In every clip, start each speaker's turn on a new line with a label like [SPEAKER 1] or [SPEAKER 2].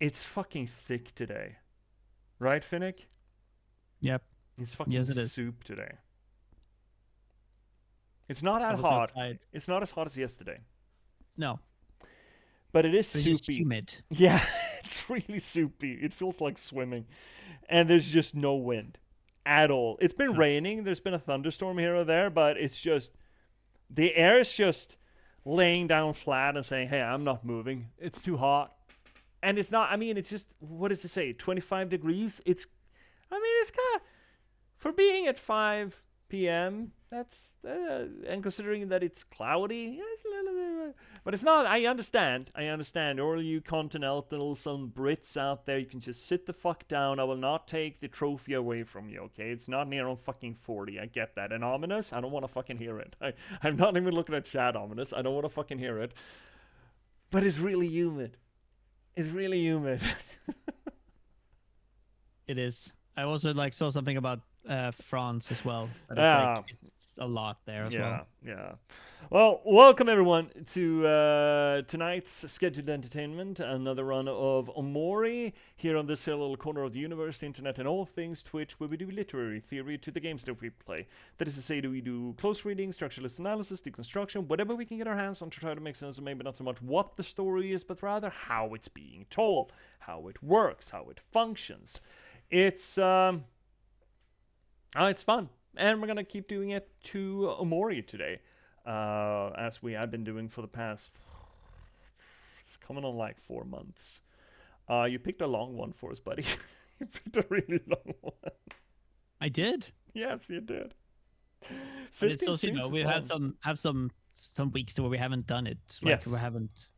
[SPEAKER 1] It's fucking thick today. Right, Finnick?
[SPEAKER 2] Yep.
[SPEAKER 1] It's fucking
[SPEAKER 2] Yes, it is.
[SPEAKER 1] soup today. It's not
[SPEAKER 2] I
[SPEAKER 1] that
[SPEAKER 2] was
[SPEAKER 1] hot.
[SPEAKER 2] outside.
[SPEAKER 1] It's not as hot as yesterday.
[SPEAKER 2] No,
[SPEAKER 1] But it is
[SPEAKER 2] but it's just
[SPEAKER 1] soupy.
[SPEAKER 2] humid.
[SPEAKER 1] Yeah, it's really soupy. It feels like swimming. And there's just no wind at all. It's been
[SPEAKER 2] No.
[SPEAKER 1] raining. There's been a thunderstorm here or there, but it's just the air is just laying down flat and saying, "Hey, I'm not moving. It's too hot." And it's not. I mean, it's just what does it say? 25 degrees. It's. I mean, it's kind of for being at 5 p.m. That's and considering that it's cloudy, yeah, it's a little bit. But it's not. I understand. I understand. All you continentals, some Brits out there, you can just sit the fuck down. I will not take the trophy away from you. Okay, it's not near on fucking 40. I get that. And ominous, I don't want to fucking hear it. I'm not even looking at chat ominous. I don't want to fucking hear it. But it's really humid. It's really humid.
[SPEAKER 2] It is. I also saw something about France as well. That is
[SPEAKER 1] Yeah.
[SPEAKER 2] it's a lot there as well.
[SPEAKER 1] Yeah, yeah. Well, welcome everyone to tonight's scheduled entertainment. Another run of Omori here on this little corner of the universe, the internet, and all things Twitch, where we do literary theory to the games that we play. That is to say, we do close reading, structureless analysis, deconstruction, whatever we can get our hands on to try to make sense of maybe not so much what the story is, but rather how it's being told, how it works, how it functions. It's it's fun. And we're going to keep doing it to Omori today, as we have been doing for the past, it's coming on like 4 months. You picked a long one for us, buddy. You picked a really long one.
[SPEAKER 2] I did.
[SPEAKER 1] Yes, you did.
[SPEAKER 2] But it's
[SPEAKER 1] 15
[SPEAKER 2] also,
[SPEAKER 1] streams is
[SPEAKER 2] we've had
[SPEAKER 1] long.
[SPEAKER 2] some weeks where we haven't done it.
[SPEAKER 1] Yes.
[SPEAKER 2] We haven't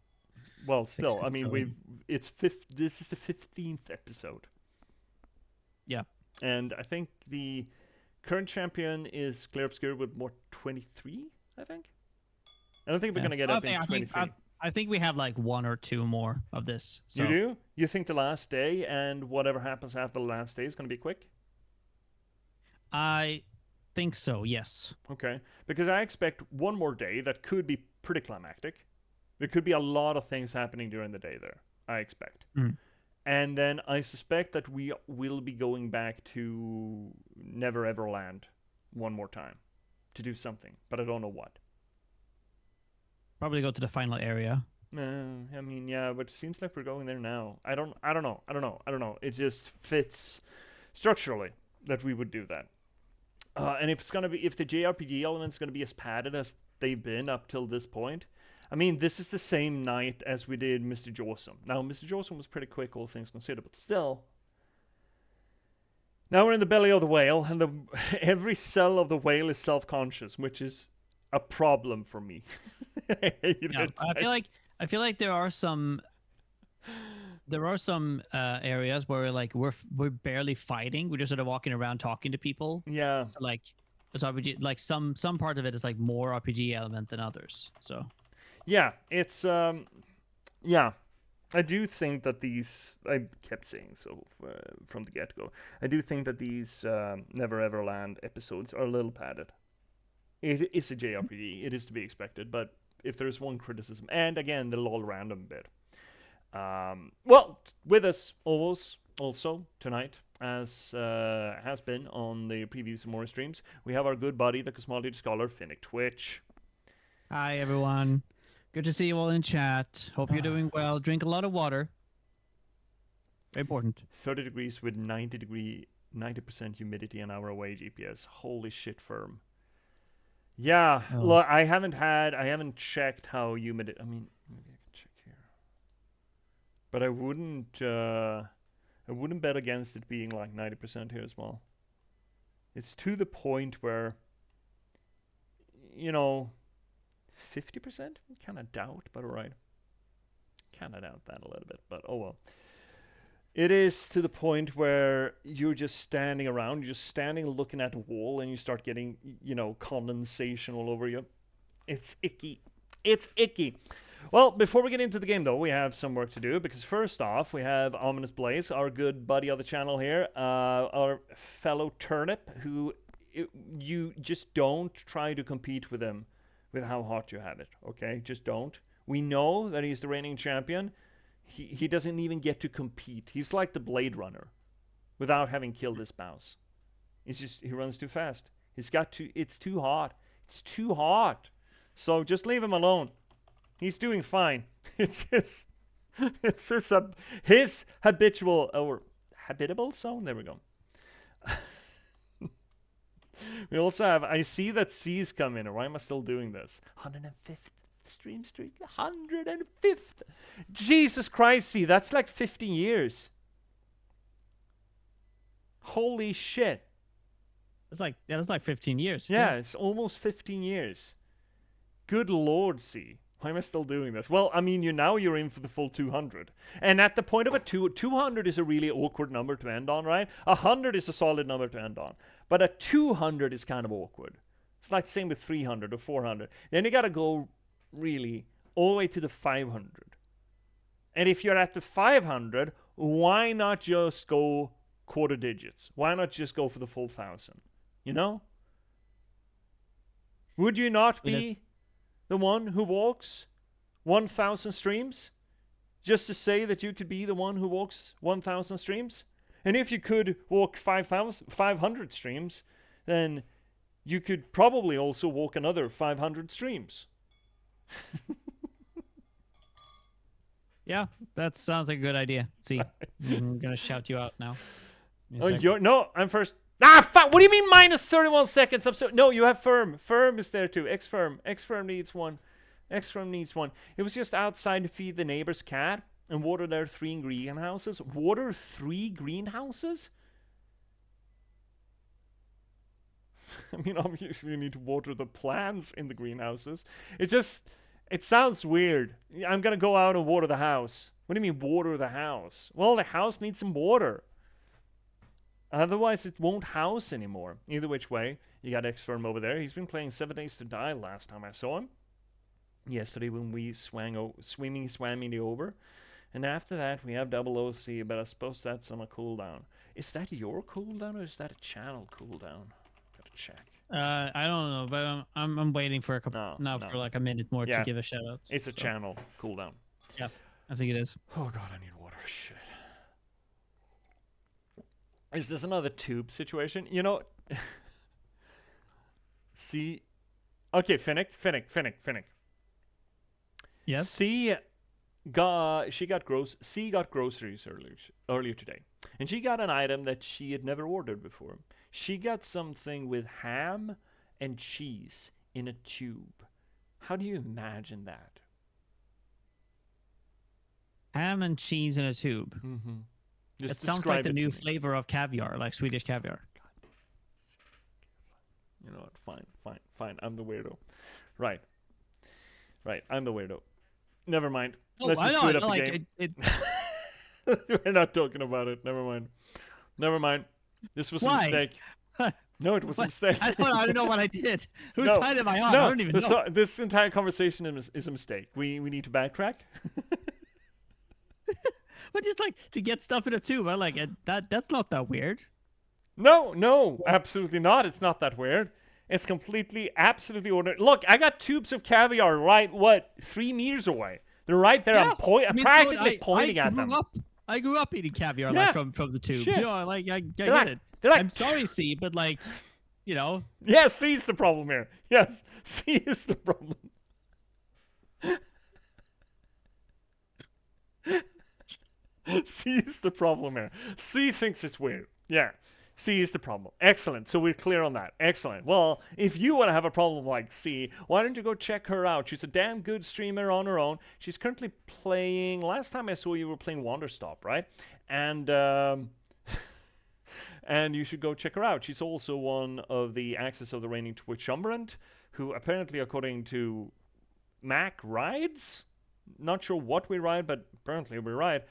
[SPEAKER 1] Well,
[SPEAKER 2] fixed
[SPEAKER 1] still, I
[SPEAKER 2] it.
[SPEAKER 1] mean,
[SPEAKER 2] So
[SPEAKER 1] this is the 15th episode.
[SPEAKER 2] yeah.
[SPEAKER 1] And I think the current champion is Clear Obscure with more 23, I think. I don't think we're
[SPEAKER 2] Yeah.
[SPEAKER 1] going to get up into
[SPEAKER 2] I think
[SPEAKER 1] 23.
[SPEAKER 2] I think we have like one or two more of this. So
[SPEAKER 1] You do? You think the last day and whatever happens after the last day is going to be quick?
[SPEAKER 2] I think so. Yes.
[SPEAKER 1] Okay. Because I expect one more day that could be pretty climactic. There could be a lot of things happening during the day there, I expect.
[SPEAKER 2] Mm.
[SPEAKER 1] And then I suspect that we will be going back to Never Ever Land one more time to do something, but I don't know what.
[SPEAKER 2] Probably go to the final area.
[SPEAKER 1] I mean, yeah, but it seems like we're going there now. I don't know. It just fits structurally that we would do that. And if the JRPG element's gonna be as padded as they've been up till this point, I mean, this is the same night as we did Mr. Jawsome. Now, Mr. Jawsome was pretty quick, all things considered, but still. Now we're in the belly of the whale, and every cell of the whale is self-conscious, which is a problem for me.
[SPEAKER 2] Yeah. I feel like there are some areas where we're barely fighting. We're just sort of walking around talking to people.
[SPEAKER 1] Yeah.
[SPEAKER 2] So it's RPG. Like some part of it is like more RPG element than others. So
[SPEAKER 1] Yeah, it's yeah. I do think that these I kept saying so from the get-go. I do think that these Never Ever Land episodes are a little padded. It is a JRPG. It is to be expected, but if there's one criticism, and again the lol random bit. Well, with us also tonight, as has been on the previous more streams, we have our good buddy, the Cosmology Scholar, Finnick Twitch.
[SPEAKER 2] hi everyone, good to see you all in chat. Hope you're doing well. Drink a lot of water. Very important.
[SPEAKER 1] 30 degrees with 90% humidity an hour away. J.P.S. Holy shit, firm. Yeah,
[SPEAKER 2] Oh.
[SPEAKER 1] look, I haven't checked how humid it. I mean, maybe I can check here. But I wouldn't bet against it being like 90% here as well. It's to the point where, 50%? Kind of doubt, but alright. Kind of doubt that a little bit, but oh well. It is to the point where you're just standing around, you're just standing looking at the wall, and you start getting, condensation all over you. It's icky. It's icky. Well, before we get into the game, though, we have some work to do, because first off, we have Ominous Blaze, our good buddy of the channel here, our fellow turnip, who you just don't try to compete with him with how hot you have it, okay? Just don't. We know that he's the reigning champion. he doesn't even get to compete. He's like the Blade Runner without having killed his spouse. It's just he runs too fast. It's too hot. It's too hot. So just leave him alone. He's doing fine. It's just his habitual or habitable zone. There we go. We also have, I see that C's come in, or why am I still doing this? 105th stream streak, 105th. Jesus Christ, C, that's like 50 years. Holy shit.
[SPEAKER 2] That's like 15 years.
[SPEAKER 1] Yeah, it's almost 15 years. Good Lord, C. Why am I still doing this? Well, I mean, you're in for the full 200. And at the point of 200 is a really awkward number to end on, right? 100 is a solid number to end on. But a 200 is kind of awkward. It's like the same with 300 or 400. Then you got to go really all the way to the 500. And if you're at the 500, why not just go quarter digits? Why not just go for the full 1,000? You know? Would you not be the one who walks 1,000 streams just to say that you could be the one who walks 1,000 streams? And if you could walk 500 streams, then you could probably also walk another 500 streams.
[SPEAKER 2] Yeah, that sounds like a good idea. See, I'm gonna shout you out now.
[SPEAKER 1] No, I'm first. Ah, fuck! What do you mean minus 31 seconds? No, you have Firm. Firm is there too. X-Firm. X-Firm needs one. X-Firm needs one. It was just outside to feed the neighbor's cat and water their 3 greenhouses. Water 3 greenhouses? I mean, obviously you need to water the plants in the greenhouses. It sounds weird. I'm gonna go out and water the house. What do you mean water the house? Well, the house needs some water. Otherwise, it won't house anymore. Either which way, you got X-Firm over there. He's been playing 7 Days to Die last time I saw him. Yesterday when we swam in the over. And after that, we have Double OC, but I suppose that's on a cooldown. Is that your cooldown or is that a channel cooldown? Gotta check.
[SPEAKER 2] I don't know, but I'm waiting for a couple for like a minute more to give a shout out.
[SPEAKER 1] It's a channel cooldown.
[SPEAKER 2] Yeah, I think it is.
[SPEAKER 1] Oh god, I need water. Shit. Is this another tube situation? You know, see, okay, Finnick.
[SPEAKER 2] Yes.
[SPEAKER 1] C got groceries earlier today, and she got an item that she had never ordered before. She got something with ham and cheese in a tube. How do you imagine that?
[SPEAKER 2] Ham and cheese in a tube.
[SPEAKER 1] Mm-hmm.
[SPEAKER 2] It sounds like the new flavor of caviar, like Swedish caviar.
[SPEAKER 1] You know what? Fine. I'm the weirdo. Right. I'm the weirdo. Never mind. Let's just do it up again. We're not talking about it. Never mind. This was a mistake. No, it was a mistake.
[SPEAKER 2] I don't know what I did. Whose side am I on? I don't even know.
[SPEAKER 1] This entire conversation is a mistake. We need to backtrack.
[SPEAKER 2] But just like to get stuff in a tube, I like it. That's not that weird.
[SPEAKER 1] No, absolutely not. It's not that weird. It's absolutely ordinary. Look, I got tubes of caviar right, 3 meters away. They're right there.
[SPEAKER 2] Yeah.
[SPEAKER 1] I'm practically pointing at them.
[SPEAKER 2] I grew up eating caviar like from the tubes.
[SPEAKER 1] Shit.
[SPEAKER 2] You know, I get it. I'm sorry, C, but like, you know.
[SPEAKER 1] Yeah, C's the problem here. Yes, C is the problem. C is the problem here. C thinks it's weird. Yeah. C is the problem. Excellent. So we're clear on that. Excellent. Well, if you want to have a problem like C, why don't you go check her out? She's a damn good streamer on her own. She's currently playing... Last time I saw you were playing Wanderstop, right? And and you should go check her out. She's also one of the Axis of the Reigning Twitchumbrant, who apparently, according to Mac, rides? Not sure what we ride, but apparently we ride.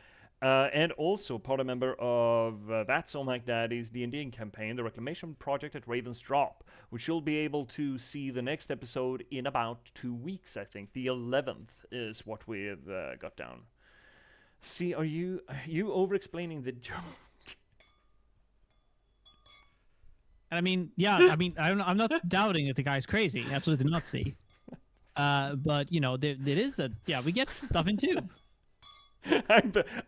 [SPEAKER 1] And also part of member of That's OMOCAT Daddy's D&D campaign, the Reclamation Project at Raven's Drop, which you'll be able to see the next episode in about 2 weeks, I think. The 11th is what we've got down. See, are you over-explaining the joke?
[SPEAKER 2] And I mean, yeah, I'm not doubting that the guy's crazy. Absolutely not, C. But, you know, there is we get stuff in tube.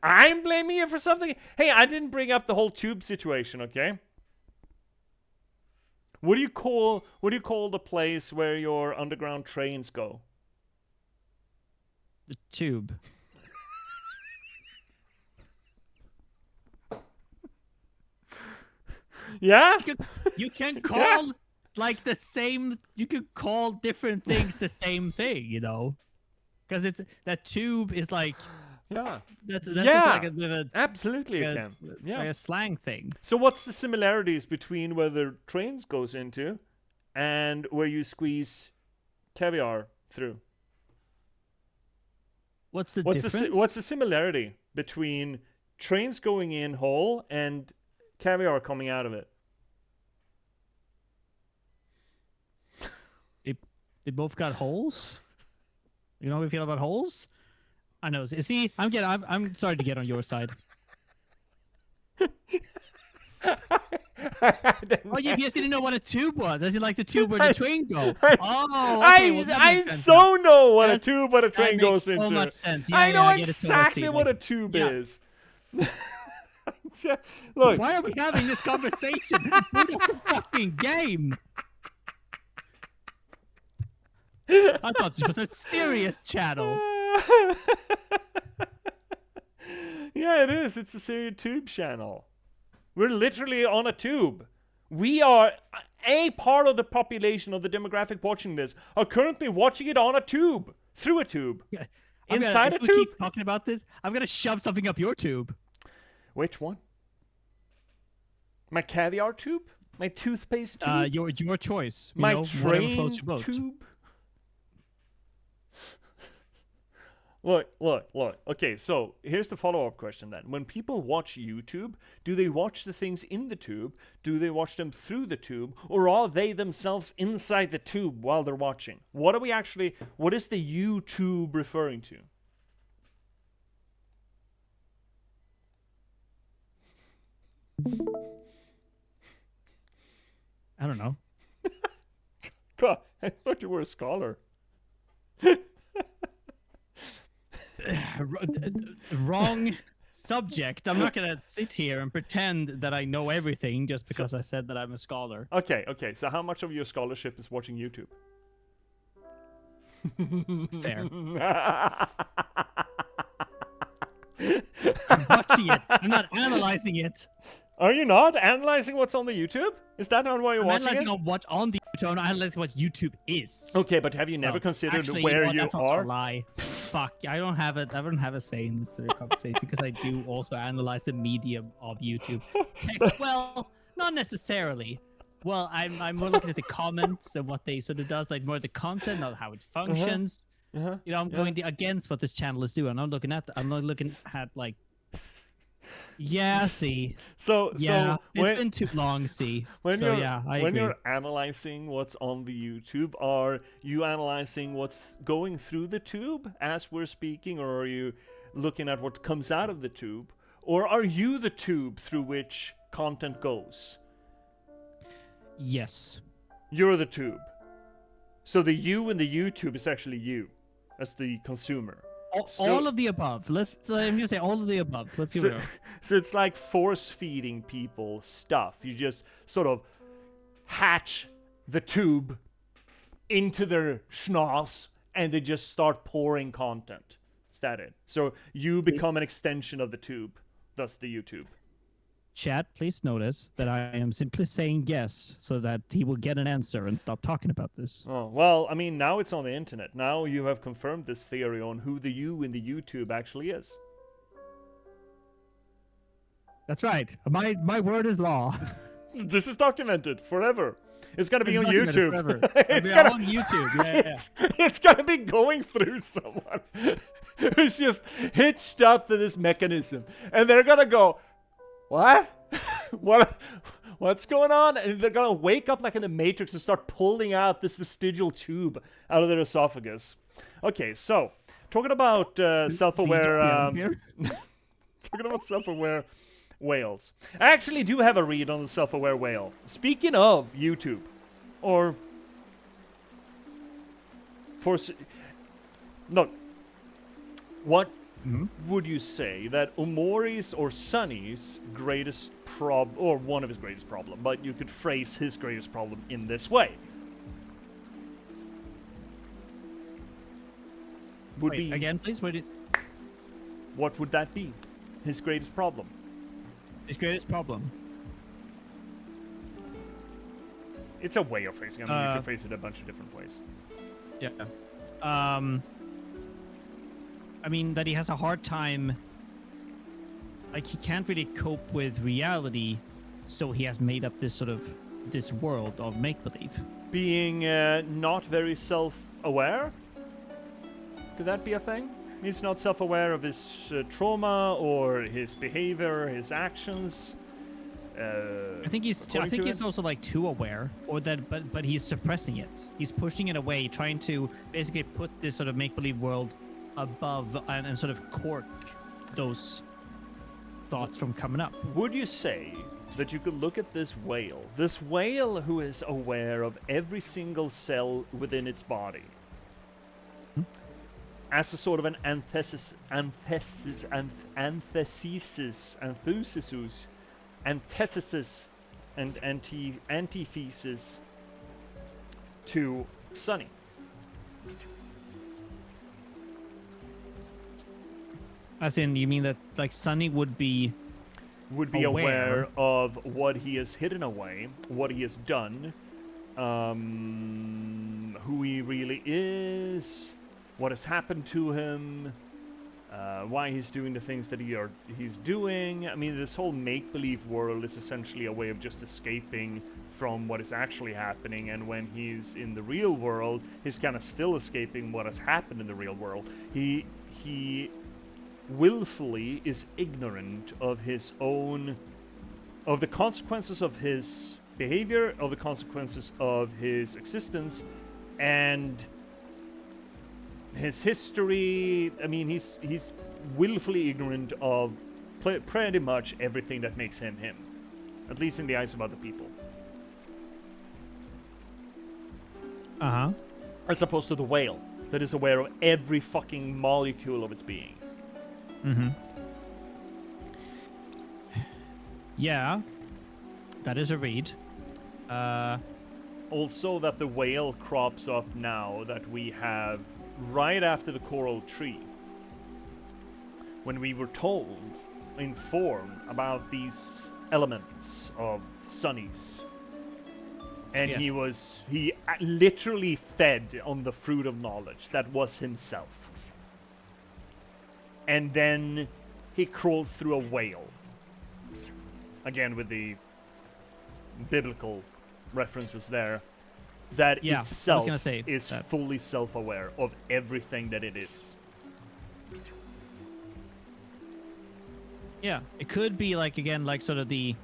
[SPEAKER 1] I'm blaming you for something. Hey, I didn't bring up the whole tube situation, okay? What do you call the place where your underground trains go?
[SPEAKER 2] The tube.
[SPEAKER 1] Yeah?
[SPEAKER 2] You can call like the same. You can call different things the same thing, you know, because it's that tube is like
[SPEAKER 1] Yeah.
[SPEAKER 2] that's
[SPEAKER 1] Yeah.
[SPEAKER 2] just like a
[SPEAKER 1] Absolutely you
[SPEAKER 2] like
[SPEAKER 1] can.
[SPEAKER 2] a,
[SPEAKER 1] Yeah.
[SPEAKER 2] like a slang thing.
[SPEAKER 1] So what's the similarities between where the trains goes into and where you squeeze caviar through?
[SPEAKER 2] What's the difference?
[SPEAKER 1] What's the similarity between trains going in whole and caviar coming out of it?
[SPEAKER 2] They both got holes. You know how we feel about holes? I know. See, I'm sorry to get on your side. Oh, J.P.S didn't know what a tube was. As in, like the tube where the train go. Oh, okay. Well, that makes sense
[SPEAKER 1] so know what
[SPEAKER 2] That's-
[SPEAKER 1] a tube what a train
[SPEAKER 2] that
[SPEAKER 1] goes
[SPEAKER 2] makes
[SPEAKER 1] into.
[SPEAKER 2] so much sense. Yeah,
[SPEAKER 1] I know
[SPEAKER 2] I get it.
[SPEAKER 1] exactly what a tube is. Look,
[SPEAKER 2] Why are we having this conversation? Boot up the fucking game. I thought this was a serious channel.
[SPEAKER 1] Yeah, it is. It's a serious tube channel. We're literally on a tube. We are a part of the population of the demographic watching this are currently watching it on a tube, through a tube, inside a
[SPEAKER 2] if we
[SPEAKER 1] tube.
[SPEAKER 2] keep talking about this, I'm gonna shove something up your tube.
[SPEAKER 1] Which one? My caviar tube? My toothpaste tube?
[SPEAKER 2] Your choice. You
[SPEAKER 1] My
[SPEAKER 2] know, whatever
[SPEAKER 1] train
[SPEAKER 2] floats your boat.
[SPEAKER 1] tube? Look. Okay, so here's the follow-up question then. When people watch YouTube, do they watch the things in the tube? Do they watch them through the tube? Or are they themselves inside the tube while they're watching? What is the YouTube referring to?
[SPEAKER 2] I don't know.
[SPEAKER 1] God, I thought you were a scholar.
[SPEAKER 2] Wrong subject. I'm not gonna sit here and pretend that I know everything just because I said that I'm a scholar.
[SPEAKER 1] Okay, so how much of your scholarship is watching YouTube?
[SPEAKER 2] Fair. I'm watching it. I'm not analyzing it.
[SPEAKER 1] Are you not analyzing what's on the YouTube? Is that not why you're
[SPEAKER 2] I'm
[SPEAKER 1] watching
[SPEAKER 2] analyzing
[SPEAKER 1] it?
[SPEAKER 2] on what's on the YouTube. I'm analyzing what YouTube is.
[SPEAKER 1] Okay, but have you never
[SPEAKER 2] Well,
[SPEAKER 1] considered
[SPEAKER 2] actually,
[SPEAKER 1] where
[SPEAKER 2] know what?
[SPEAKER 1] you
[SPEAKER 2] That's also
[SPEAKER 1] are?
[SPEAKER 2] a lie. Fuck. I don't have a say in this conversation because I do also analyze the medium of YouTube. Well, not necessarily. Well, I'm more looking at the comments and what they sort of does, like more the content, not how it functions.
[SPEAKER 1] Uh-huh.
[SPEAKER 2] You know, I'm going against what this channel is doing. I'm not looking at like. Yeah, see.
[SPEAKER 1] So
[SPEAKER 2] it's been too long, see.
[SPEAKER 1] when
[SPEAKER 2] So
[SPEAKER 1] you're
[SPEAKER 2] yeah, I
[SPEAKER 1] when
[SPEAKER 2] agree.
[SPEAKER 1] you're analyzing what's on the YouTube, are you analyzing what's going through the tube as we're speaking, or are you looking at what comes out of the tube, or are you the tube through which content goes?
[SPEAKER 2] Yes.
[SPEAKER 1] You're the tube. So the you in the YouTube is actually you, as the consumer.
[SPEAKER 2] All of the above. I'm gonna say all of the above. Let's give it a
[SPEAKER 1] So it's like force feeding people stuff. You just sort of hatch the tube into their schnoz and they just start pouring content. Is that it? So you become an extension of the tube. That's the YouTube.
[SPEAKER 2] Chat, please notice that I am simply saying yes so that he will get an answer and stop talking about this.
[SPEAKER 1] Oh, well, I mean, now it's on the internet. Now you have confirmed this theory on who the you in the YouTube actually is.
[SPEAKER 2] That's right. My word is law.
[SPEAKER 1] This is documented forever. It's gonna be on
[SPEAKER 2] documented
[SPEAKER 1] YouTube.
[SPEAKER 2] forever.
[SPEAKER 1] It's
[SPEAKER 2] It'll be
[SPEAKER 1] gonna
[SPEAKER 2] on YouTube. Yeah.
[SPEAKER 1] It's gonna be going through someone who's just hitched up to this mechanism, and they're gonna go, "What? What's going on?" And they're gonna wake up like in the Matrix and start pulling out this vestigial tube out of their esophagus. Okay, so talking about self-aware, talking about self-aware whales. I actually do have a read on the self-aware whale. Speaking of YouTube, or look, what would you say that Omori's or Sunny's greatest or one of his greatest problem, but you could phrase his greatest problem in this way? Would
[SPEAKER 2] Wait,
[SPEAKER 1] be
[SPEAKER 2] again, please.
[SPEAKER 1] what would that be? His greatest problem.
[SPEAKER 2] His greatest problem.
[SPEAKER 1] It's a way of phrasing. I mean, you can phrase it a bunch of different ways.
[SPEAKER 2] Yeah. I mean, that he has a hard time. Like, he can't really cope with reality, so he has made up this world of make-believe.
[SPEAKER 1] Being not very self-aware? Could that be a thing? He's not self-aware of his trauma or his behavior, his actions.
[SPEAKER 2] I think he's also like too aware, or that, but he's suppressing it. He's pushing it away, trying to basically put this sort of make-believe world above and sort of cork those thoughts from coming up.
[SPEAKER 1] Would you say that you could look at this whale who is aware of every single cell within its body, as a sort of an antithesis and antithesis to Sunny?
[SPEAKER 2] As in, you mean that like Sunny would be
[SPEAKER 1] aware of what he has hidden away, what he has done, who he really is, what has happened to him, why he's doing the things that he's doing. I mean, this whole make-believe world is essentially a way of just escaping from what is actually happening, and when he's in the real world, he's kind of still escaping what has happened in the real world. He willfully is ignorant of the consequences of his behavior, of the consequences of his existence, and his history. I mean, he's willfully ignorant of pretty much everything that makes him him, at least in the eyes of other people. As opposed to the whale that is aware of every fucking molecule of its being.
[SPEAKER 2] Yeah, that is a read.
[SPEAKER 1] Also, that the whale crops up now that we have right after the coral tree, when we were informed about these elements of Sunny's, and
[SPEAKER 2] yes.
[SPEAKER 1] he literally fed on the fruit of knowledge that was himself. And then he crawls through a whale. Again, with the biblical references there. That itself is fully self-aware of everything that it is.
[SPEAKER 2] Yeah, it could be like, again, like sort of the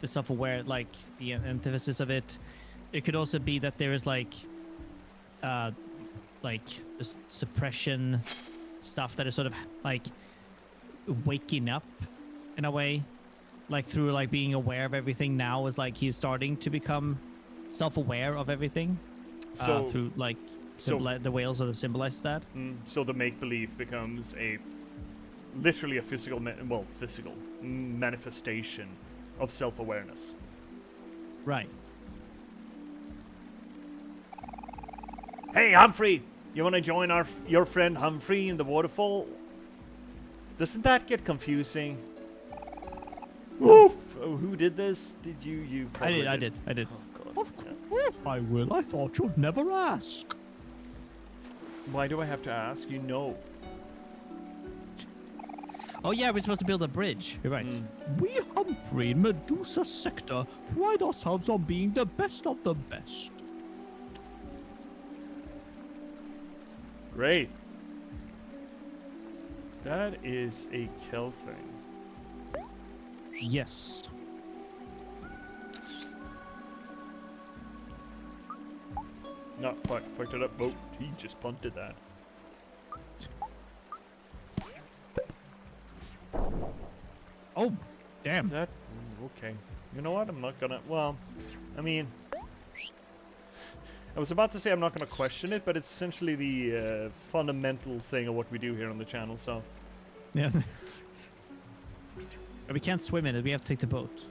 [SPEAKER 2] self-aware, like the antithesis of it. It could also be that there is like this suppression stuff that is sort of like waking up in a way, like through like being aware of everything now, is like he's starting to become self-aware of everything. So through like the whale sort of symbolizes that.
[SPEAKER 1] So the make-believe becomes literally a physical manifestation of self-awareness.
[SPEAKER 2] Right.
[SPEAKER 1] Hey, Humphrey, you want to join your friend Humphrey in the waterfall? Doesn't that get confusing? Oof! Oh, who did this? Did you? You probably
[SPEAKER 2] I did.
[SPEAKER 1] Oh, God.
[SPEAKER 2] Of course I will. I thought you'd never ask.
[SPEAKER 1] Why do I have to ask? You know.
[SPEAKER 2] Oh yeah, we're supposed to build a bridge. You're right. We Humphrey in Medusa sector pride ourselves on being the best of the best.
[SPEAKER 1] Great. That is a Kel thing.
[SPEAKER 2] Yes.
[SPEAKER 1] Not fucked it up. Oh, he just punted that.
[SPEAKER 2] Oh, damn.
[SPEAKER 1] That okay. You know what? I'm not gonna. Well, I mean, I was about to say I'm not gonna question it, but it's essentially the fundamental thing of what we do here on the channel. So
[SPEAKER 2] Yeah. We can't swim in it. We have to take the boat.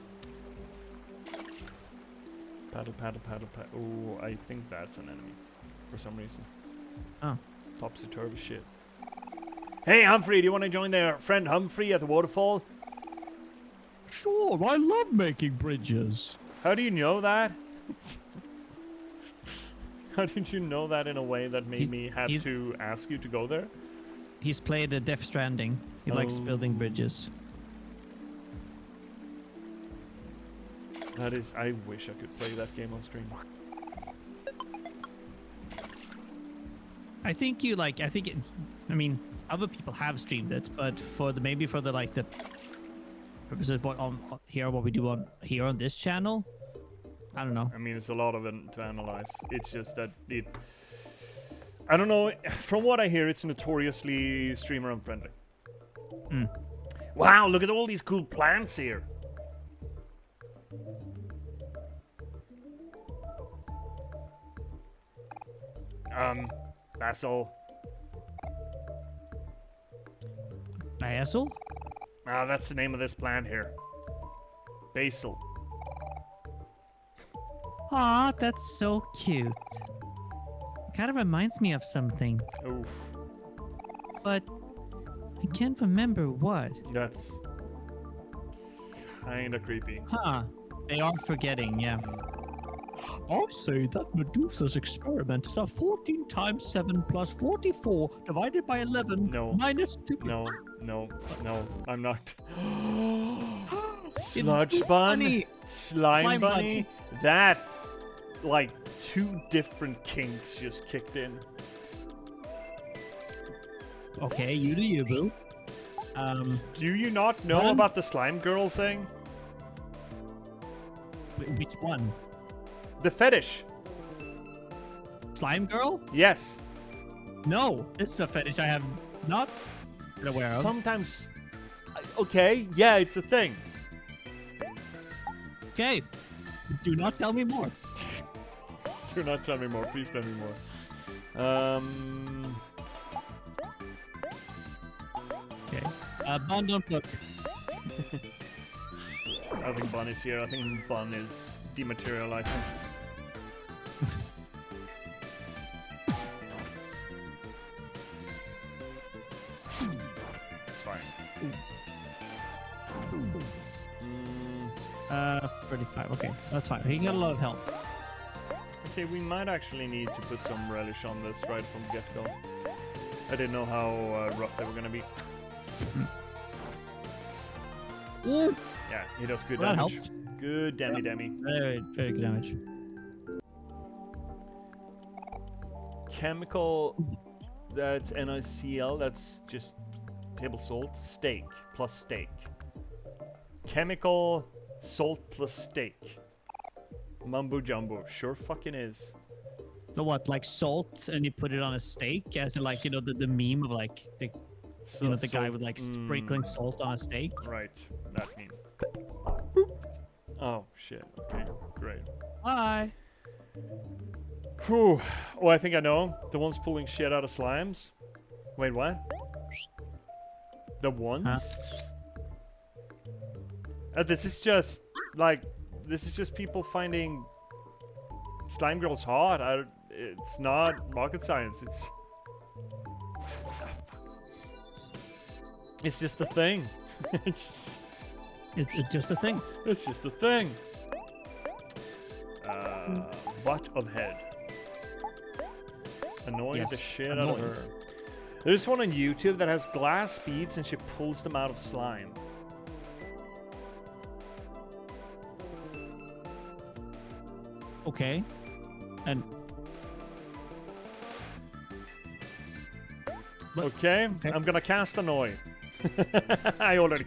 [SPEAKER 1] Paddle, paddle, paddle, paddle. Oh, I think that's an enemy for some reason.
[SPEAKER 2] Oh.
[SPEAKER 1] Topsy-turvy shit. Hey, Humphrey, do you want to join their friend Humphrey at the waterfall?
[SPEAKER 2] Sure, I love making bridges.
[SPEAKER 1] How do you know that? How did you know that in a way that made me have to ask you to go there?
[SPEAKER 2] He's played a Death Stranding. He likes building bridges.
[SPEAKER 1] That is, I wish I could play that game on stream.
[SPEAKER 2] I think I mean, other people have streamed it, but for the the purposes of what we do on here on this channel, I don't know.
[SPEAKER 1] I mean, it's a lot of it to analyze. It's just that I don't know. From what I hear, it's notoriously streamer unfriendly. Wow, look at all these cool plants here. Basil.
[SPEAKER 2] Basil?
[SPEAKER 1] Ah, that's the name of this plant here. Basil.
[SPEAKER 2] Aw, that's so cute. Kind of reminds me of something,
[SPEAKER 1] Oof.
[SPEAKER 2] but I can't remember what.
[SPEAKER 1] That's kinda creepy.
[SPEAKER 2] Huh. They are forgetting, yeah. I say that Medusa's experiments are 14 times 7 plus 44 divided by 11 minus 2.
[SPEAKER 1] No, I'm not.
[SPEAKER 2] It's
[SPEAKER 1] Sludge bunny. Slime bunny. That, like, 2 different kinks just kicked in.
[SPEAKER 2] Okay, you do you, boo.
[SPEAKER 1] Do you not know about the slime girl thing?
[SPEAKER 2] Which one?
[SPEAKER 1] The fetish.
[SPEAKER 2] Slime girl?
[SPEAKER 1] Yes.
[SPEAKER 2] No, this is a fetish I have not been aware of.
[SPEAKER 1] Sometimes. Okay, yeah, it's a thing.
[SPEAKER 2] Okay, do not tell me more.
[SPEAKER 1] Do not tell me more. Please tell me more.
[SPEAKER 2] Okay. Bun, don't look.
[SPEAKER 1] I think Bun is here. I think Bun is dematerializing. It's fine.
[SPEAKER 2] 35. Okay, that's fine. He got a lot of health.
[SPEAKER 1] Okay, we might actually need to put some relish on this right from the get-go. I didn't know how rough they were gonna be.
[SPEAKER 2] Ooh.
[SPEAKER 1] Yeah, he does good
[SPEAKER 2] Well, that
[SPEAKER 1] damage.
[SPEAKER 2] helped.
[SPEAKER 1] Good demi.
[SPEAKER 2] Very, very good damage.
[SPEAKER 1] Chemical, that's NiCl, that's just table salt. Steak plus steak. Chemical, salt plus steak. Mumbo jumbo, sure fucking is.
[SPEAKER 2] So what, like salt, and you put it on a steak, as in like, you know, the meme of like the the guy with like sprinkling salt on a steak.
[SPEAKER 1] Right, that meme. Oh shit. Okay, great.
[SPEAKER 2] Bye.
[SPEAKER 1] Whew. Oh, I think I know. The ones pulling shit out of slimes. Wait, what? The ones? This is just people finding slime girls hot. It's not rocket science. It's just a thing.
[SPEAKER 2] It's just a thing.
[SPEAKER 1] It's just a thing. Butt of head. Annoying the shit out of her. There's one on YouTube that has glass beads and she pulls them out of slime.
[SPEAKER 2] Okay. And
[SPEAKER 1] okay, I'm gonna cast Annoy. I already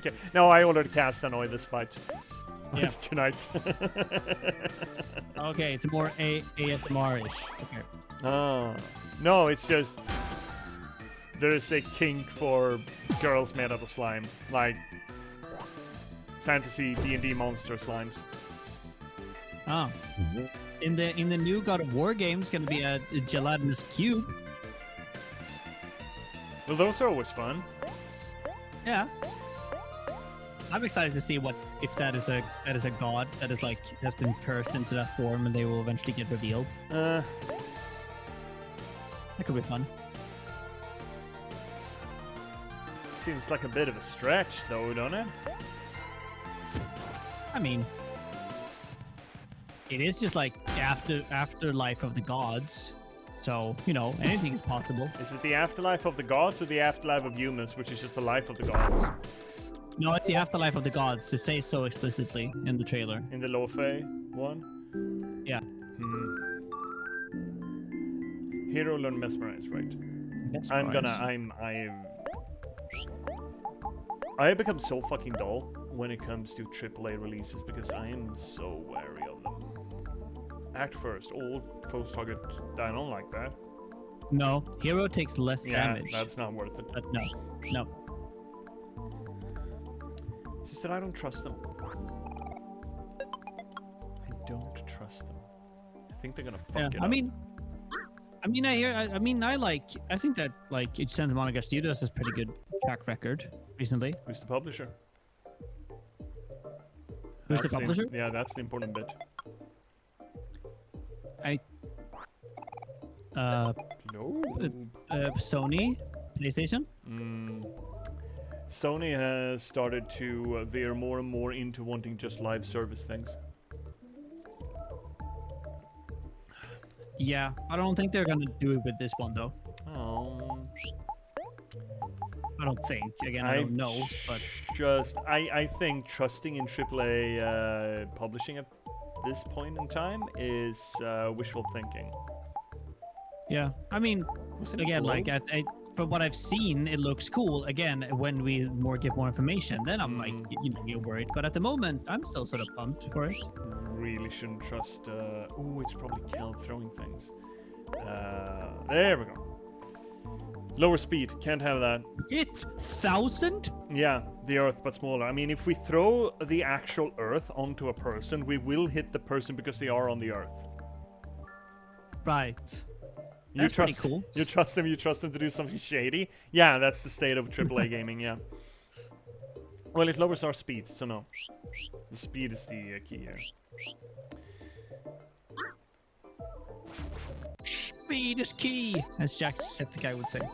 [SPEAKER 1] cast Annoy this fight.
[SPEAKER 2] Yeah.
[SPEAKER 1] Tonight.
[SPEAKER 2] Okay, it's more ASMR-ish. Okay.
[SPEAKER 1] No, it's just there's a kink for girls made out of slime, like fantasy D&D monster slimes.
[SPEAKER 2] Oh. In the new God of War game, it's gonna be a gelatinous cube.
[SPEAKER 1] Well, those are always fun.
[SPEAKER 2] Yeah. I'm excited to see what if that is a god that is like has been cursed into that form and they will eventually get revealed. That could be fun.
[SPEAKER 1] Seems like a bit of a stretch, though, don't it?
[SPEAKER 2] I mean, it is just like afterlife of the gods. So, you know, anything is possible.
[SPEAKER 1] Is it the afterlife of the gods or the afterlife of humans, which is just the life of the gods?
[SPEAKER 2] No, it's the afterlife of the gods. They say so explicitly in the trailer.
[SPEAKER 1] In the Lo-Fi one?
[SPEAKER 2] Yeah.
[SPEAKER 1] Hero learn mesmerize, right? I have become so fucking dull when it comes to AAA releases because I am so wary of them. Act first, all foes target. I don't like that.
[SPEAKER 2] No, hero takes less damage.
[SPEAKER 1] That's not worth it.
[SPEAKER 2] But no.
[SPEAKER 1] It's just that I don't trust them. I don't trust them. I think they're gonna fuck it up. I think that like Santa Monica Studios has pretty good track record recently. Who's the publisher?
[SPEAKER 2] Who's the publisher?
[SPEAKER 1] Yeah, that's the important bit.
[SPEAKER 2] Sony, PlayStation.
[SPEAKER 1] Sony has started to veer more and more into wanting just live service things.
[SPEAKER 2] Yeah, I don't think they're gonna do it with this one though.
[SPEAKER 1] Oh.
[SPEAKER 2] I don't think. Again, I don't know, but
[SPEAKER 1] I think trusting in AAA publishing at this point in time is wishful thinking.
[SPEAKER 2] Yeah, I mean, again, like from what I've seen, it looks cool. Again, when we get more information, then I'm like, get worried. But at the moment, I'm still sort of pumped for it.
[SPEAKER 1] Really shouldn't trust. Oh, it's probably Cal throwing things. There we go. Lower speed, can't have that.
[SPEAKER 2] 1,000?
[SPEAKER 1] Yeah, the Earth, but smaller. I mean, if we throw the actual Earth onto a person, we will hit the person because they are on the Earth.
[SPEAKER 2] Right. That's pretty cool.
[SPEAKER 1] You trust them to do something shady? Yeah, that's the state of AAA gaming, yeah. Well, it lowers our speed, so no. The speed is the key here.
[SPEAKER 2] Speed is key, as Jacksepticeye would say.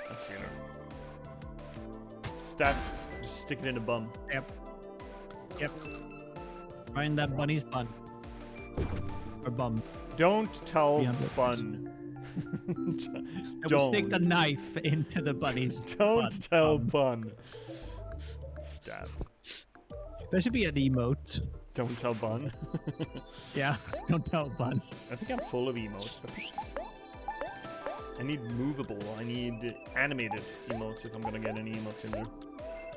[SPEAKER 1] Let's see here. Stat. Just stick it in the bum.
[SPEAKER 2] Yep. Right in that bunny's bun. Or bum.
[SPEAKER 1] Don't tell bun.
[SPEAKER 2] Don't stick the knife into the bunny's
[SPEAKER 1] Don't tell bun. Stab.
[SPEAKER 2] There should be an emote.
[SPEAKER 1] Don't tell bun.
[SPEAKER 2] Yeah, don't tell bun.
[SPEAKER 1] I think I'm full of emotes. I need movable. I need animated emotes if I'm gonna get any emotes in there.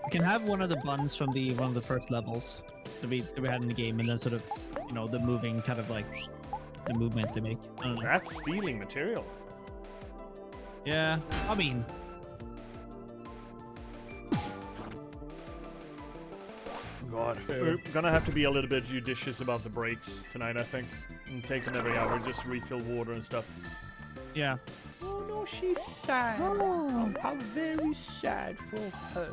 [SPEAKER 2] You can have one of the buns from one of the first levels that we had in the game, and then sort of, the moving kind of like the movement they make. I don't know.
[SPEAKER 1] That's stealing material.
[SPEAKER 2] Yeah, I mean.
[SPEAKER 1] God, we're gonna have to be a little bit judicious about the breaks tonight, I think. And take them every hour, just refill water and stuff.
[SPEAKER 2] Yeah.
[SPEAKER 1] Oh no, she's sad. Oh, how very sad for her.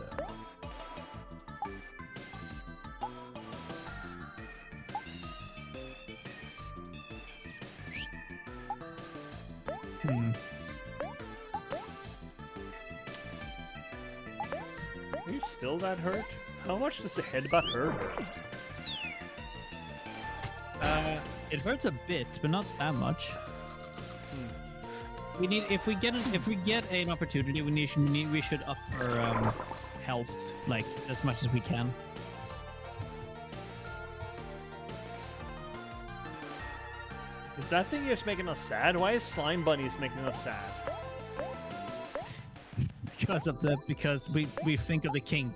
[SPEAKER 1] Are you still that hurt? How much does the headbutt hurt?
[SPEAKER 2] It hurts a bit, but not that much. We need if we get an opportunity, we should up our health like as much as we can.
[SPEAKER 1] Is that thing just making us sad? Why is Slime Bunnies making us sad?
[SPEAKER 2] Because we think of the kink.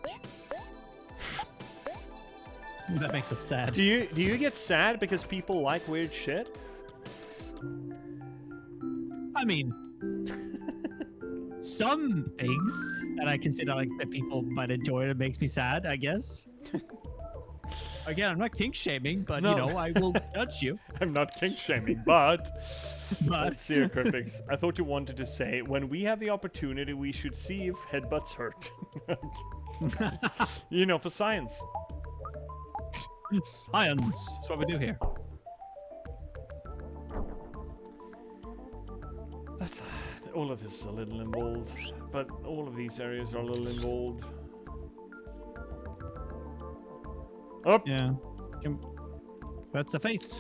[SPEAKER 2] That makes us sad.
[SPEAKER 1] Do you get sad because people like weird shit?
[SPEAKER 2] I mean, some things that I consider like that people might enjoy that makes me sad, I guess. Again, I'm not kink shaming, but
[SPEAKER 1] No.
[SPEAKER 2] you know, I will judge you.
[SPEAKER 1] I'm not kink shaming, but
[SPEAKER 2] But
[SPEAKER 1] let's see, Cryptix. I thought you wanted to say when we have the opportunity, we should see if headbutts hurt. You know, for science.
[SPEAKER 2] science. That's what we do here.
[SPEAKER 1] That's all of this is a little involved, but all of these areas are a little involved. Up.
[SPEAKER 2] Yeah. That's the face.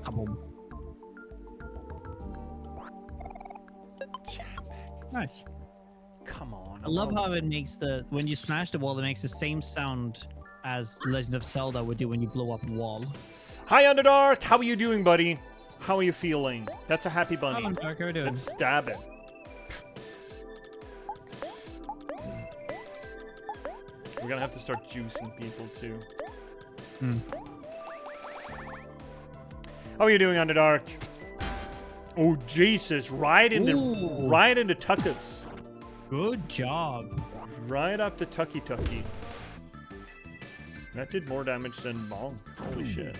[SPEAKER 2] Kaboom. Nice.
[SPEAKER 1] Come on.
[SPEAKER 2] I love how it makes when you smash the wall, it makes the same sound as Legend of Zelda would do when you blow up a wall.
[SPEAKER 1] Hi, Underdark. How are you doing, buddy? How are you feeling? That's a happy bunny.
[SPEAKER 2] How are you doing?
[SPEAKER 1] Let's stab it. We're gonna have to start juicing people too. How are you doing, Underdark? Oh Jesus! Right in the tuckus.
[SPEAKER 2] Good job.
[SPEAKER 1] Right up the tucky. That did more damage than Bong. Holy shit!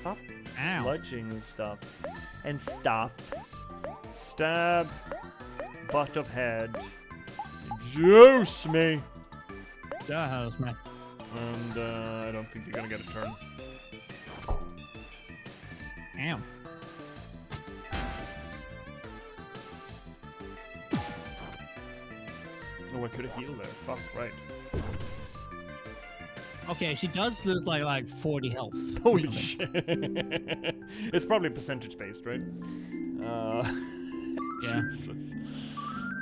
[SPEAKER 1] Stop sludging and stuff. Stab. Butt of head. Juice me.
[SPEAKER 2] House, man.
[SPEAKER 1] And I don't think you're gonna get a turn.
[SPEAKER 2] Damn.
[SPEAKER 1] Oh, I could have healed there. Fuck, right.
[SPEAKER 2] Okay, she does lose like 40 health.
[SPEAKER 1] Holy shit. It's probably percentage based, right?
[SPEAKER 2] Yeah.
[SPEAKER 1] Jesus.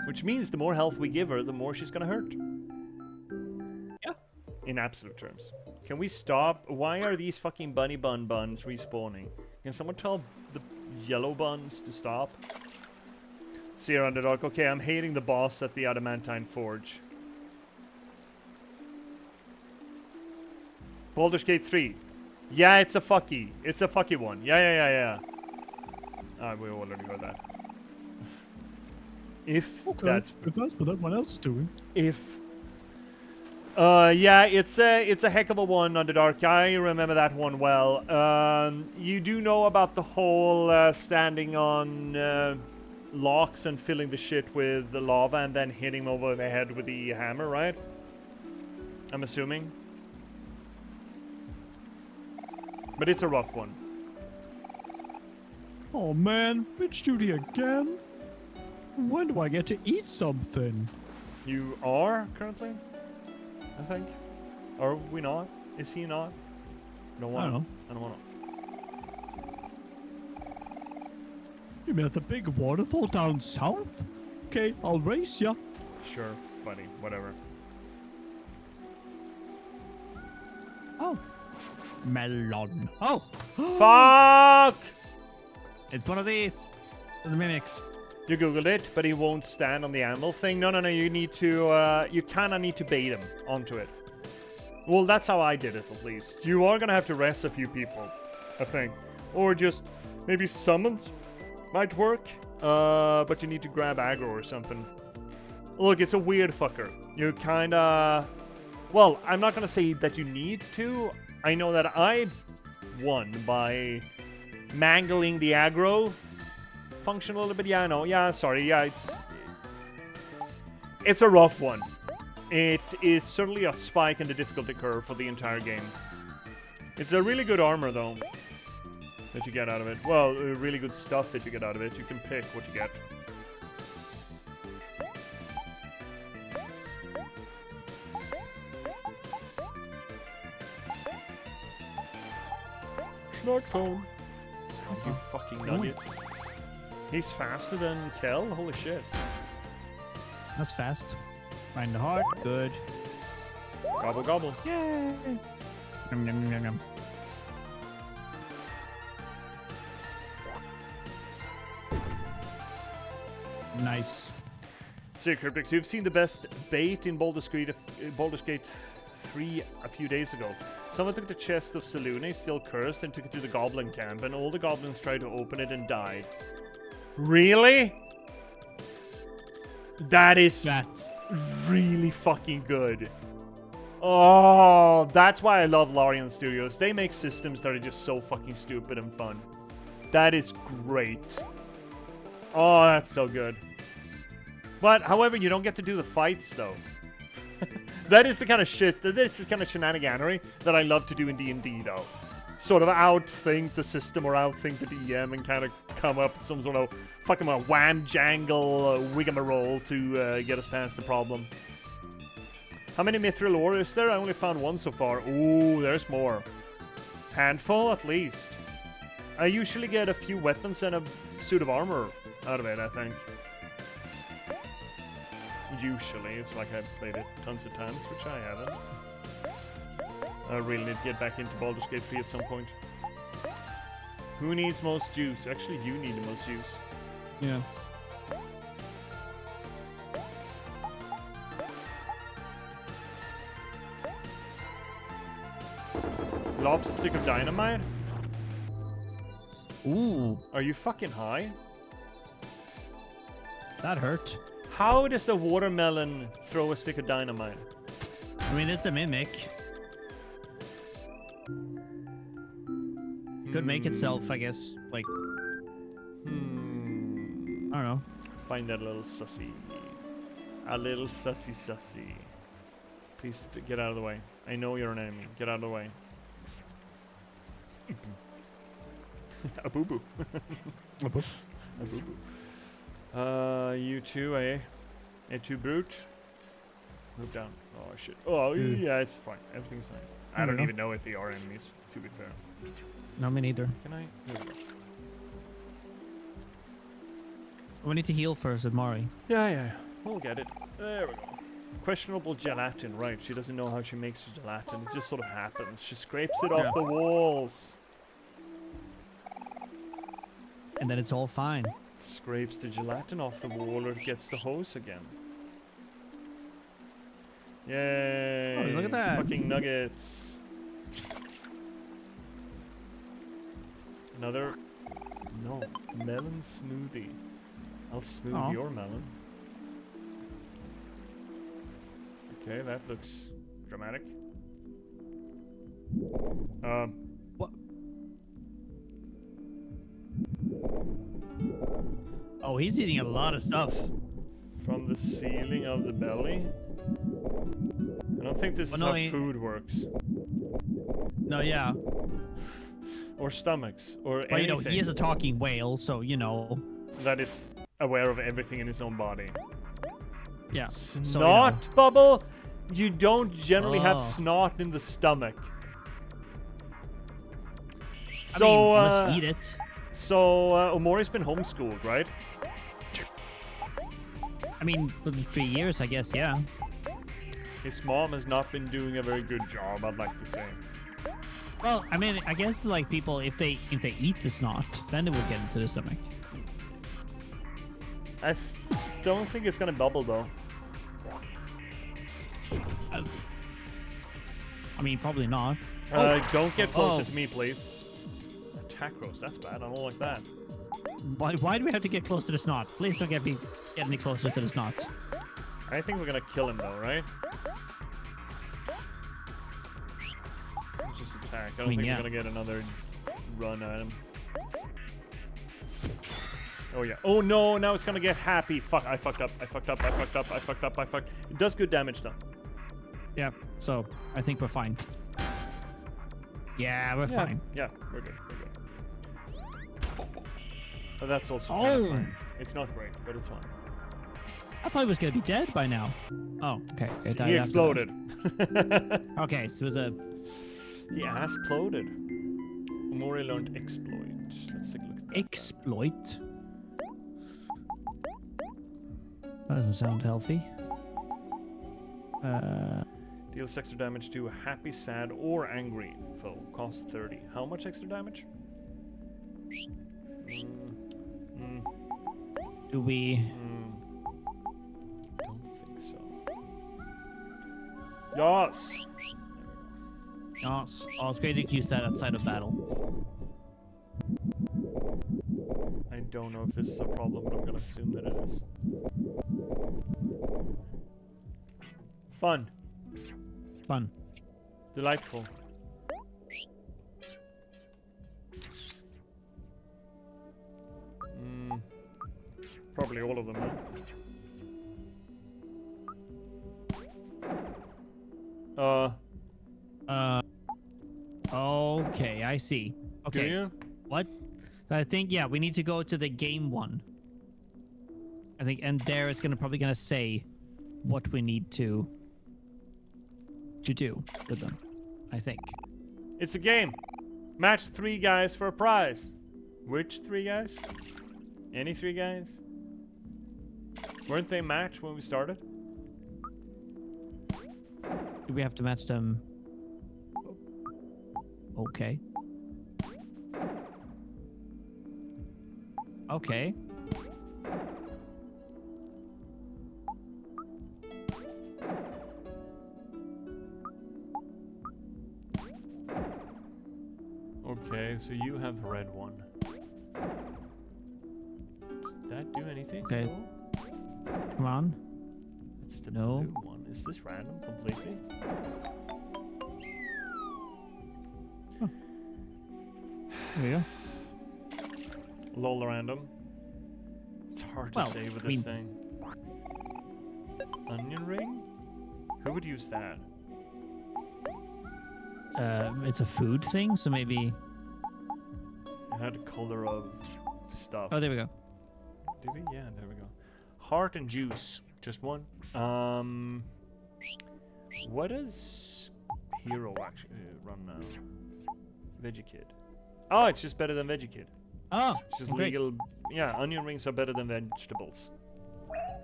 [SPEAKER 1] Which means the more health we give her, the more she's gonna hurt.
[SPEAKER 2] Yeah.
[SPEAKER 1] In absolute terms. Can we stop? Why are these fucking bunny buns respawning? Can someone tell the yellow buns to stop? Sierra Underdog. Okay, I'm hating the boss at the Adamantine Forge. Baldur's Gate 3. Yeah, it's a fucky. It's a fucky one. Yeah. We already got that. If that's
[SPEAKER 2] what everyone else is doing.
[SPEAKER 1] Yeah, it's a heck of a one, Underdark. I remember that one well. You do know about the whole standing on locks and filling the shit with the lava and then hitting them over the head with the hammer, right? I'm assuming. But it's a rough one.
[SPEAKER 3] Oh man, bitch duty again? When do I get to eat something?
[SPEAKER 1] You are currently, I think. Are we not? Is he not?
[SPEAKER 3] I don't know.
[SPEAKER 1] I don't want to.
[SPEAKER 3] You mean at the big waterfall down south? Okay, I'll race ya.
[SPEAKER 1] Sure, buddy. Whatever.
[SPEAKER 2] Oh. Melon. Oh!
[SPEAKER 1] Fuck!
[SPEAKER 2] It's one of these. The mimics.
[SPEAKER 1] You googled it, but he won't stand on the animal thing. No. You need to. You kind of need to bait him onto it. Well, that's how I did it, at least. You are gonna have to rest a few people, I think, or just maybe summons might work. But you need to grab aggro or something. Look, it's a weird fucker. You kind of. Well, I'm not gonna say that you need to. I know that I won by mangling the aggro function a little bit. Yeah, I know. Yeah, sorry. Yeah, it's a rough one. It is certainly a spike in the difficulty curve for the entire game. It's a really good armor, though, that you get out of it. Well, really good stuff that you get out of it. You can pick what you get. Smartphone. You fucking nugget. He's faster than Kel? Holy shit.
[SPEAKER 2] That's fast. Right in the heart. Good.
[SPEAKER 1] Gobble gobble.
[SPEAKER 2] Yay! Yum, yum, yum, yum. Nice.
[SPEAKER 1] So, Cryptix, you've seen the best bait in Baldur's Gate 3 a few days ago. Someone took the chest of Selune, still cursed, and took it to the goblin camp, and all the goblins tried to open it and died. Really? That is really fucking good. Oh, that's why I love Larian Studios. They make systems that are just so fucking stupid and fun. That is great. Oh, that's so good. But, however, you don't get to do the fights, though. That is the kind of shit, that's the kind of shenaniganery that I love to do in D&D, though. Sort of outthink the system or outthink the DM and kind of come up with some sort of fucking wham jangle wigamarole to get us past the problem. How many mithril ore is there? I only found one so far. Ooh, there's more. Handful at least. I usually get a few weapons and a suit of armor out of it, I think. Usually, it's like I've played it tons of times, which I haven't. I really need to get back into Baldur's Gate 3 at some point. Who needs most juice? Actually, you need the most juice.
[SPEAKER 3] Yeah.
[SPEAKER 1] Lobster stick of dynamite?
[SPEAKER 2] Ooh,
[SPEAKER 1] Are you fucking high?
[SPEAKER 2] that hurt.
[SPEAKER 1] How does a watermelon throw a stick of dynamite?
[SPEAKER 2] I mean, it's a mimic. Could make itself, I guess. Like, I don't know.
[SPEAKER 1] Find that little sussy. A little sussy. Please get out of the way. I know you're an enemy. Get out of the way. A boo-boo.
[SPEAKER 3] A boo.
[SPEAKER 1] A boo-boo. You two, eh? You two brute. Move down. Oh, shit. Oh, yeah, it's fine. Everything's fine. I don't even know if they are enemies, to be fair.
[SPEAKER 2] No, me neither.
[SPEAKER 1] Can I? Here we go.
[SPEAKER 2] We need to heal first, OMORI.
[SPEAKER 1] Yeah. We'll get it. There we go. Questionable gelatin. Right, she doesn't know how she makes the gelatin. It just sort of happens. She scrapes it off the walls.
[SPEAKER 2] And then it's all fine.
[SPEAKER 1] Scrapes the gelatin off the wall or gets the hose again. Yay!
[SPEAKER 2] Oh, look at that.
[SPEAKER 1] Fucking nuggets. Another... No. Melon smoothie. I'll smooth your melon. Okay, that looks dramatic.
[SPEAKER 2] What? Oh, he's eating a lot of stuff.
[SPEAKER 1] From the ceiling of the belly? I don't think this is how food works.
[SPEAKER 2] No, yeah.
[SPEAKER 1] Or stomachs, or
[SPEAKER 2] Well,
[SPEAKER 1] anything.
[SPEAKER 2] you know, he is a talking whale, so, you know.
[SPEAKER 1] That is aware of everything in his own body.
[SPEAKER 2] Yeah.
[SPEAKER 1] Snot
[SPEAKER 2] So, you know.
[SPEAKER 1] bubble? You don't generally have snot in the stomach. So,
[SPEAKER 2] let's eat it.
[SPEAKER 1] So, Omori's been homeschooled, right?
[SPEAKER 2] I mean, for 3 years, I guess, yeah.
[SPEAKER 1] His mom has not been doing a very good job, I'd like to say.
[SPEAKER 2] Well, I mean, I guess like people, if they eat the snot, then it will get into the stomach.
[SPEAKER 1] I don't think it's gonna bubble though.
[SPEAKER 2] I mean, probably not.
[SPEAKER 1] Don't get closer to me, please. Attack roast, that's bad. I don't like that.
[SPEAKER 2] Why do we have to get close to the snot? Please don't get me closer to the snot.
[SPEAKER 1] I think we're gonna kill him though, right? Just attack. I don't think we're gonna get another run at him. Oh yeah. Oh no, now it's gonna get happy. Fuck, I fucked up. It does good damage though.
[SPEAKER 2] Yeah, so I think we're fine. Yeah, we're fine.
[SPEAKER 1] Yeah, we're good. But that's also kind of fine. It's not great, but it's fine.
[SPEAKER 2] I thought he was gonna be dead by now. Oh, okay. It died
[SPEAKER 1] He
[SPEAKER 2] after
[SPEAKER 1] exploded.
[SPEAKER 2] that. Okay, so it was a...
[SPEAKER 1] He exploded. Omori learned exploit. Let's take a look at that.
[SPEAKER 2] Exploit? That doesn't sound healthy.
[SPEAKER 1] Deals extra damage to a happy, sad, or angry foe. Cost 30. How much extra damage?
[SPEAKER 2] Do we...
[SPEAKER 1] Don't think so. Yes!
[SPEAKER 2] Yes. Oh, it's great to use that outside of battle.
[SPEAKER 1] I don't know if this is a problem, but I'm gonna assume that it is. Fun.
[SPEAKER 2] Fun.
[SPEAKER 1] Delightful. Probably all of them, right?
[SPEAKER 2] Okay, I see.
[SPEAKER 1] Do
[SPEAKER 2] Okay.
[SPEAKER 1] you?
[SPEAKER 2] What? I think, yeah, we need to go to the game one. I think, and there it's probably gonna say what we need to do with them. I think.
[SPEAKER 1] It's a game. Match 3 guys for a prize. Which 3 guys? Any 3 guys? Weren't they matched when we started?
[SPEAKER 2] Do we have to match them? Okay. Okay.
[SPEAKER 1] Okay, so you have the red one. Does that do anything?
[SPEAKER 2] Okay.
[SPEAKER 1] No?
[SPEAKER 2] Come on.
[SPEAKER 1] It's the
[SPEAKER 2] No.
[SPEAKER 1] blue one. Is this random completely?
[SPEAKER 2] There we go.
[SPEAKER 1] Lol random. It's hard to
[SPEAKER 2] Well,
[SPEAKER 1] say with
[SPEAKER 2] I
[SPEAKER 1] this
[SPEAKER 2] mean-
[SPEAKER 1] thing. Onion ring? Who would use that?
[SPEAKER 2] It's a food thing, so maybe.
[SPEAKER 1] It had a color of stuff.
[SPEAKER 2] Oh, there we go.
[SPEAKER 1] Did we? Yeah, there we go. Heart and juice. Just one. What does Hero actually run now? Veggie Oh, it's just better than Veggie
[SPEAKER 2] Oh,
[SPEAKER 1] It's just
[SPEAKER 2] great.
[SPEAKER 1] legal. Yeah, onion rings are better than vegetables.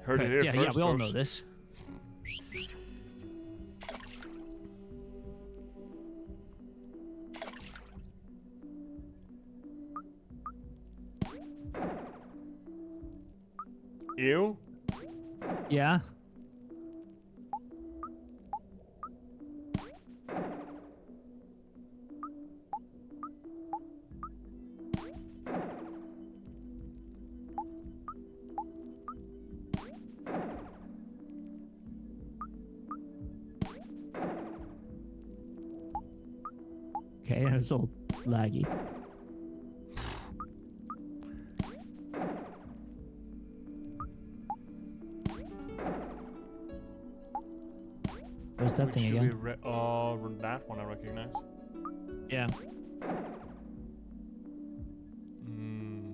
[SPEAKER 1] Heard it
[SPEAKER 2] Okay,
[SPEAKER 1] here
[SPEAKER 2] yeah,
[SPEAKER 1] first.
[SPEAKER 2] yeah, we all know
[SPEAKER 1] folks.
[SPEAKER 2] this.
[SPEAKER 1] Ew.
[SPEAKER 2] Yeah. Okay, it's all laggy. Where's that
[SPEAKER 1] Which
[SPEAKER 2] thing
[SPEAKER 1] do we
[SPEAKER 2] again?
[SPEAKER 1] that one I recognize.
[SPEAKER 2] Yeah.
[SPEAKER 1] Hmm.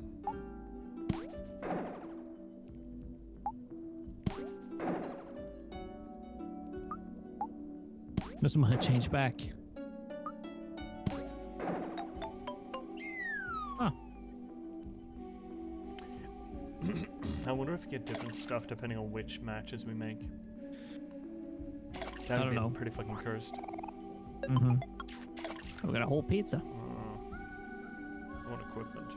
[SPEAKER 2] Doesn't want to change back. Huh.
[SPEAKER 1] I wonder if we get different stuff depending on which matches we make.
[SPEAKER 2] I
[SPEAKER 1] That would
[SPEAKER 2] don't
[SPEAKER 1] be
[SPEAKER 2] know.
[SPEAKER 1] pretty fucking cursed.
[SPEAKER 2] Mm-hmm. We got a whole pizza.
[SPEAKER 1] What equipment?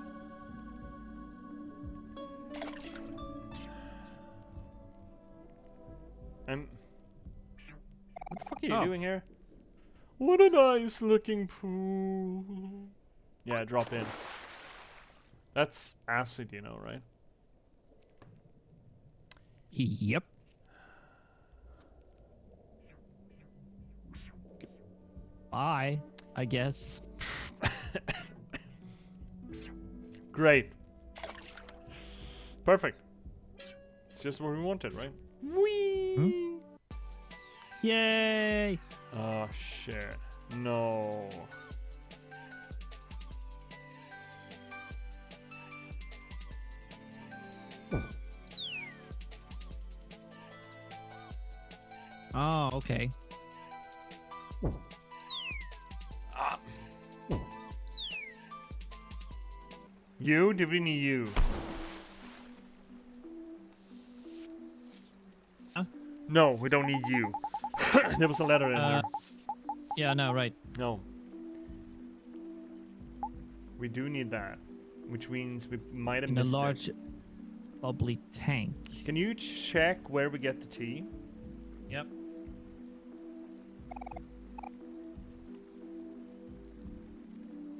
[SPEAKER 1] What the fuck are you doing here? What a nice looking pool. Yeah, drop in. That's acid, you know, right?
[SPEAKER 2] Yep. Bye, I guess.
[SPEAKER 1] Great. Perfect. It's just what we wanted, right? Whee!
[SPEAKER 2] Yay!
[SPEAKER 1] Oh shit. No.
[SPEAKER 2] Oh, okay.
[SPEAKER 1] Ah. You? Did we need you?
[SPEAKER 2] Huh?
[SPEAKER 1] No, we don't need you. There was a letter in there.
[SPEAKER 2] Yeah, no, right.
[SPEAKER 1] No. We do need that. Which means we might have
[SPEAKER 2] In a
[SPEAKER 1] missed
[SPEAKER 2] large
[SPEAKER 1] it.
[SPEAKER 2] bubbly tank.
[SPEAKER 1] Can you check where we get the tea?
[SPEAKER 2] Yep.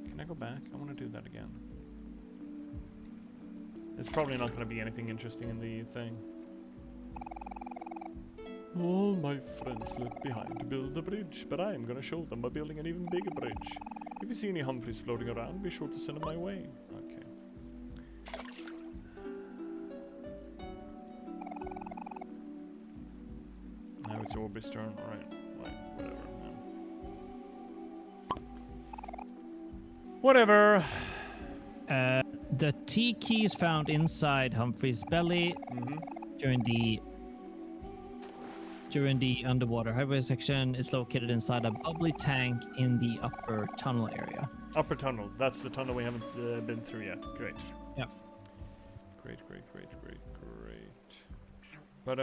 [SPEAKER 1] Can I go back? I want to do that again. There's probably not going to be anything interesting in the thing. All my friends left behind to build a bridge, but I am gonna show them by building an even bigger bridge. If you see any Humphreys floating around, be sure to send them my way. Okay. Now it's Orby's turn. Alright. Whatever. Whatever.
[SPEAKER 2] The T key is found inside Humphrey's belly during the underwater highway section. It's located inside a bubbly tank in the upper tunnel area.
[SPEAKER 1] Upper tunnel. That's the tunnel we haven't been through yet. Great.
[SPEAKER 2] Yep.
[SPEAKER 1] Great. But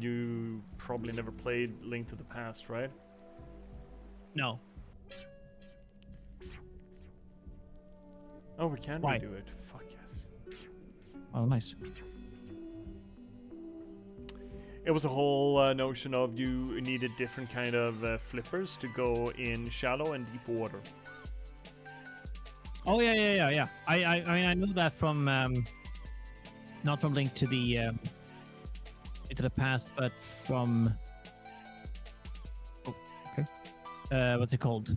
[SPEAKER 1] you probably never played Link to the Past, right?
[SPEAKER 2] No.
[SPEAKER 1] Oh, we can
[SPEAKER 2] Why?
[SPEAKER 1] redo it. Fuck yes.
[SPEAKER 2] Oh, nice.
[SPEAKER 1] It was a whole notion of you needed different kind of flippers to go in shallow and deep water.
[SPEAKER 2] Oh yeah. I mean I knew that from not from Link to the Past, but from what's it called?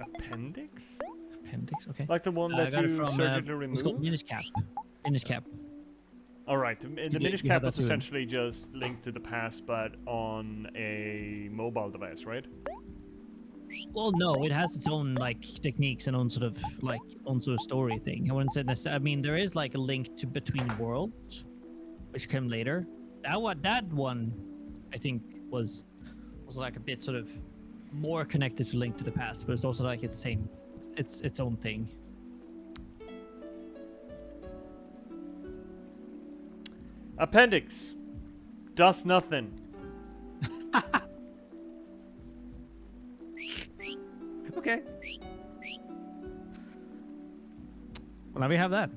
[SPEAKER 1] Appendix?
[SPEAKER 2] Appendix. Okay.
[SPEAKER 1] Like the one
[SPEAKER 2] I
[SPEAKER 1] that
[SPEAKER 2] got it
[SPEAKER 1] you
[SPEAKER 2] from,
[SPEAKER 1] surgically
[SPEAKER 2] it's called
[SPEAKER 1] removed?
[SPEAKER 2] Minish Cap. Minish Cap.
[SPEAKER 1] All right, the
[SPEAKER 2] You
[SPEAKER 1] Minish
[SPEAKER 2] have
[SPEAKER 1] Cap
[SPEAKER 2] that
[SPEAKER 1] was
[SPEAKER 2] too.
[SPEAKER 1] essentially just Link to the Past, but on a mobile device, right?
[SPEAKER 2] Well, no, it has its own like techniques and own sort of story thing. I wouldn't say necessarily. I mean, there is like a link to Between Worlds, which came later. That one, I think was like a bit sort of more connected to Link to the Past, but it's also like its own thing.
[SPEAKER 1] Appendix does nothing.
[SPEAKER 2] Okay. Well, now we have that.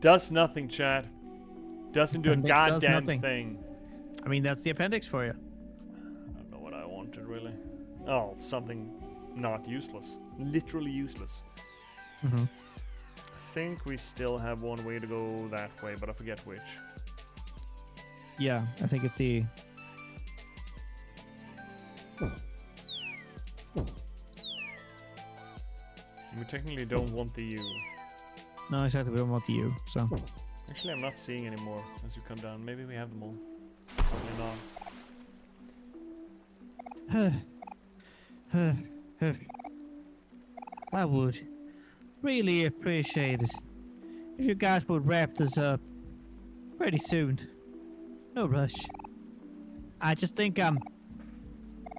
[SPEAKER 1] Does nothing, chat. Doesn't do a
[SPEAKER 2] Appendix does
[SPEAKER 1] goddamn
[SPEAKER 2] nothing.
[SPEAKER 1] thing.
[SPEAKER 2] I mean, that's the appendix for you.
[SPEAKER 1] I don't know what I wanted really. Oh, something not useless. Literally useless.
[SPEAKER 2] Mm-hmm.
[SPEAKER 1] I think we still have one way to go that way, but I forget which.
[SPEAKER 2] Yeah, I think it's the.
[SPEAKER 1] We technically don't want the U.
[SPEAKER 2] No, exactly. We don't want the U. So.
[SPEAKER 1] Actually, I'm not seeing any more as you come down. Maybe we have them all. Probably not.
[SPEAKER 2] I would really appreciate it if you guys would wrap this up pretty soon. No rush. I just think I'm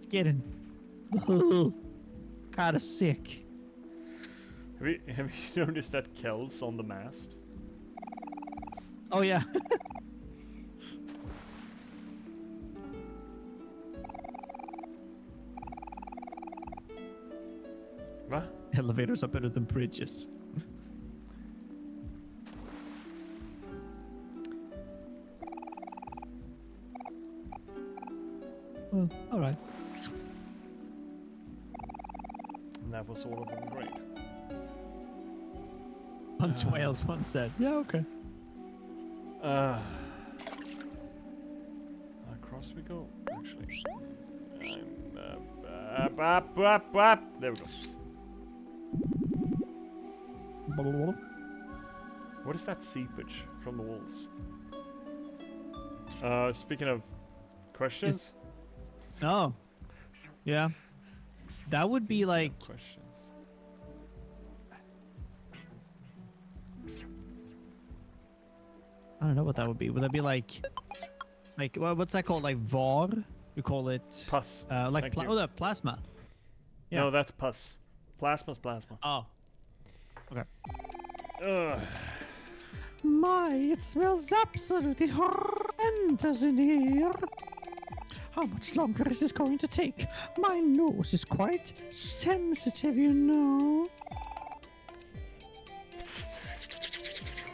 [SPEAKER 2] getting kind of sick.
[SPEAKER 1] Have you noticed that Kel's on the mast?
[SPEAKER 2] Oh yeah.
[SPEAKER 1] What?
[SPEAKER 2] Elevators are better than bridges. Well, all right.
[SPEAKER 1] And that was all of them. Great.
[SPEAKER 2] Punch Wales once said, "Yeah, okay."
[SPEAKER 1] Across we go. Actually, there we go. What is that seepage from the walls? Speaking of questions.
[SPEAKER 2] Oh, yeah. That would be like
[SPEAKER 1] Questions.
[SPEAKER 2] I don't know what that would be. Would that be like what's that called? Like VAR? We call it
[SPEAKER 1] Pus.
[SPEAKER 2] like
[SPEAKER 1] Thank you.
[SPEAKER 2] the plasma. Yeah.
[SPEAKER 1] No, that's pus. Plasma's plasma.
[SPEAKER 2] Oh. Okay.
[SPEAKER 1] Ugh.
[SPEAKER 3] My, it smells absolutely horrendous in here. How much longer is this going to take? My nose is quite sensitive, you know.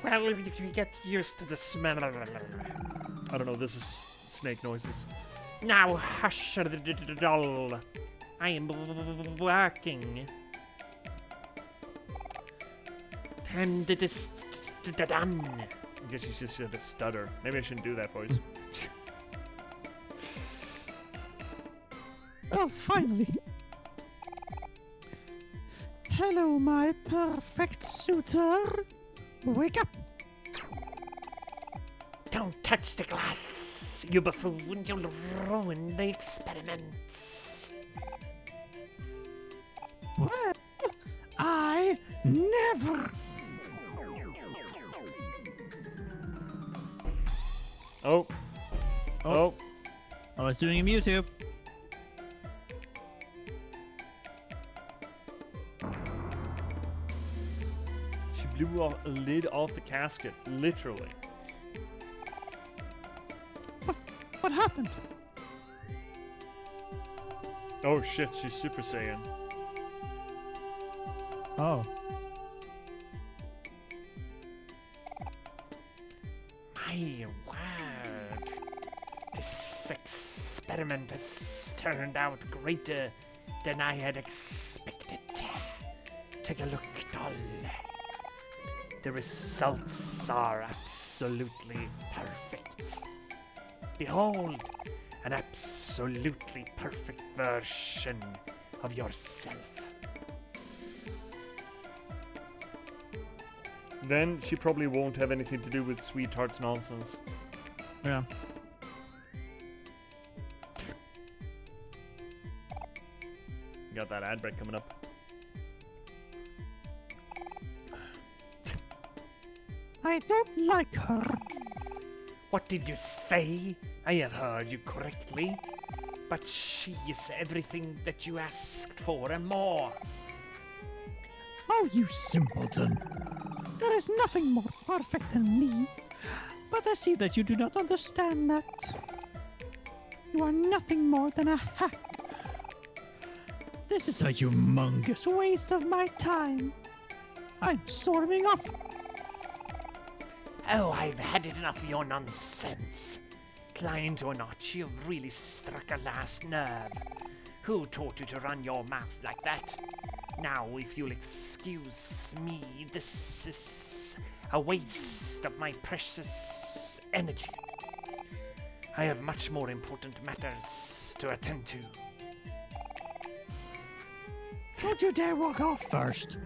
[SPEAKER 1] Well, you can get used to the smell. I don't know, this is snake noises. Now hush, doll. I am working. And this. I guess she's just a stutter. Maybe I shouldn't do that voice.
[SPEAKER 3] Oh, finally. Hello, my perfect suitor. Wake up.
[SPEAKER 4] Don't touch the glass, you buffoon. You'll ruin the experiments.
[SPEAKER 3] Well, I never.
[SPEAKER 1] Oh. Oh.
[SPEAKER 2] I was doing a YouTube.
[SPEAKER 1] She blew a lid off the casket, literally.
[SPEAKER 3] What happened?
[SPEAKER 1] Oh shit, she's Super Saiyan.
[SPEAKER 2] Oh.
[SPEAKER 4] My word. This experiment has turned out greater than I had expected. Take a look, doll. The results are absolutely perfect. Behold, an absolutely perfect version of yourself.
[SPEAKER 1] Then she probably won't have anything to do with Sweetheart's nonsense.
[SPEAKER 2] Yeah.
[SPEAKER 1] Got that ad break coming up.
[SPEAKER 3] I don't like her.
[SPEAKER 4] What did you say? I have heard you correctly. But she is everything that you asked for and more.
[SPEAKER 3] Oh, you simpleton. There is nothing more perfect than me. But I see that you do not understand that. You are nothing more than a hack. This is a humongous waste of my time. I'm storming off.
[SPEAKER 4] Oh, I've had it enough of your nonsense. Client or not, you've really struck a last nerve. Who taught you to run your mouth like that? Now, if you'll excuse me, this is a waste of my precious energy. I have much more important matters to attend to.
[SPEAKER 3] Don't you dare walk off first.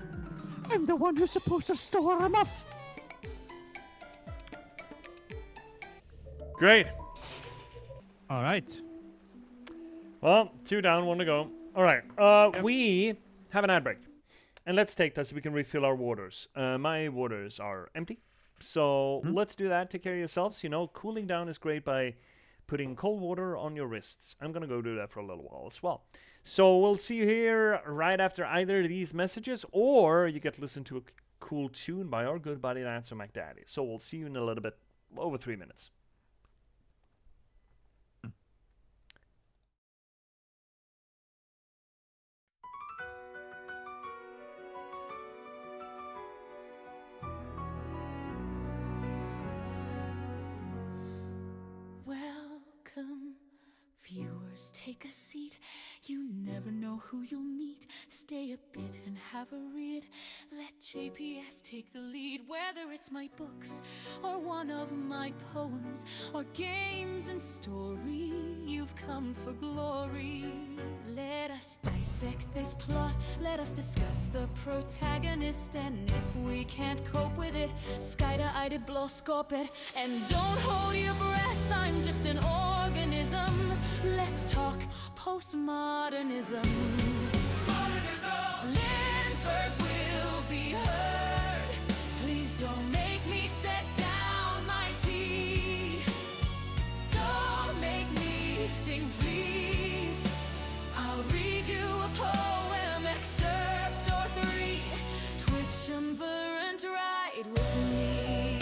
[SPEAKER 3] I'm the one who's supposed to store him off.
[SPEAKER 1] Great.
[SPEAKER 2] All right.
[SPEAKER 1] Well, 2 down, 1 to go. All right. We have an ad break. And let's take that so we can refill our waters. My waters are empty. So let's do that. Take care of yourselves. You know, cooling down is great by putting cold water on your wrists. I'm going to go do that for a little while as well. So we'll see you here right after either of these messages, or you get to listen to a cool tune by our good buddy Lancer McDaddy. So we'll see you in a little bit, over 3 minutes.
[SPEAKER 5] Welcome, viewers, take a seat. You never know who you'll meet. Stay a bit and have a read. Let J.P.S take the lead. Whether it's my books or one of my poems or games and story, you've come for glory. Let us dissect this plot. Let us discuss the protagonist. And if we can't cope with it, skida blåskåp it. And don't hold your breath, I'm just an organism. Let's talk postmodernism. Lindberg will be heard. Please don't make me set down my tea. Don't make me sing, please. I'll read you a poem, excerpt or 3. Twitchumvirant, ride with me.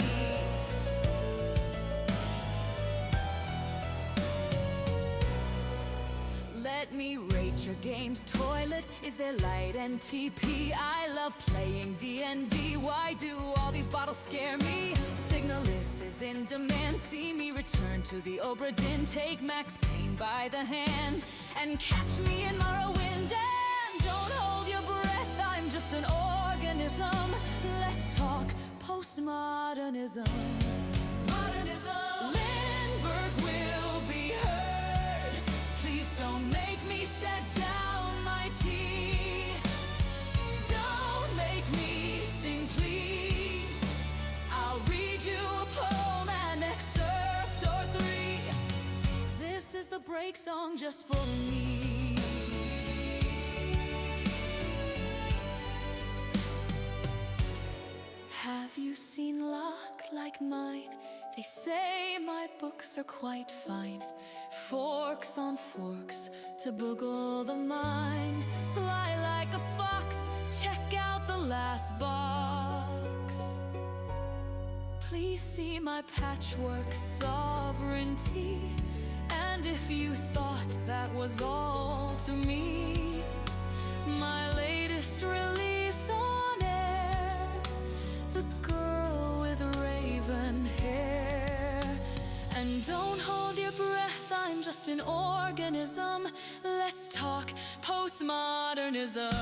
[SPEAKER 5] Let me rate your game's toilet. Is there light and TP? I love playing D&D. Why do all these bottles scare me? Signalis is in demand. See me return to the Obra Dinn. Take Max Payne by the hand and catch me in Morrowind. And don't hold your breath, I'm just an organism. Let's talk modernism. Modernism. Lindberg will be heard. Please don't make me set down my tea. Don't make me sing, please. I'll read you a poem, an excerpt or three. This is the break song just for me. Have you seen luck like mine? They say my books are quite fine. Forks on forks to boggle the mind. Sly like a fox, check out the last box. Please see my Patchwork Sovereignty. And if you thought that was all to me, my latest release on air, The Girl with Raven Hair. And don't hold your breath, I'm just an organism. Let's talk postmodernism.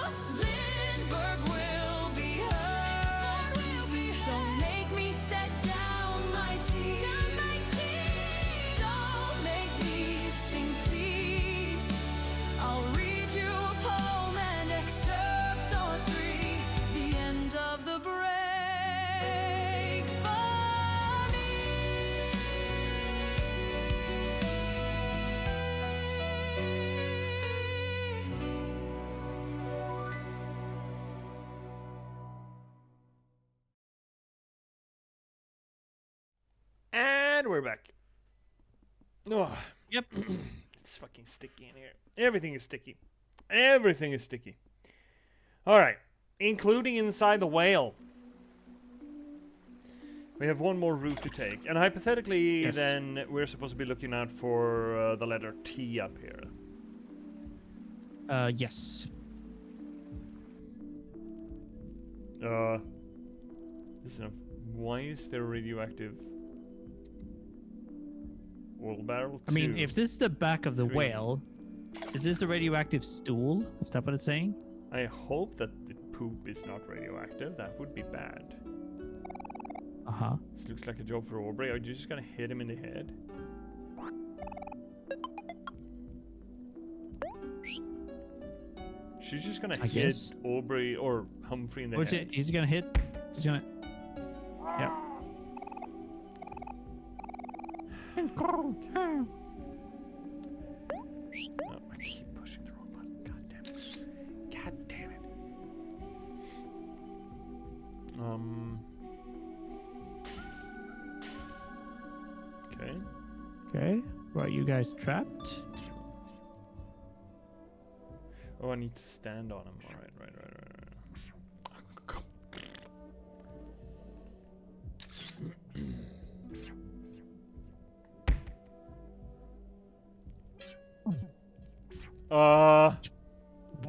[SPEAKER 5] Lindberg will be heard. Don't make me set down my tea. Don't make me sing, please. I'll read you a poem, an excerpt or three. The end of the break for me.
[SPEAKER 1] And we're back. Oh,
[SPEAKER 2] Yep.
[SPEAKER 1] it's fucking sticky in here. Everything is sticky. Everything is sticky. All right, including inside the whale. We have one more route to take, and hypothetically,
[SPEAKER 2] Yes.
[SPEAKER 1] then we're supposed to be looking out for the letter T up here.
[SPEAKER 2] Yes.
[SPEAKER 1] Listen, why is there radioactive oil barrel?
[SPEAKER 2] I mean,
[SPEAKER 1] 2?
[SPEAKER 2] if this is the back of the
[SPEAKER 1] 3.
[SPEAKER 2] whale, is this the radioactive stool? Is that what it's saying?
[SPEAKER 1] I hope that the poop is not radioactive. That would be bad.
[SPEAKER 2] Uh-huh.
[SPEAKER 1] This looks like a job for Aubrey. Are you just gonna hit him in the head? She's just gonna
[SPEAKER 2] I
[SPEAKER 1] hit
[SPEAKER 2] guess.
[SPEAKER 1] Aubrey or Humphrey in the
[SPEAKER 2] What's
[SPEAKER 1] head.
[SPEAKER 2] it? He's gonna hit. He's gonna. Yep.
[SPEAKER 3] And cold. Huh?
[SPEAKER 1] Oh, I keep pushing the wrong button. God damn it. God damn it. Okay.
[SPEAKER 2] Okay. Right, you guys trapped?
[SPEAKER 1] Oh, I need to stand on him. All right.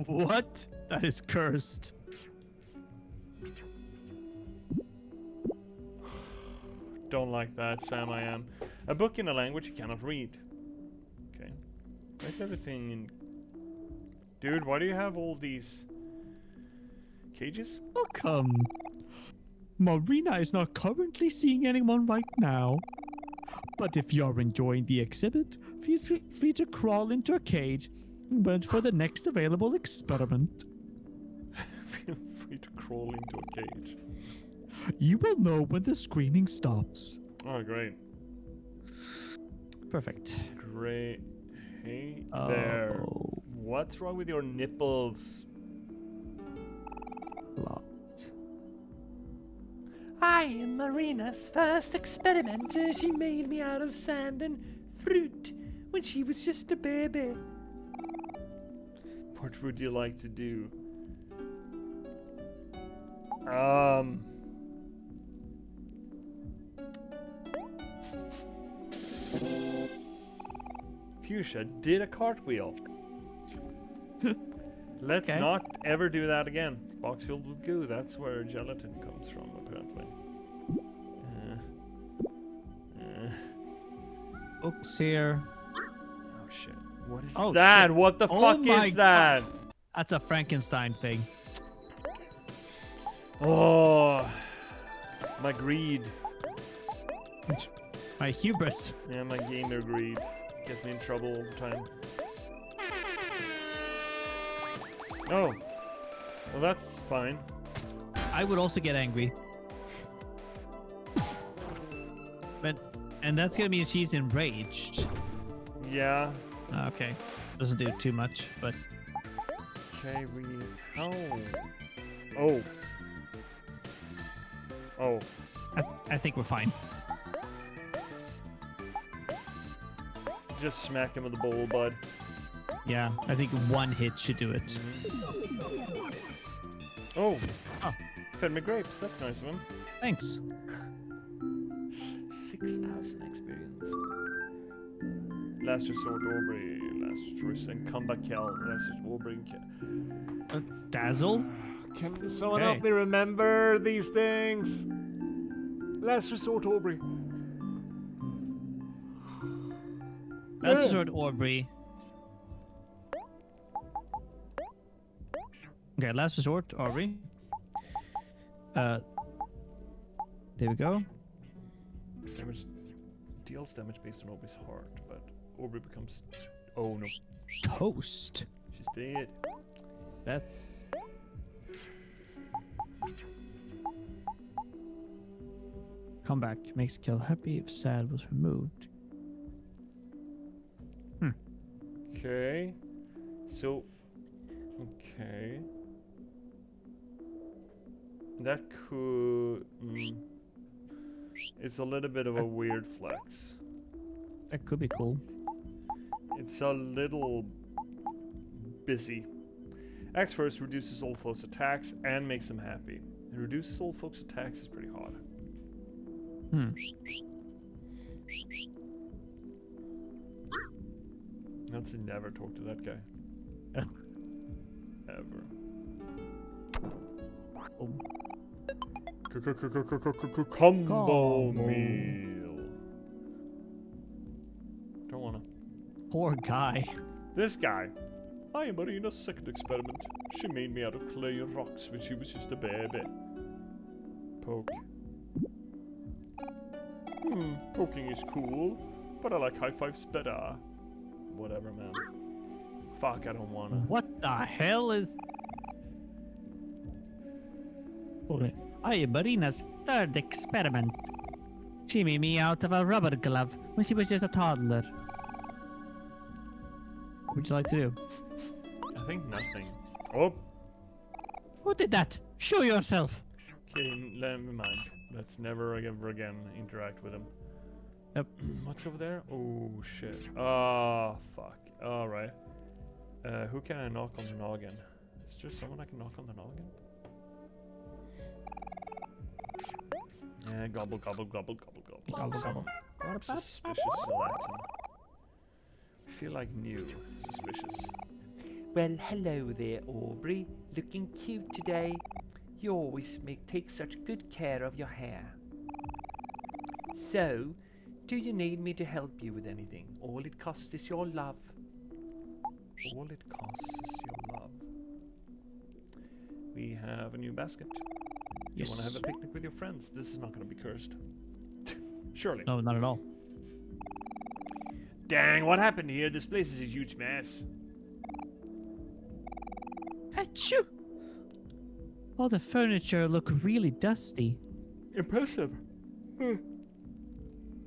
[SPEAKER 2] What? That is cursed.
[SPEAKER 1] Don't like that, Sam. I am. A book in a language you cannot read. Okay. Where's everything in? Dude, why do you have all these cages?
[SPEAKER 3] Welcome. Marina is not currently seeing anyone right now. But if you're enjoying the exhibit, feel free to crawl into a cage and wait for the next available experiment.
[SPEAKER 1] Feel free to crawl into a cage.
[SPEAKER 3] You will know when the screening stops.
[SPEAKER 1] Oh, great.
[SPEAKER 2] Perfect.
[SPEAKER 1] Great. Hey there.
[SPEAKER 2] Oh,
[SPEAKER 1] What's wrong with your nipples?
[SPEAKER 2] lot.
[SPEAKER 4] I am Marina's first experimenter. She made me out of sand and fruit when she was just a baby.
[SPEAKER 1] What would you like to do? Fuchsia did a cartwheel. Let's
[SPEAKER 2] Okay.
[SPEAKER 1] not ever do that again. Box filled with goo, that's where gelatin comes from, apparently.
[SPEAKER 2] Books here.
[SPEAKER 1] Oh shit. What is
[SPEAKER 2] Oh,
[SPEAKER 1] that?
[SPEAKER 2] shit.
[SPEAKER 1] What the
[SPEAKER 2] Oh
[SPEAKER 1] fuck
[SPEAKER 2] my
[SPEAKER 1] is that?
[SPEAKER 2] That's a Frankenstein thing.
[SPEAKER 1] Oh, my greed.
[SPEAKER 2] My hubris.
[SPEAKER 1] Yeah, my gamer greed gets me in trouble all the time. Oh, well that's fine.
[SPEAKER 2] I would also get angry. And that's gonna mean she's enraged.
[SPEAKER 1] Yeah.
[SPEAKER 2] Okay. Doesn't do too much, but
[SPEAKER 1] Okay, we. Oh. Oh. Oh.
[SPEAKER 2] I think we're fine.
[SPEAKER 1] Just smack him with the bowl, bud.
[SPEAKER 2] Yeah, I think one hit should do it.
[SPEAKER 1] Oh.
[SPEAKER 2] Oh.
[SPEAKER 1] Fed me grapes. That's nice of him.
[SPEAKER 2] Thanks.
[SPEAKER 1] 6,000 experience. Last resort, Aubrey. Last resort, and comeback Cal. Last resort, Aubrey and Cal.
[SPEAKER 2] Dazzle?
[SPEAKER 1] Can someone
[SPEAKER 2] Okay.
[SPEAKER 1] help me remember these things? Last resort, Aubrey.
[SPEAKER 2] Last resort, Aubrey. Okay, last resort, Aubrey. There we go.
[SPEAKER 1] Damage deals damage based on Aubrey's heart, but Aubrey becomes. Oh no,
[SPEAKER 2] Toast.
[SPEAKER 1] she's dead.
[SPEAKER 2] That's... Comeback makes kill happy if sad was removed.
[SPEAKER 1] Okay, so okay, that could. It's a little bit of a weird flex.
[SPEAKER 2] That could be cool.
[SPEAKER 1] It's a little busy. Acts first, reduces all folks' attacks and makes them happy. It reduces all folks' attacks is pretty hard. Let's never talk to that guy. Ever. Combo meal. Don't wanna.
[SPEAKER 2] Poor guy.
[SPEAKER 1] This guy. I am Marina's second experiment. She made me out of clay and rocks when she was just a baby. Poke. Poking is cool, but I like high fives better. Whatever, man. Fuck, I don't wanna.
[SPEAKER 2] What the hell is... I am Marina's third experiment. She made me out of a rubber glove when she was just a toddler. What would you like to do?
[SPEAKER 1] I think nothing. Oh,
[SPEAKER 2] Who did that? Show yourself.
[SPEAKER 1] okay, let me mind. Let's never ever again interact with him.
[SPEAKER 2] Yep.
[SPEAKER 1] What's over there? Oh shit. Oh fuck. Alright. Who can I knock on the noggin? Is there someone I can knock on the noggin? Yeah, gobble, gobble, gobble, gobble, gobble.
[SPEAKER 2] Gobble, gobble.
[SPEAKER 1] Suspicious Latin. I feel like new. Suspicious.
[SPEAKER 4] Well, hello there, Aubrey. Looking cute today. You always take such good care of your hair. So, do you need me to help you with anything? All it costs is your love.
[SPEAKER 1] All it costs is your love. We have a new basket. You want to have a picnic with your friends? This is not going to be cursed. Surely.
[SPEAKER 2] No, not at all.
[SPEAKER 1] Dang, what happened here? This place is a huge mess.
[SPEAKER 2] Achoo! All the furniture look really dusty.
[SPEAKER 1] Impressive.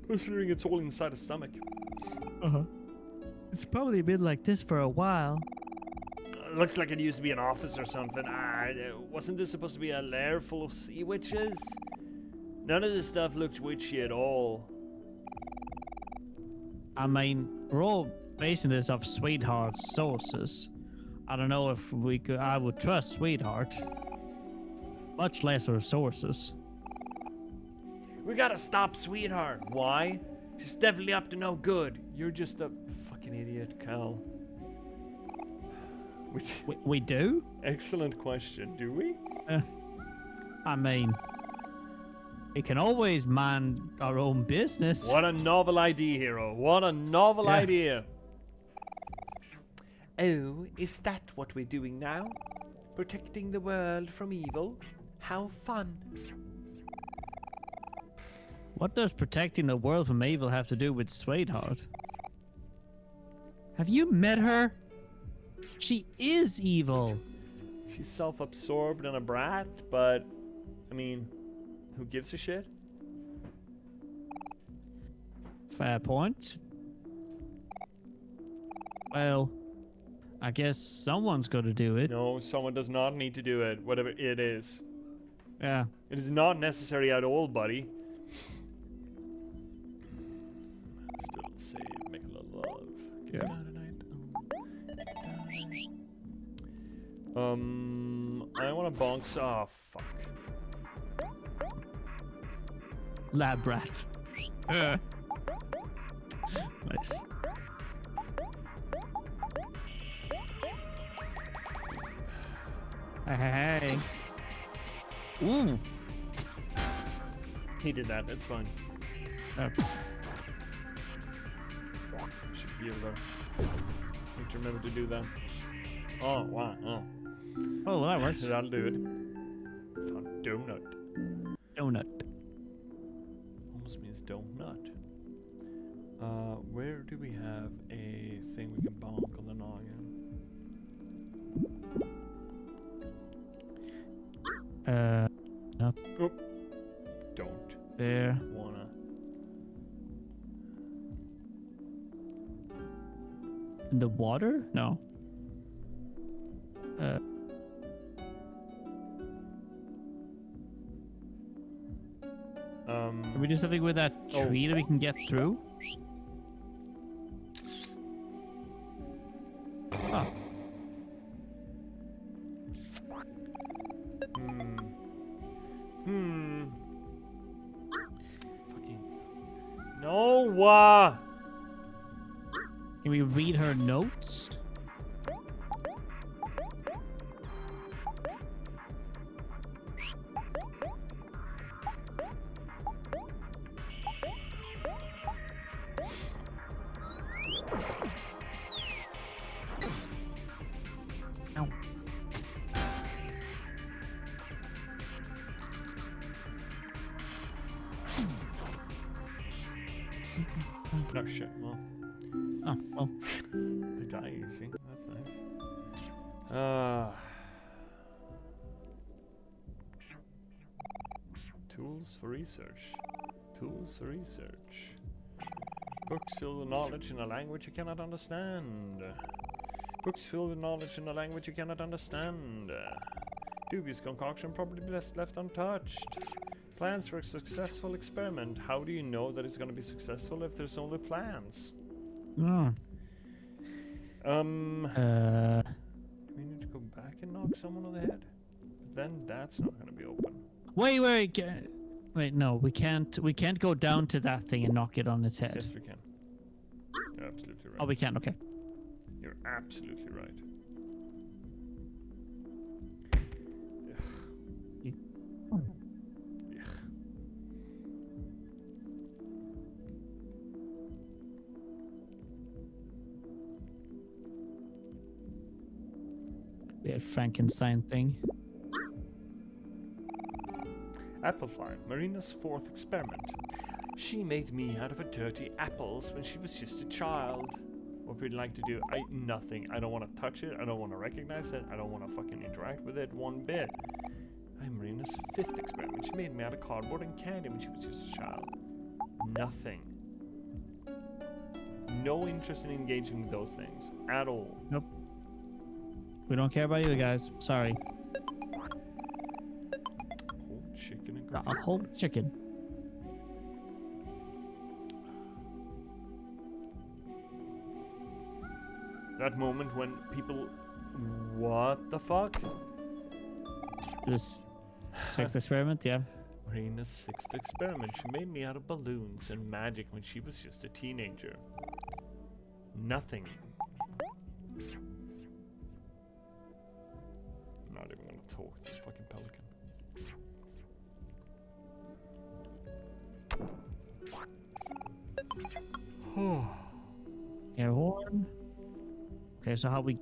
[SPEAKER 1] Considering it's all inside a stomach.
[SPEAKER 2] Uh-huh. It's probably been like this for a while.
[SPEAKER 1] Looks like it used to be an office or something. Wasn't this supposed to be a lair full of sea witches? None of this stuff looks witchy at all.
[SPEAKER 2] I mean, we're all basing this off Sweetheart's sources. I don't know if I would trust Sweetheart. Much less her sources.
[SPEAKER 1] We gotta stop Sweetheart. Why? She's definitely up to no good. You're just a fucking idiot, Cal.
[SPEAKER 2] We do?
[SPEAKER 1] Excellent question. Do we?
[SPEAKER 2] I mean, we can always mind our own business.
[SPEAKER 1] What a novel idea, hero. What a novel idea. Oh, is that what we're doing now? Protecting the world from evil? How fun.
[SPEAKER 2] What does protecting the world from evil have to do with Sweetheart? Have you met her? She is evil.
[SPEAKER 1] She's self-absorbed and a brat, but, I mean, who gives a shit?
[SPEAKER 2] Fair point. Well, I guess someone's got to do it.
[SPEAKER 1] No, someone does not need to do it, whatever it is.
[SPEAKER 2] Yeah.
[SPEAKER 1] It is not necessary at all, buddy. Still save, make a little love.
[SPEAKER 2] Yeah.
[SPEAKER 1] I want to bonk. Oh, fuck.
[SPEAKER 2] Lab rat. Nice. Hey. Ooh.
[SPEAKER 1] He did that. It's fine. Should be able to. Need to remember to do that. Oh wow. Oh.
[SPEAKER 2] Oh, well, that works.
[SPEAKER 1] That'll do it. Found donut.
[SPEAKER 2] Donut.
[SPEAKER 1] Almost means donut. Where do we have a thing we can bonk on the noggin?
[SPEAKER 2] Not
[SPEAKER 1] Oh. Don't
[SPEAKER 2] there.
[SPEAKER 1] wanna.
[SPEAKER 2] In the water? No. Can we do something with that tree that we can get through? Oh.
[SPEAKER 1] Fucking. No.
[SPEAKER 2] Can we read her notes? No.
[SPEAKER 1] No shit. Well,
[SPEAKER 2] Oh, well.
[SPEAKER 1] they die easy. That's nice. Tools for research. Tools for research. Books filled with knowledge in a language you cannot understand. Books filled with knowledge in a language you cannot understand. Dubious concoction probably best left untouched. Plans for a successful experiment. How do you know that it's going to be successful if there's only plans?
[SPEAKER 2] Oh.
[SPEAKER 1] Do we need to go back and knock someone on the head? But then that's not going to be open.
[SPEAKER 2] Wait, no, we can't. We can't go down to that thing and knock it on its head.
[SPEAKER 1] Yes, we can. You're absolutely right.
[SPEAKER 2] Oh, we can. Okay.
[SPEAKER 1] You're absolutely right.
[SPEAKER 2] Weird Frankenstein thing.
[SPEAKER 1] Applefly, Marina's fourth experiment. She made me out of her dirty apples when she was just a child. What we'd like to do, nothing. I don't want to touch it. I don't want to recognize it. I don't want to fucking interact with it one bit. I'm Marina's fifth experiment. She made me out of cardboard and candy when she was just a child. Nothing. No interest in engaging with those things at all.
[SPEAKER 2] Nope. We don't care about you guys. Sorry.
[SPEAKER 1] Whole chicken and
[SPEAKER 2] A whole chicken.
[SPEAKER 1] That moment when people, what the fuck?
[SPEAKER 2] This sixth experiment, yeah.
[SPEAKER 1] Marina's sixth experiment. She made me out of balloons and magic when she was just a teenager. Nothing. I'm not even gonna talk to this fucking pelican.
[SPEAKER 2] Air horn. Okay, so how we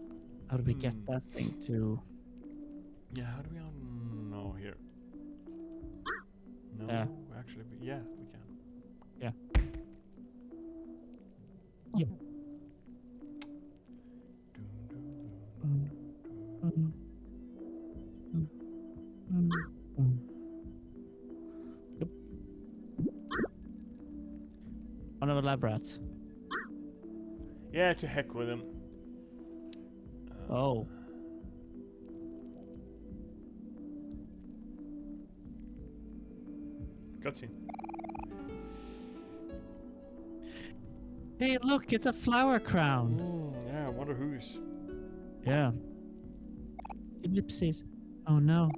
[SPEAKER 2] How do we get that thing to?
[SPEAKER 1] Yeah, how do we no here? No,
[SPEAKER 2] Yeah.
[SPEAKER 1] actually, yeah, we can.
[SPEAKER 2] Yeah. Yep. Yep. One of the lab rats.
[SPEAKER 1] Yeah, to heck with him.
[SPEAKER 2] Oh.
[SPEAKER 1] Cutscene.
[SPEAKER 2] Hey, look, it's a flower crown.
[SPEAKER 1] Yeah, I wonder who's.
[SPEAKER 2] Yeah. Ellipses. Oh no.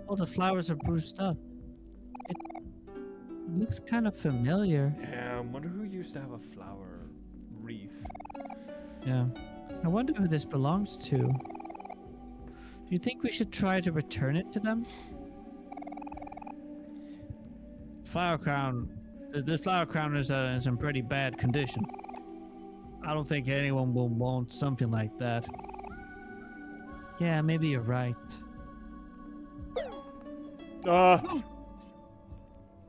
[SPEAKER 2] All the flowers are bruised up. It looks kind of familiar.
[SPEAKER 1] Yeah, I wonder who used to have a flower wreath.
[SPEAKER 2] Yeah. I wonder who this belongs to. Do you think we should try to return it to them? Flower crown. The flower crown is in pretty bad condition. I don't think anyone will want something like that. Yeah, maybe you're right.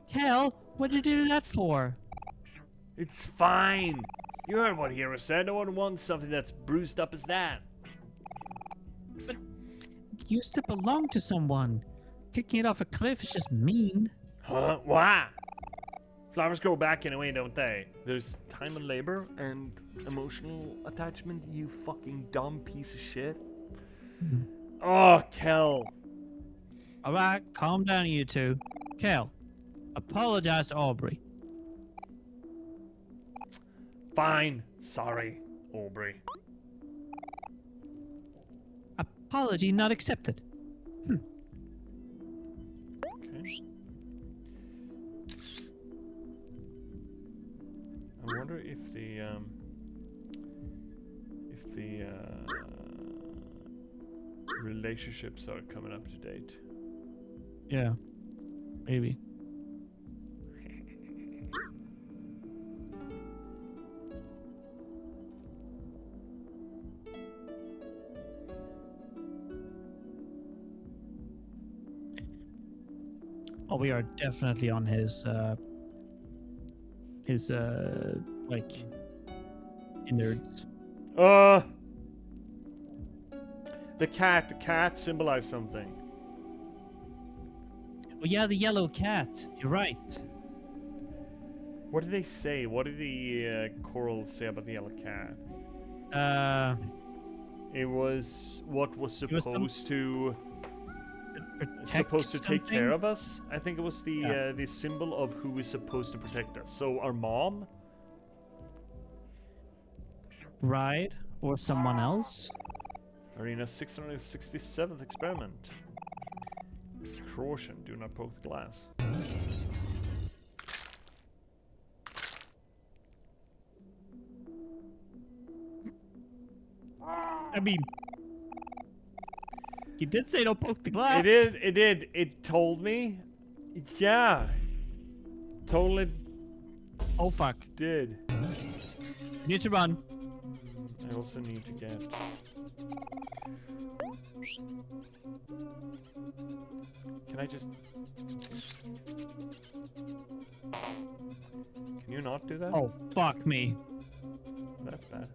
[SPEAKER 2] Kel, what did you do that for?
[SPEAKER 1] It's fine. You heard what Hero said. No one wants something that's bruised up as that.
[SPEAKER 2] It used to belong to someone. Kicking it off a cliff is just mean.
[SPEAKER 1] Huh? Why? Flowers grow back anyway, don't they? There's time and labor and emotional attachment, you fucking dumb piece of shit. Oh, Kel.
[SPEAKER 2] Alright, calm down, you two. Kel, apologize to Aubrey.
[SPEAKER 1] Fine. Sorry, Aubrey.
[SPEAKER 2] Apology not accepted.
[SPEAKER 1] Okay. I wonder if the relationships are coming up to date.
[SPEAKER 2] Yeah, maybe. Oh, we are definitely on his like innards.
[SPEAKER 1] The cat symbolized something.
[SPEAKER 2] Oh yeah, the yellow cat. You're right.
[SPEAKER 1] What did they say? What did the coral say about the yellow cat? It was what was supposed to take care of us. I think it was the symbol of who is supposed to protect us. So our mom,
[SPEAKER 2] right? Or someone else?
[SPEAKER 1] Arena's 667th experiment. Caution, do not poke the glass.
[SPEAKER 2] I mean, you did say don't poke the glass.
[SPEAKER 1] It did. It told me. Yeah. Totally
[SPEAKER 2] Oh fuck.
[SPEAKER 1] did.
[SPEAKER 2] You need to run.
[SPEAKER 1] I also need to get... Can I just... Can you not do that?
[SPEAKER 2] Oh fuck me.
[SPEAKER 1] That's bad.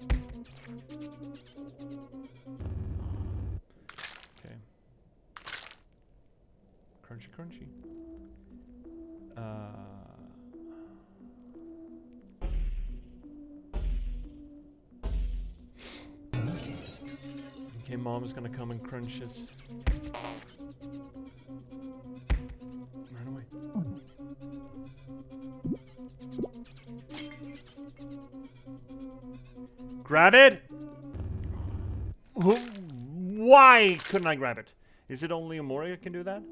[SPEAKER 1] Okay. Crunchy, crunchy. Okay, mom's gonna come and crunch us. Run away. Grab it! Why couldn't I grab it? Is it only OMORI that can do that?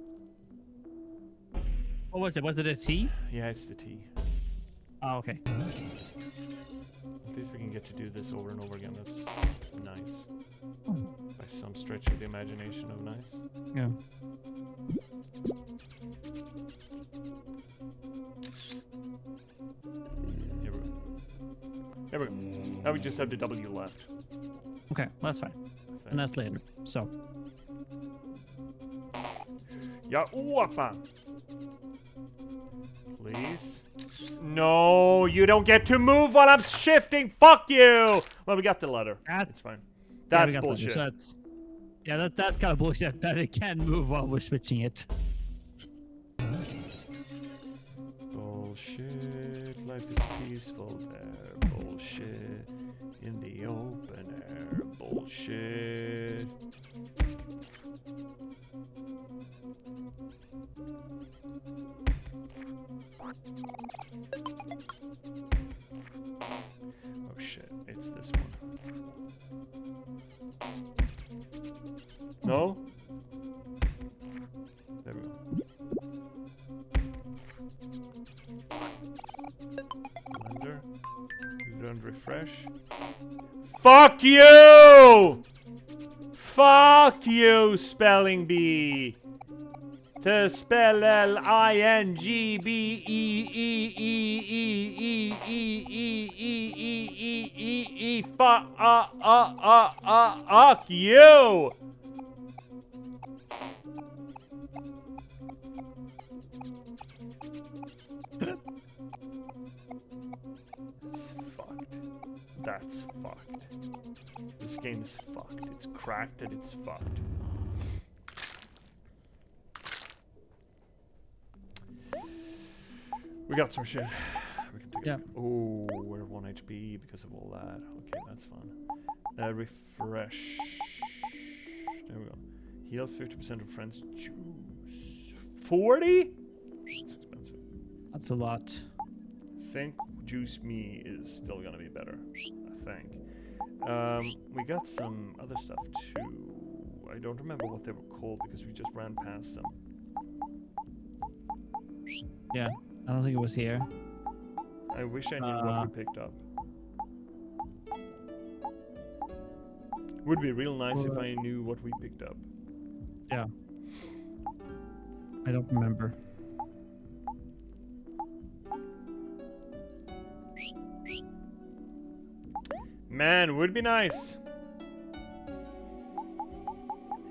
[SPEAKER 2] What was it? Was it a T?
[SPEAKER 1] Yeah, it's the T.
[SPEAKER 2] Oh, okay.
[SPEAKER 1] At least we can get to do this over and over again. That's nice. By some stretch of the imagination of nice.
[SPEAKER 2] Yeah.
[SPEAKER 1] Here we go. There we go. Now we just have the W left.
[SPEAKER 2] Okay, well, that's fine. And that's later. So.
[SPEAKER 1] Yeah, whoppa. Please. No, you don't get to move while I'm shifting. Fuck you. Well, we got the letter. It's fine.
[SPEAKER 2] Yeah,
[SPEAKER 1] That's
[SPEAKER 2] we got that.
[SPEAKER 1] bullshit.
[SPEAKER 2] So that's kind of bullshit that it can move while we're switching it.
[SPEAKER 1] Bullshit. Life is peaceful there. Bullshit. In the open air. Bullshit. Oh shit, it's this one. No? There we go. Blender. Don't refresh. Fuck you! Fuck you, spelling bee! To spell Lingbe. Fuck you! That's fucked. This game is fucked. It's cracked and it's fucked. We got some shit. We can take it. Oh, we're 1 HP because of all that. Okay, that's fun. Refresh. There we go. Heals 50% of friends choose. 40? That's expensive.
[SPEAKER 2] That's a lot.
[SPEAKER 1] I think Juice Me is still gonna be better. I think. We got some other stuff too. I don't remember what they were called because we just ran past them.
[SPEAKER 2] Yeah, I don't think it was here.
[SPEAKER 1] I wish I knew what we picked up. Would be real nice if I knew what we picked up.
[SPEAKER 2] Yeah. I don't remember.
[SPEAKER 1] Man, would be nice.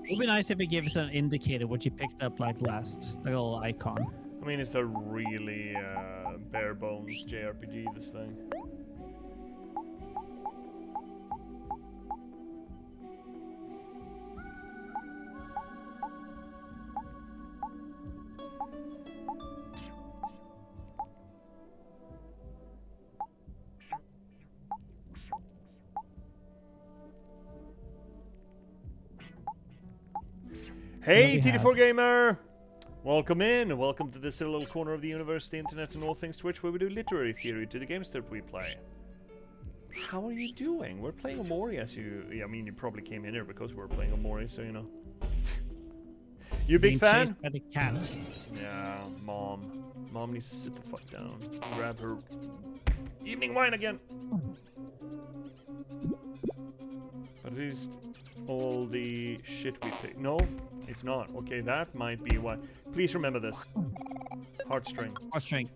[SPEAKER 2] It would be nice if it gave us an indicator what you picked up like last, like a little icon.
[SPEAKER 1] I mean, it's a really bare bones JRPG, this thing. Hey, TD4 Gamer! Welcome in, welcome to this little corner of the universe, the internet, and all things Twitch, where we do literary theory to the games that we play. How are you doing? We're playing OMORI, as you... I mean, you probably came in here because we're playing OMORI, so you know. You a big fan?
[SPEAKER 2] Chased by the cat.
[SPEAKER 1] Yeah, Mom. Mom needs to sit the fuck down. Grab her evening wine again. But at least all the shit we picked. No, it's not. Okay, that might be why. Please remember this. Heartstring.
[SPEAKER 2] Heartstring.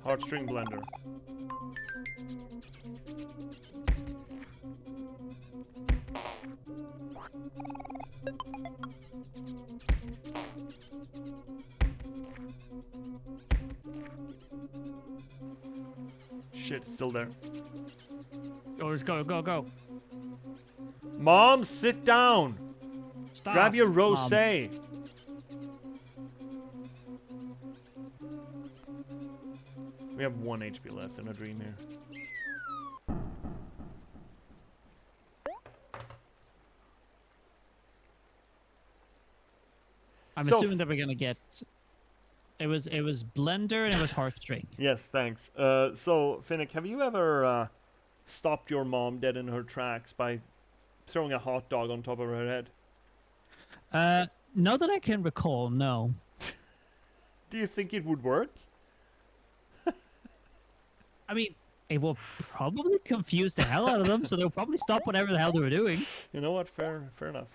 [SPEAKER 1] Heartstring blender. Shit, it's still there.
[SPEAKER 2] Oh, let's go, go, go.
[SPEAKER 1] Mom, sit down.
[SPEAKER 2] Stop.
[SPEAKER 1] Grab your rosé. We have 1 HP left in a dream here.
[SPEAKER 2] I'm assuming that we're gonna get. It was blender and it was heartstring.
[SPEAKER 1] Yes, thanks. So Finnick, have you ever stopped your mom dead in her tracks by throwing a hot dog on top of her head?
[SPEAKER 2] Not that I can recall. No.
[SPEAKER 1] Do you think it would work?
[SPEAKER 2] I mean, it will probably confuse the hell out of them, so they'll probably stop whatever the hell they were doing.
[SPEAKER 1] You know what? Fair enough.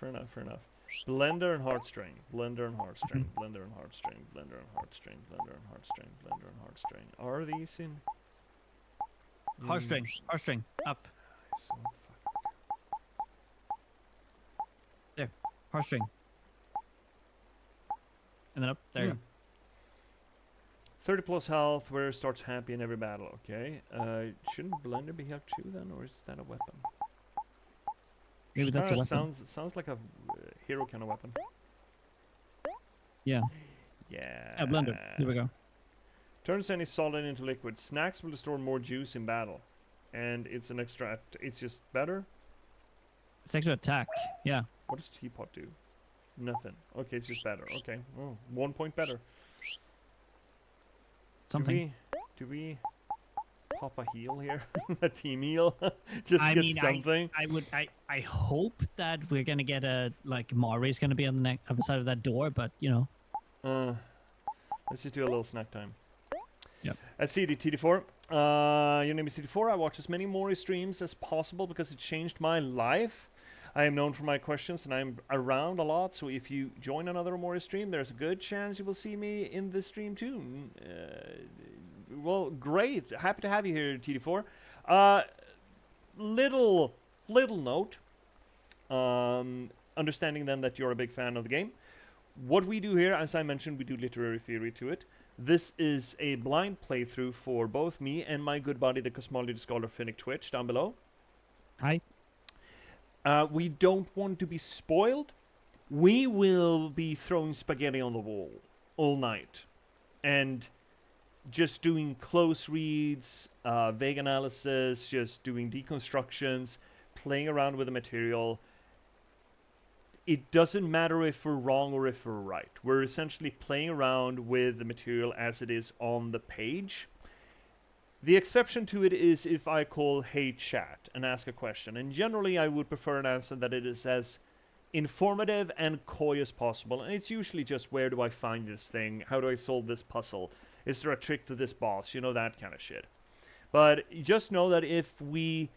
[SPEAKER 1] Blender and heartstring. Blender and heartstring. Blender and heartstring. Blender and heartstring. Blender and heartstring. Blender and heartstring. Are these in?
[SPEAKER 2] Heartstring. Heartstring. Up.
[SPEAKER 1] So
[SPEAKER 2] There. Heartstring. And then up. There you go.
[SPEAKER 1] 30 plus health, where starts happy in every battle. Okay. Shouldn't Blender be here too then, or is that a weapon?
[SPEAKER 2] Maybe that's a weapon.
[SPEAKER 1] Sounds like a hero kind of weapon.
[SPEAKER 2] Yeah.
[SPEAKER 1] Yeah.
[SPEAKER 2] Yeah, blender. Here we go.
[SPEAKER 1] Turns any solid into liquid. Snacks will store more juice in battle, and it's an extra. It's just better.
[SPEAKER 2] It's extra attack. Yeah.
[SPEAKER 1] What does teapot do? Nothing. Okay, it's just better. Okay. Oh, 1 point better.
[SPEAKER 2] Something.
[SPEAKER 1] Do we pop a heal here? A team heal? Just
[SPEAKER 2] I
[SPEAKER 1] get
[SPEAKER 2] mean,
[SPEAKER 1] something?
[SPEAKER 2] I hope that we're gonna get a Mori's gonna be on the other side of that door, but you know.
[SPEAKER 1] Let's just do a little snack time.
[SPEAKER 2] Yep.
[SPEAKER 1] At TD4. Your name is TD4. I watch as many Mori streams as possible because it changed my life. I am known for my questions and I'm around a lot, so if you join another Mori stream, there's a good chance you will see me in this stream too. Well, great. Happy to have you here, TD4. Little note. Understanding then that you're a big fan of the game. What we do here, as I mentioned, we do literary theory to it. This is a blind playthrough for both me and my good buddy, the Cosmology Scholar Finnick Twitch, down below.
[SPEAKER 2] Hi.
[SPEAKER 1] We don't want to be spoiled. We will be throwing spaghetti on the wall all night. And just doing close reads, vague analysis, just doing deconstructions, playing around with the material. It doesn't matter if we're wrong or if we're right. We're essentially playing around with the material as it is on the page. The exception to it is if I call hey chat and ask a question. And generally I would prefer an answer that it is as informative and coy as possible. And it's usually just, where do I find this thing? How do I solve this puzzle? Is there a trick to this boss? You know, that kind of shit. But just know that if we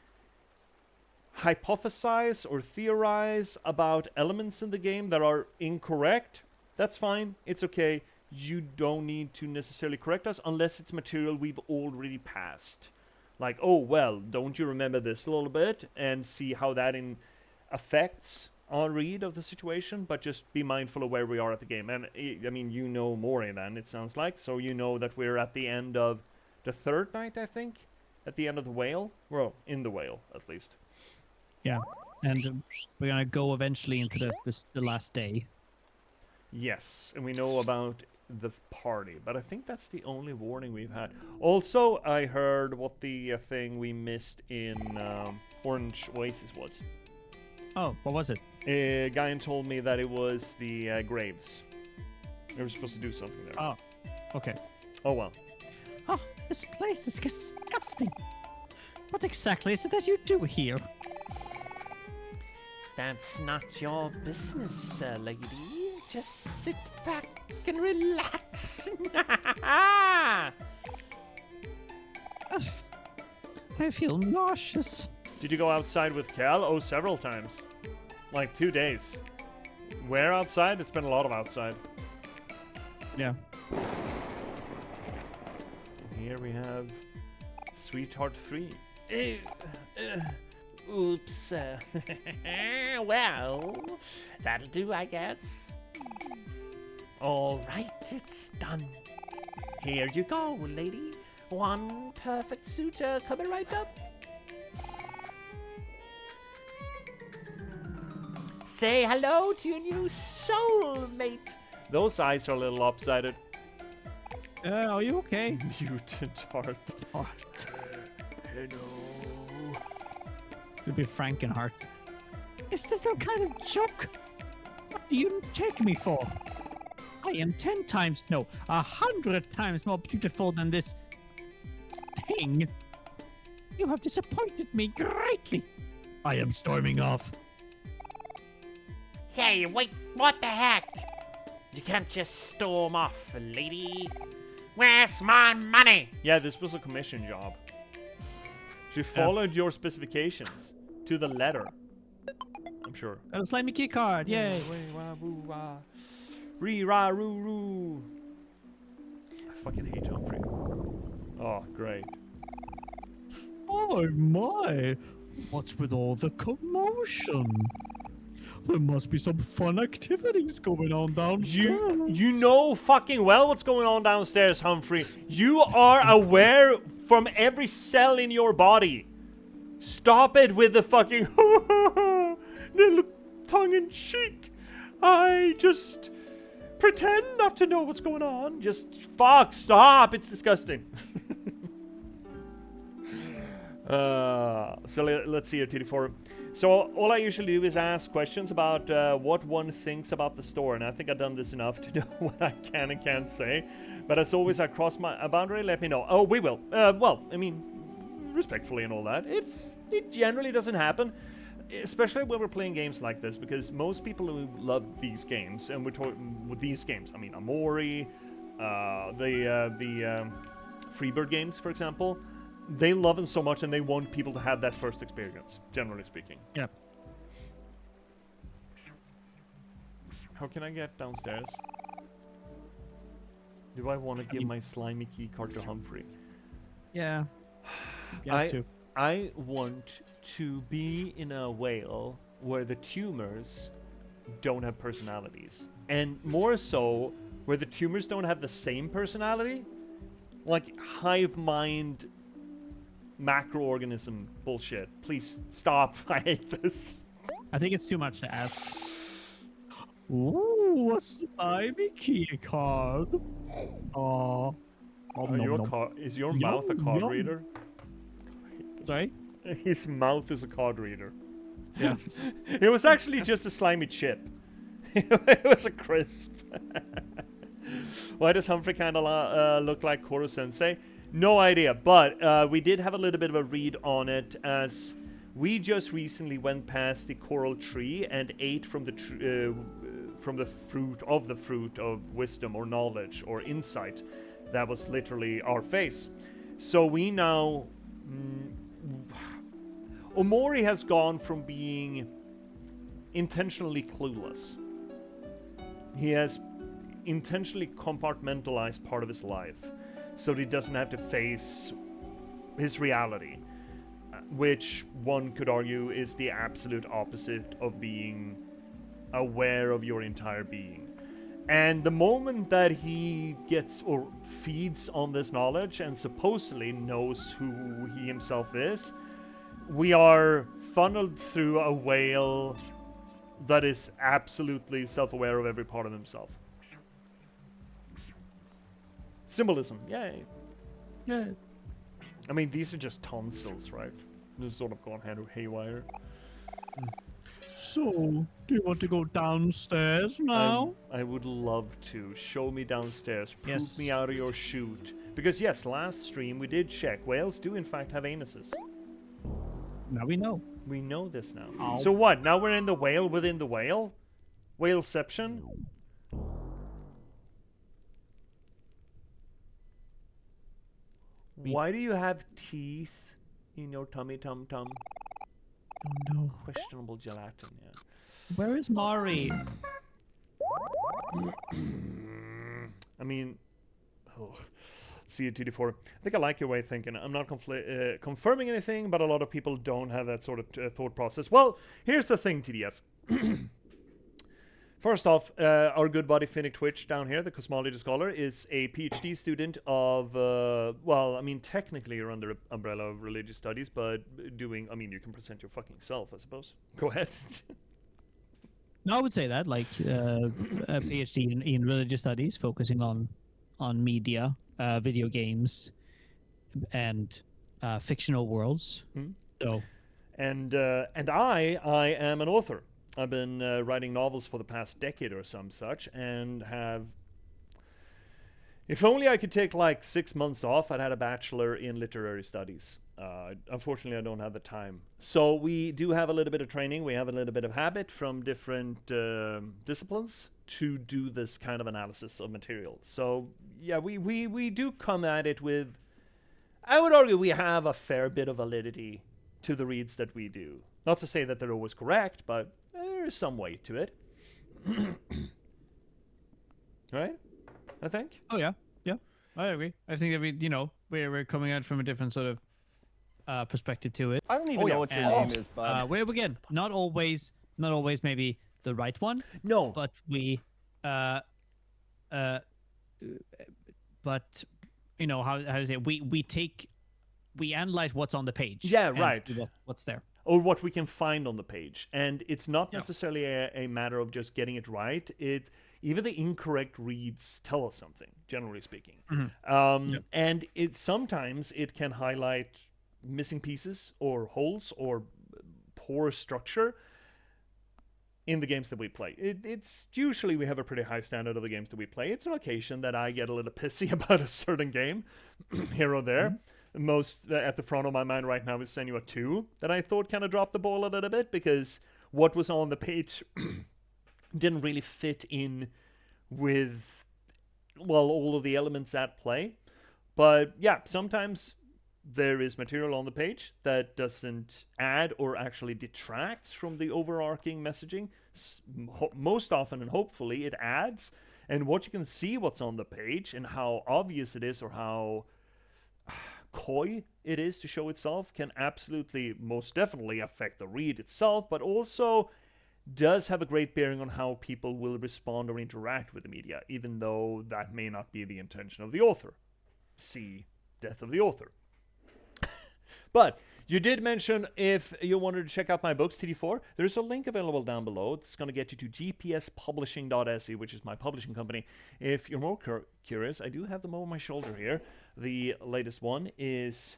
[SPEAKER 1] hypothesize or theorize about elements in the game that are incorrect, that's fine. It's okay. You don't need to necessarily correct us unless it's material we've already passed. Like, oh, well, don't you remember this a little bit? And see how that affects our read of the situation. But just be mindful of where we are at the game. And, I mean, you know Mori then, it sounds like. So you know that we're at the end of the third night, I think. At the end of the whale. Well, in the whale, at least.
[SPEAKER 2] Yeah. And we're gonna go eventually into the last day.
[SPEAKER 1] Yes, and we know about the party, but I think that's the only warning we've had. Also, I heard what the thing we missed in Orange Oasis was.
[SPEAKER 2] Oh, what was it?
[SPEAKER 1] A guy told me that it was the graves. We were supposed to do something there.
[SPEAKER 2] Oh, okay.
[SPEAKER 1] Oh well.
[SPEAKER 3] Oh, this place is disgusting. What exactly is it that you do here?
[SPEAKER 4] That's not your business, lady. Just sit back and relax.
[SPEAKER 3] I feel nauseous.
[SPEAKER 1] Did you go outside with Cal? Oh, several times. Like 2 days. Where outside? It's been a lot of outside.
[SPEAKER 2] Yeah.
[SPEAKER 1] Here we have Sweetheart 3.
[SPEAKER 4] Oops. Well, that'll do, I guess. All right, it's done. Here you go, lady. One perfect suitor coming right up. Say hello to your new soulmate.
[SPEAKER 1] Those eyes are a little lopsided.
[SPEAKER 2] Are you okay?
[SPEAKER 1] Mutant heart.
[SPEAKER 2] Heart.
[SPEAKER 1] Hello.
[SPEAKER 2] It'd be Frankenheart.
[SPEAKER 3] Is this some kind of joke? What do you take me for? I am 10 times, no, 100 times more beautiful than this thing. You have disappointed me greatly. I am storming off.
[SPEAKER 4] Hey, wait, what the heck? You can't just storm off, lady. Where's my money?
[SPEAKER 1] Yeah, this was a commission job. She followed your specifications to the letter. I'm sure.
[SPEAKER 2] Got a slimy key card. Yay.
[SPEAKER 1] Ree-ra-roo-roo. I fucking hate Humphrey. Oh, great.
[SPEAKER 3] My. What's with all the commotion? There must be some fun activities going on downstairs.
[SPEAKER 1] You know fucking well what's going on downstairs, Humphrey. You are aware from every cell in your body. Stop it with the fucking little tongue-in-cheek. I just pretend not to know what's going on. Just stop. It's disgusting. So let's see here, TD4. So all I usually do is ask questions about what one thinks about the store, and I think I've done this enough to know what I can and can't say. But as always, I cross a boundary, let me know. Oh, we will. Well, I mean, respectfully and all that. It generally doesn't happen, especially when we're playing games like this, because most people who love these games, and we're talking with these games, I mean, OMORI, the Freebird games, for example, they love them so much and they want people to have that first experience, generally speaking.
[SPEAKER 2] Yeah.
[SPEAKER 1] How can I get downstairs? Do I want to give my slimy key card to Humphrey?
[SPEAKER 2] Yeah. You have to.
[SPEAKER 1] I want to be in a whale where the tumors don't have personalities. And more so, where the tumors don't have the same personality. Like hive mind macroorganism bullshit. Please stop. I hate this.
[SPEAKER 2] I think it's too much to ask.
[SPEAKER 3] Ooh, a slimy key card. Oh.
[SPEAKER 1] Is your mouth a card
[SPEAKER 3] yum.
[SPEAKER 1] reader?
[SPEAKER 2] Sorry?
[SPEAKER 1] His mouth is a card reader.
[SPEAKER 2] Yeah.
[SPEAKER 1] It was actually just a slimy chip. It was a crisp. Why does Humphrey kind of look like Koro Sensei? No idea, but we did have a little bit of a read on it, as we just recently went past the coral tree and ate from the fruit of wisdom or knowledge or insight. That was literally our face. So we now... Omori has gone from being intentionally clueless. He has intentionally compartmentalized part of his life so that he doesn't have to face his reality, which one could argue is the absolute opposite of being aware of your entire being. And the moment that he gets or feeds on this knowledge and supposedly knows who he himself is, we are funneled through a whale that is absolutely self-aware of every part of himself. Symbolism, yay.
[SPEAKER 2] Yeah.
[SPEAKER 1] I mean, these are just tonsils, right? Just sort of gone haywire.
[SPEAKER 3] So, do you want to go downstairs now?
[SPEAKER 1] I would love to. Show me downstairs. Prove
[SPEAKER 2] Yes.
[SPEAKER 1] me out of your chute. Because yes, last stream we did check. Whales do in fact have anuses.
[SPEAKER 2] Now we know.
[SPEAKER 1] We know this now.
[SPEAKER 2] Ow.
[SPEAKER 1] So what? Now we're in the whale within the whale? Whaleception? Why do you have teeth in your tummy tum-tum?
[SPEAKER 3] Oh no.
[SPEAKER 1] Questionable gelatin, yeah.
[SPEAKER 2] Where is Mari?
[SPEAKER 1] I mean, see you, TD4. I think I like your way of thinking. I'm not confirming anything, but a lot of people don't have that sort of thought process. Well, here's the thing, TDF. First off, our good buddy Finnick Twitch down here, the Cosmology Scholar, is a PhD student of, well, I mean, technically you're under the umbrella of religious studies, but doing, I mean, you can present your fucking self, I suppose. Go ahead.
[SPEAKER 2] No, I would say that, like, a PhD in religious studies, focusing on media, video games, and fictional worlds.
[SPEAKER 1] Hmm.
[SPEAKER 2] So,
[SPEAKER 1] And I am an author. I've been writing novels for the past decade or some such, and have... If only I could take like 6 months off, I'd had a bachelor in literary studies. Unfortunately, I don't have the time. So we do have a little bit of training. We have a little bit of habit from different disciplines to do this kind of analysis of material. So yeah, we do come at it with... I would argue we have a fair bit of validity to the reads that we do. Not to say that they're always correct, but there is some weight to it. Right? I think?
[SPEAKER 2] oh yeah, I agree. I think that we're coming at it from a different sort of perspective to it.
[SPEAKER 6] I don't even know what your name is, bud.
[SPEAKER 2] Where again, not always maybe the right one,
[SPEAKER 1] No.
[SPEAKER 2] but but you know how to say we analyze what's on the page.
[SPEAKER 1] Yeah,
[SPEAKER 2] and
[SPEAKER 1] right.
[SPEAKER 2] see what's there.
[SPEAKER 1] Or what we can find on the page. And it's not necessarily a matter of just getting it right. Even the incorrect reads tell us something, generally speaking. And sometimes it can highlight missing pieces or holes or poor structure in the games that we play. It's usually we have a pretty high standard of the games that we play. It's an occasion that I get a little pissy about a certain game here or there. Most at the front of my mind right now is Senua 2 that I thought kind of dropped the ball a little bit because what was on the page didn't really fit in with, well, all of the elements at play. But yeah, sometimes there is material on the page that doesn't add or actually detracts from the overarching messaging. Most often and hopefully it adds. And what you can see what's on the page and how obvious it is or how coy it is to show itself can absolutely, most definitely affect the read itself, but also does have a great bearing on how people will respond or interact with the media, even though that may not be the intention of the author. See Death of the Author. But you did mention if you wanted to check out my books, TD4, there's a link available down below. It's going to get you to J.P.S. which is my publishing company. If you're more curious, I do have them over my shoulder here. The latest one is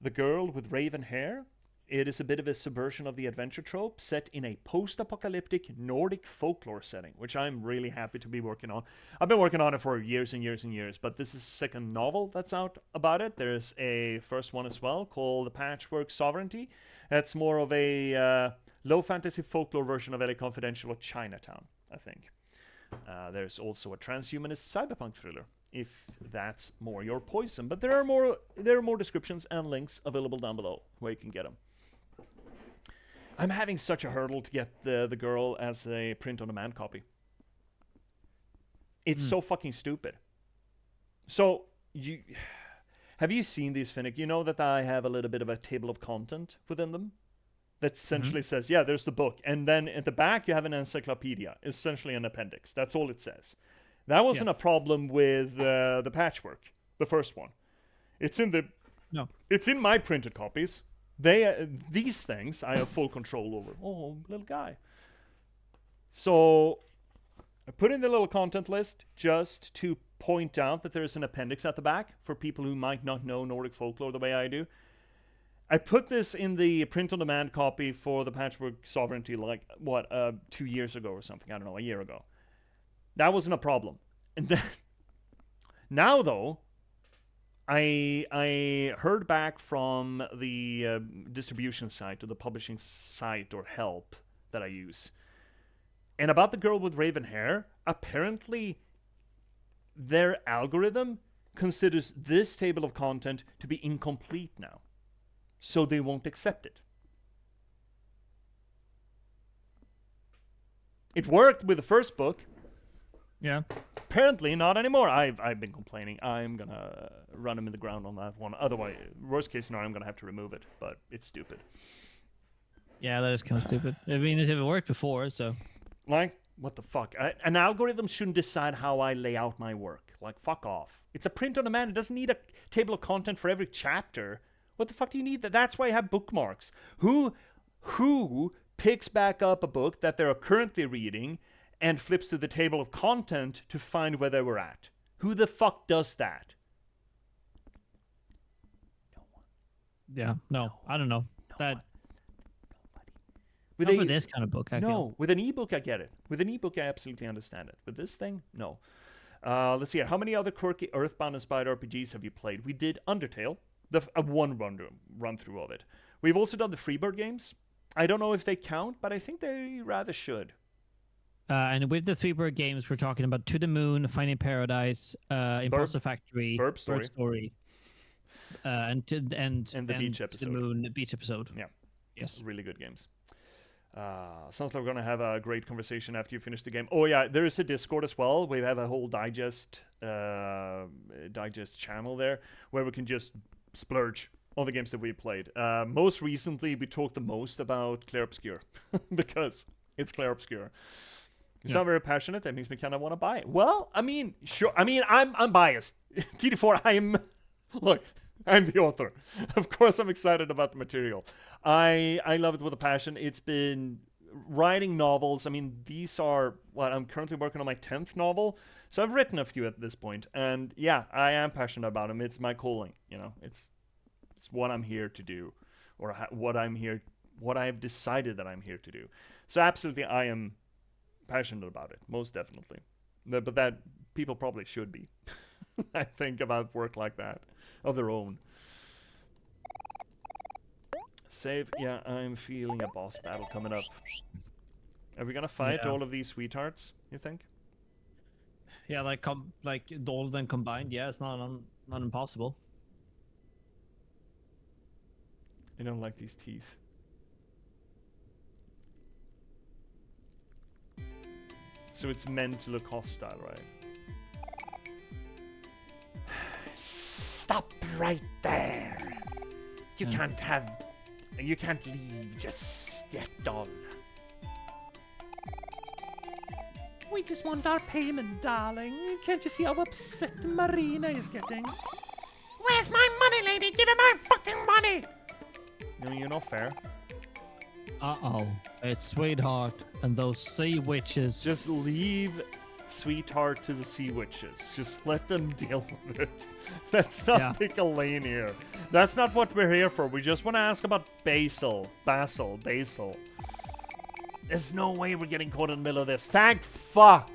[SPEAKER 1] The Girl with Raven Hair. It is a bit of a subversion of the adventure trope set in a post-apocalyptic Nordic folklore setting, which I'm really happy to be working on. I've been working on it for years and years and years, but this is the second novel that's out about it. There's a first one as well called Patchwork Sovereignty. That's more of a low fantasy folklore version of LA Confidential or Chinatown, I think. There's also a transhumanist cyberpunk thriller, if that's more your poison. But there are more descriptions and links available down below where you can get them. I'm having such a hurdle to get the Girl as a print-on-demand copy. It's so fucking stupid. So, have you seen these, Finnick? You know that I have a little bit of a table of content within them? That essentially says, yeah, there's the book. And then at the back, you have an encyclopedia. Essentially an appendix. That's all it says. That wasn't a problem with the Patchwork, the first one. It's in my printed copies. These things I have full control over. Oh, little guy. So I put in the little content list just to point out that there's an appendix at the back for people who might not know Nordic folklore the way I do. I put this in the print-on-demand copy for the Patchwork Sovereignty 2 years ago or something. I don't know, a year ago. That wasn't a problem. And then now though, I heard back from the distribution site or the publishing site or help that I use. And about the Girl with Raven Hair, apparently their algorithm considers this table of content to be incomplete now. So they won't accept it. It worked with the first book.
[SPEAKER 2] Yeah.
[SPEAKER 1] Apparently not anymore. I've been complaining. I'm gonna run him in the ground on that one. Otherwise, worst case scenario, I'm gonna have to remove it. But it's stupid.
[SPEAKER 2] Yeah, that is kind of stupid. I mean, it worked before, so.
[SPEAKER 1] Like, what the fuck? An algorithm shouldn't decide how I lay out my work. Like, fuck off. It's a print-on-demand. It doesn't need a table of content for every chapter. What the fuck do you need? That's why I have bookmarks. Who picks back up a book that they're currently reading and flips to the table of content to find where they were at? Who the fuck does that? No one.
[SPEAKER 2] Yeah, no, I don't know.
[SPEAKER 1] Nobody.
[SPEAKER 2] Not for this kind of book, I feel.
[SPEAKER 1] With an ebook, I get it. With an ebook, I absolutely understand it. With this thing, no. Let's see here. How many other quirky Earthbound-inspired RPGs have you played? We did Undertale, one run-through of it. We've also done the Freebird games. I don't know if they count, but I think they rather should.
[SPEAKER 2] And with the Freebird games, we're talking about To the Moon, Finding Paradise, Impulsive Factory,
[SPEAKER 1] Burp Story.
[SPEAKER 2] And the Beach
[SPEAKER 1] episode.
[SPEAKER 2] To the Moon, the Beach episode.
[SPEAKER 1] Yeah.
[SPEAKER 2] Yes.
[SPEAKER 1] Really good games. Sounds like we're going to have a great conversation after you finish the game. Oh, yeah, there is a Discord as well. We have a whole digest channel there where we can just splurge all the games that we played. Most recently, we talked the most about Clair Obscur because it's Clair Obscur. It's not very passionate. That makes me kind of want to buy it. Well, I mean, sure. I mean, I'm biased. TD4, look, I'm the author. Of course, I'm excited about the material. I love it with a passion. It's been writing novels. I mean, these are what I'm currently working on my 10th novel. So I've written a few at this point, and yeah, I am passionate about them. It's my calling, you know. It's what I'm here to do, or what I've decided that I'm here to do. So absolutely, I am passionate about it, most definitely. But that people probably should be. I think about work like that of their own. Save. Yeah, I'm feeling a boss battle coming up. Are we gonna fight all of these sweethearts, you think?
[SPEAKER 2] Yeah, like all of them combined. Yeah, it's not impossible.
[SPEAKER 1] I don't like these teeth. So it's meant to look hostile, right?
[SPEAKER 4] Stop right there. You can't leave just yet, doll.
[SPEAKER 3] We just want our payment, darling. Can't you see how upset Marina is getting?
[SPEAKER 4] Where's my money, lady? Give me my fucking money!
[SPEAKER 1] No, you're not fair.
[SPEAKER 2] Uh-oh. It's Sweetheart and those sea witches.
[SPEAKER 1] Just leave Sweetheart to the sea witches. Just let them deal with it. Let's not pick a lane here. That's not what we're here for. We just want to ask about Basil. There's no way we're getting caught in the middle of this. Thank fuck.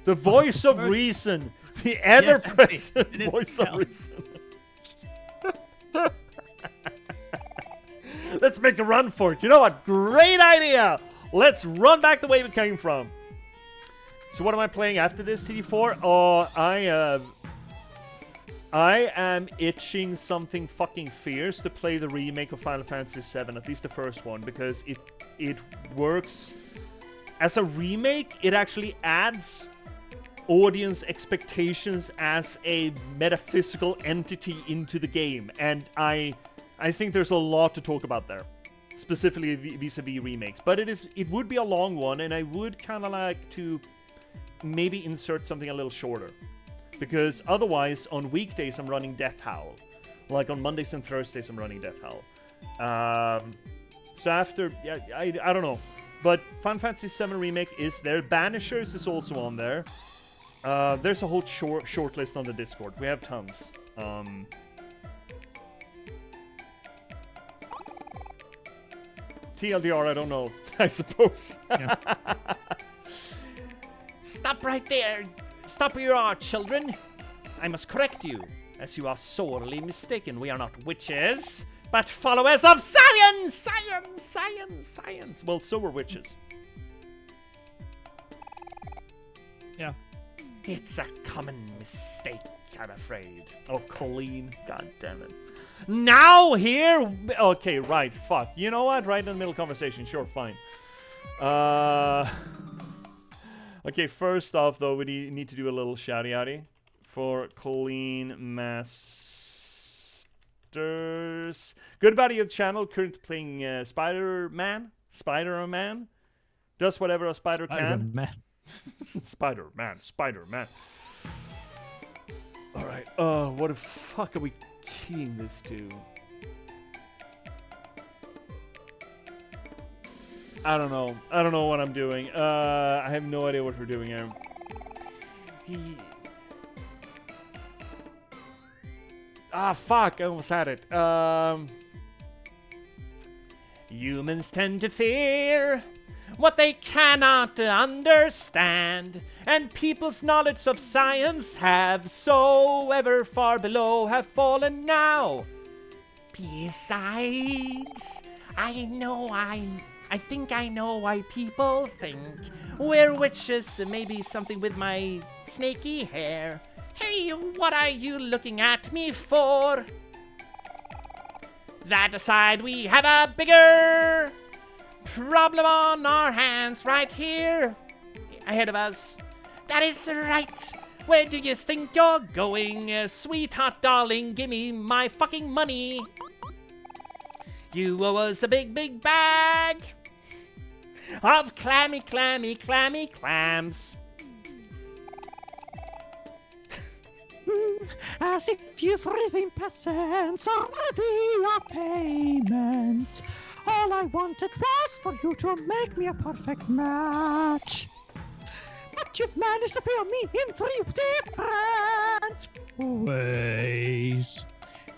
[SPEAKER 1] The voice of reason. The ever-present voice of reason. Let's make a run for it. You know what? Great idea. Let's run back the way we came from. So what am I playing after this, TD4? Oh, I am itching something fucking fierce to play the remake of Final Fantasy VII, at least the first one, because it works. As a remake, it actually adds audience expectations as a metaphysical entity into the game, and I think there's a lot to talk about there, specifically vis-a-vis remakes. But it would be a long one, and I would kind of like to maybe insert something a little shorter, because otherwise on weekdays I'm running Death Howl, like on Mondays and Thursdays I'm running Death Howl. So after, yeah, I don't know, but Final Fantasy VII Remake is there. Banishers is also on there. There's a whole short list on the Discord. We have tons. TLDR, I don't know. I suppose.
[SPEAKER 2] Yeah.
[SPEAKER 4] Stop right there. Stop where you are, children. I must correct you, as you are sorely mistaken. We are not witches, but followers of science! Science, science, science.
[SPEAKER 1] Well, so were witches.
[SPEAKER 2] Yeah.
[SPEAKER 4] It's a common mistake, I'm afraid.
[SPEAKER 1] Oh, Colleen. God damn it.
[SPEAKER 4] Now here...
[SPEAKER 1] Okay, right. Fuck. You know what? Right in the middle conversation. Sure, fine. Okay, first off, though, we need to do a little shouty-outy for Colleen Masters. Good buddy of the channel, currently playing Spider-Man. Spider-Man. Does whatever a spider can. Spider-Man. Spider-Man. Alright, what the fuck are we keying this to? I don't know. I don't know what I'm doing. I have no idea what we're doing here. Fuck. I almost had it.
[SPEAKER 4] Humans tend to fear what they cannot understand, and people's knowledge of science have so ever far below have fallen now. Besides, I think I know why people think we're witches. Maybe something with my snaky hair. Hey, what are you looking at me for? That aside, we have a bigger problem on our hands right here ahead of us. That is right. Where do you think you're going? Sweetheart, darling, give me my fucking money. You owe us a big, big bag of clammy, clammy, clammy clams.
[SPEAKER 3] As if you 3% are worthy of payment. All I wanted was for you to make me a perfect match. But you've managed to fail me in 3 different ways.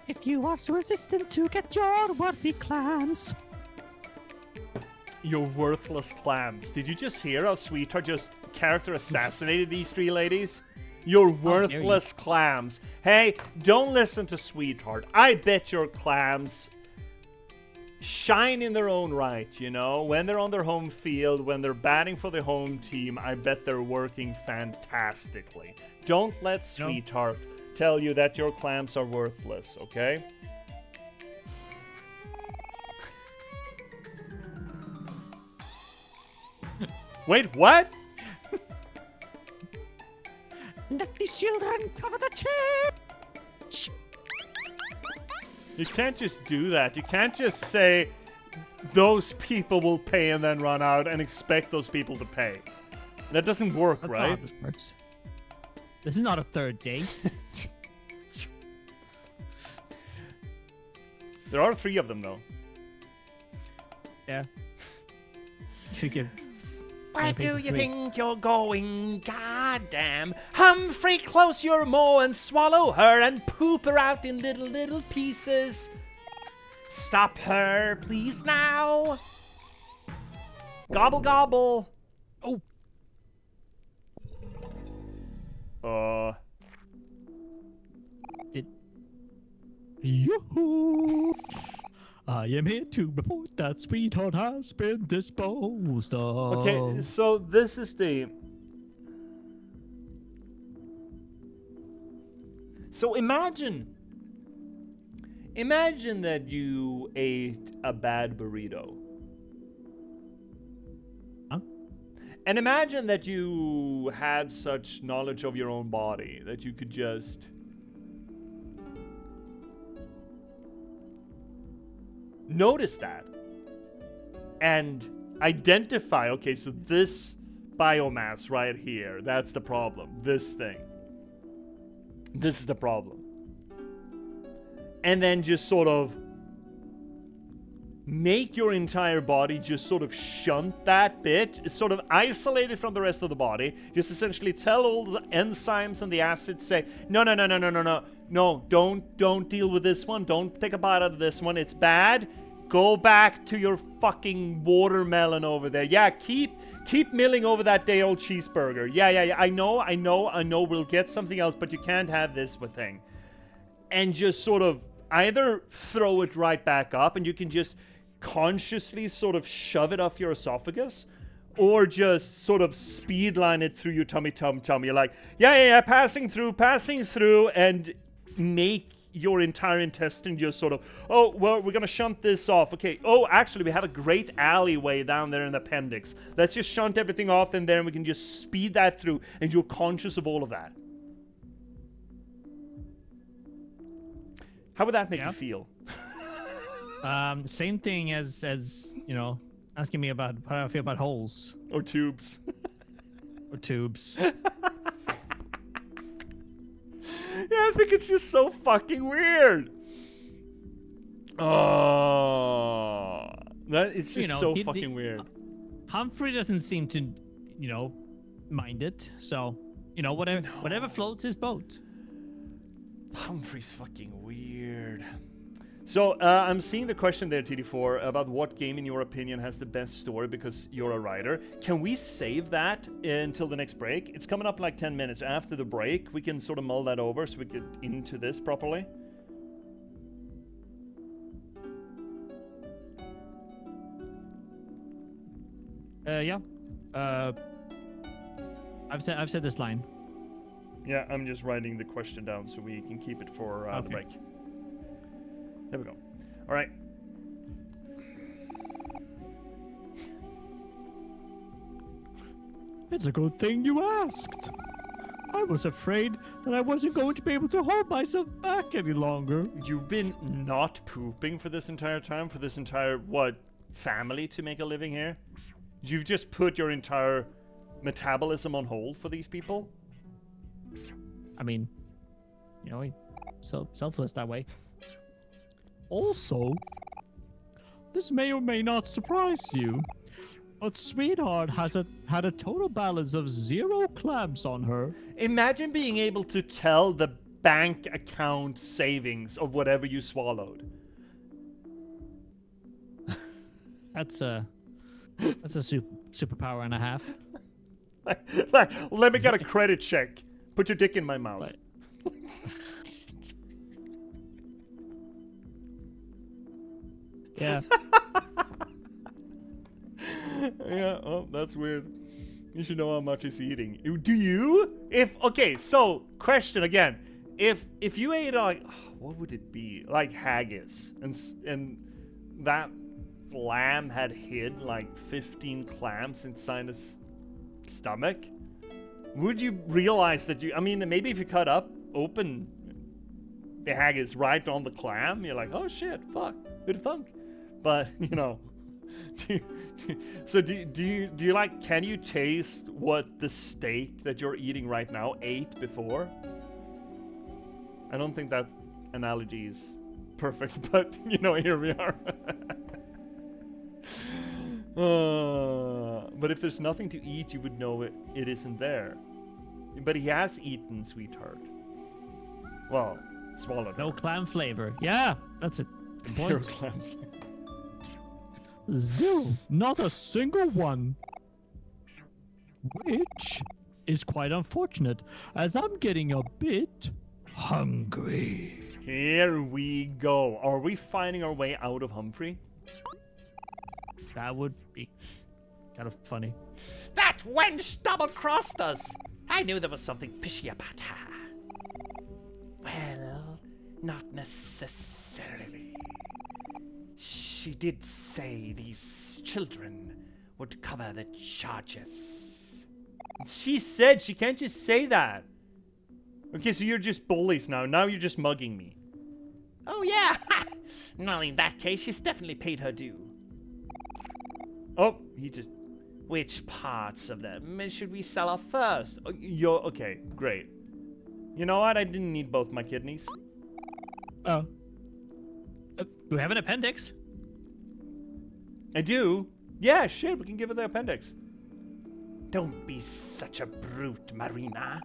[SPEAKER 3] If you are so resistant to get your worthy clams.
[SPEAKER 1] Your worthless clams. Did you just hear how Sweetheart just character assassinated these 3 ladies? Your worthless clams. Hey, don't listen to Sweetheart. I bet your clams shine in their own right, you know? When they're on their home field, when they're batting for the home team, I bet they're working fantastically. Don't let Sweetheart tell you that your clams are worthless, okay? Wait, what?
[SPEAKER 3] Let these children cover the change.
[SPEAKER 1] You can't just do that. You can't just say those people will pay and then run out and expect those people to pay. That doesn't work,
[SPEAKER 2] That's
[SPEAKER 1] right?
[SPEAKER 2] not how this works. This is not a third date.
[SPEAKER 1] There are 3 of them, though.
[SPEAKER 2] Yeah. Should give.
[SPEAKER 4] Where do you think you're going? Goddamn. Humphrey, close your maw and swallow her and poop her out in little pieces. Stop her, please now.
[SPEAKER 1] Gobble, gobble.
[SPEAKER 2] Oh. Yoo-hoo! I am here to report that Sweetheart has been disposed of.
[SPEAKER 1] Okay, so this is the... So imagine that you ate a bad burrito.
[SPEAKER 2] Huh?
[SPEAKER 1] And imagine that you had such knowledge of your own body that you could just notice that and identify, okay, so this biomass right here, that's the problem. This thing. This is the problem. And then just sort of make your entire body just sort of shunt that bit. It's sort of isolated from the rest of the body. Just essentially tell all the enzymes and the acids, say, no, don't deal with this one. Don't take a bite out of this one. It's bad. Go back to your fucking watermelon over there. Yeah, keep milling over that day-old cheeseburger. Yeah. I know. We'll get something else, but you can't have this thing. And just sort of either throw it right back up and you can just consciously sort of shove it off your esophagus, or just sort of speed line it through your tummy. You're like, yeah, passing through, and make your entire intestine just sort of, oh, well, we're gonna shunt this off. Okay, oh, actually, we have a great alleyway down there in the appendix. Let's just shunt everything off in there and we can just speed that through, and you're conscious of all of that. How would that make you feel?
[SPEAKER 2] Same thing as you know, asking me about how I feel about holes
[SPEAKER 1] Or tubes.
[SPEAKER 2] or tubes.
[SPEAKER 1] Yeah, I think it's just so fucking weird. Oh, it's just so fucking weird.
[SPEAKER 2] Humphrey doesn't seem to, you know, mind it. So, you know, whatever floats his boat.
[SPEAKER 1] Humphrey's fucking weird. So, I'm seeing the question there, TD4, about what game, in your opinion, has the best story because you're a writer. Can we save that until the next break? It's coming up like 10 minutes. After the break, we can sort of mull that over so we get into this properly.
[SPEAKER 2] Yeah. I've said this line.
[SPEAKER 1] Yeah, I'm just writing the question down so we can keep it for the break. There we go. All right.
[SPEAKER 3] It's a good thing you asked. I was afraid that I wasn't going to be able to hold myself back any longer.
[SPEAKER 1] You've been not pooping for this entire time, for this entire, what, family to make a living here? You've just put your entire metabolism on hold for these people?
[SPEAKER 2] I mean, you know, so selfless that way.
[SPEAKER 3] Also, this may or may not surprise you, but Sweetheart had a total balance of 0 clams on her.
[SPEAKER 1] Imagine being able to tell the bank account savings of whatever you swallowed.
[SPEAKER 2] That's a superpower and a half.
[SPEAKER 1] Like, let me get a credit check. Put your dick in my mouth.
[SPEAKER 2] Yeah.
[SPEAKER 1] Yeah, oh, that's weird. You should know how much he's eating. Do you? Okay, so question again. If you ate like, what would it be? Like haggis, and that lamb had hid like 15 clams inside his stomach, would you realize that I mean, maybe if you cut open the haggis right on the clam, you're like, oh shit, fuck, who'd thunk? But, you know, do you like, can you taste what the steak that you're eating right now ate before? I don't think that analogy is perfect, but, you know, here we are. But if there's nothing to eat, you would know it isn't there. But he has eaten Sweetheart. Well, swallowed.
[SPEAKER 2] No clam flavor. Yeah, that's it.
[SPEAKER 1] Zero clam flavor.
[SPEAKER 3] 0, not a single one. Which is quite unfortunate, as I'm getting a bit hungry.
[SPEAKER 1] Here we go. Are we finding our way out of Humphrey?
[SPEAKER 2] That would be kind of funny.
[SPEAKER 4] That wench double-crossed us. I knew there was something fishy about her. Well, not necessarily. She did say these children would cover the charges.
[SPEAKER 1] She said she can't just say that. Okay, so you're just bullies now. Now you're just mugging me.
[SPEAKER 4] Oh, yeah. Well, in that case, she's definitely paid her due.
[SPEAKER 1] Oh, he just...
[SPEAKER 4] Which parts of them should we sell off first?
[SPEAKER 1] Oh, okay, great. You know what? I didn't need both my kidneys.
[SPEAKER 2] Oh. We have an appendix.
[SPEAKER 1] I do? Yeah, shit, we can give her the appendix.
[SPEAKER 4] Don't be such a brute, Marina.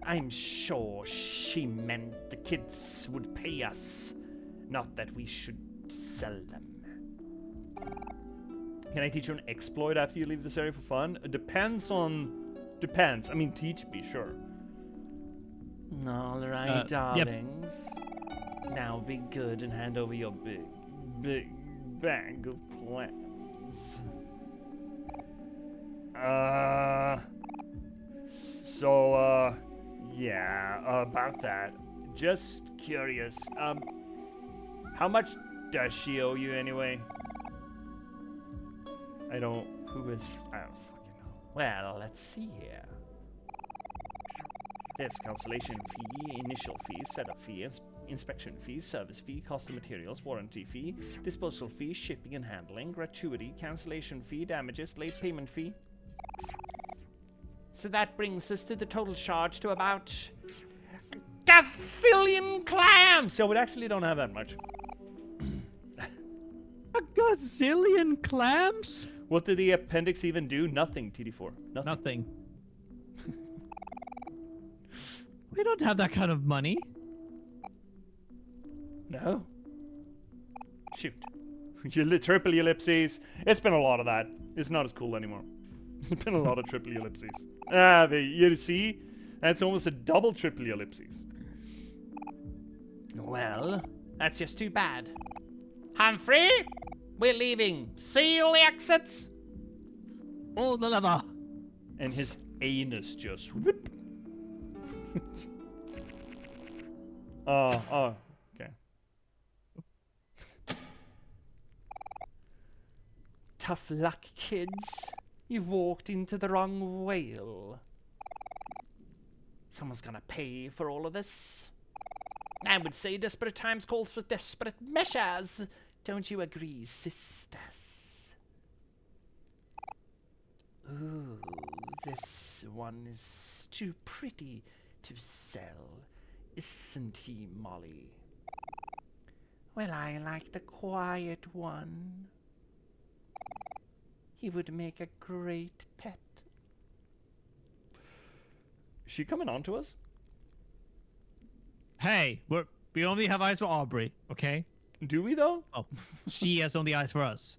[SPEAKER 4] I'm sure she meant the kids would pay us, not that we should sell them.
[SPEAKER 1] Can I teach you an exploit after you leave this area for fun? It depends. I mean, teach me, sure.
[SPEAKER 4] All right, darlings. Yep. Now be good and hand over your big bag of clams.
[SPEAKER 1] Yeah, about that. Just curious, how much does she owe you anyway? I don't fucking know.
[SPEAKER 4] Well, let's see here.
[SPEAKER 1] There's cancellation fee, initial fee, setup fee, inspection fee, service fee, cost of materials, warranty fee, disposal fee, shipping and handling, gratuity, cancellation fee, damages, late payment fee.
[SPEAKER 4] So that brings us to the total charge to about a gazillion clams!
[SPEAKER 1] So we actually don't have that much.
[SPEAKER 3] A gazillion clams?
[SPEAKER 1] What did the appendix even do? Nothing, TD4.
[SPEAKER 2] Nothing.
[SPEAKER 3] We don't have that kind of money.
[SPEAKER 1] No. Shoot. Triple ellipses. It's been a lot of that. It's not as cool anymore. It's been a lot of triple ellipses. You see? That's almost a double triple ellipses.
[SPEAKER 4] Well, that's just too bad. Humphrey, we're leaving. Seal the exits.
[SPEAKER 2] Oh, the lever.
[SPEAKER 1] And his anus just whoop. Okay.
[SPEAKER 4] Tough luck, kids. You've walked into the wrong whale. Someone's gonna pay for all of this. I would say desperate times calls for desperate measures. Don't you agree, sisters? Ooh, this one is too pretty to sell, isn't he, Molly? Well, I like the quiet one. He would make a great pet.
[SPEAKER 1] Is she coming on to us?
[SPEAKER 2] Hey, we only have eyes for Aubrey, okay?
[SPEAKER 1] Do we though?
[SPEAKER 2] Oh, she has only eyes for us.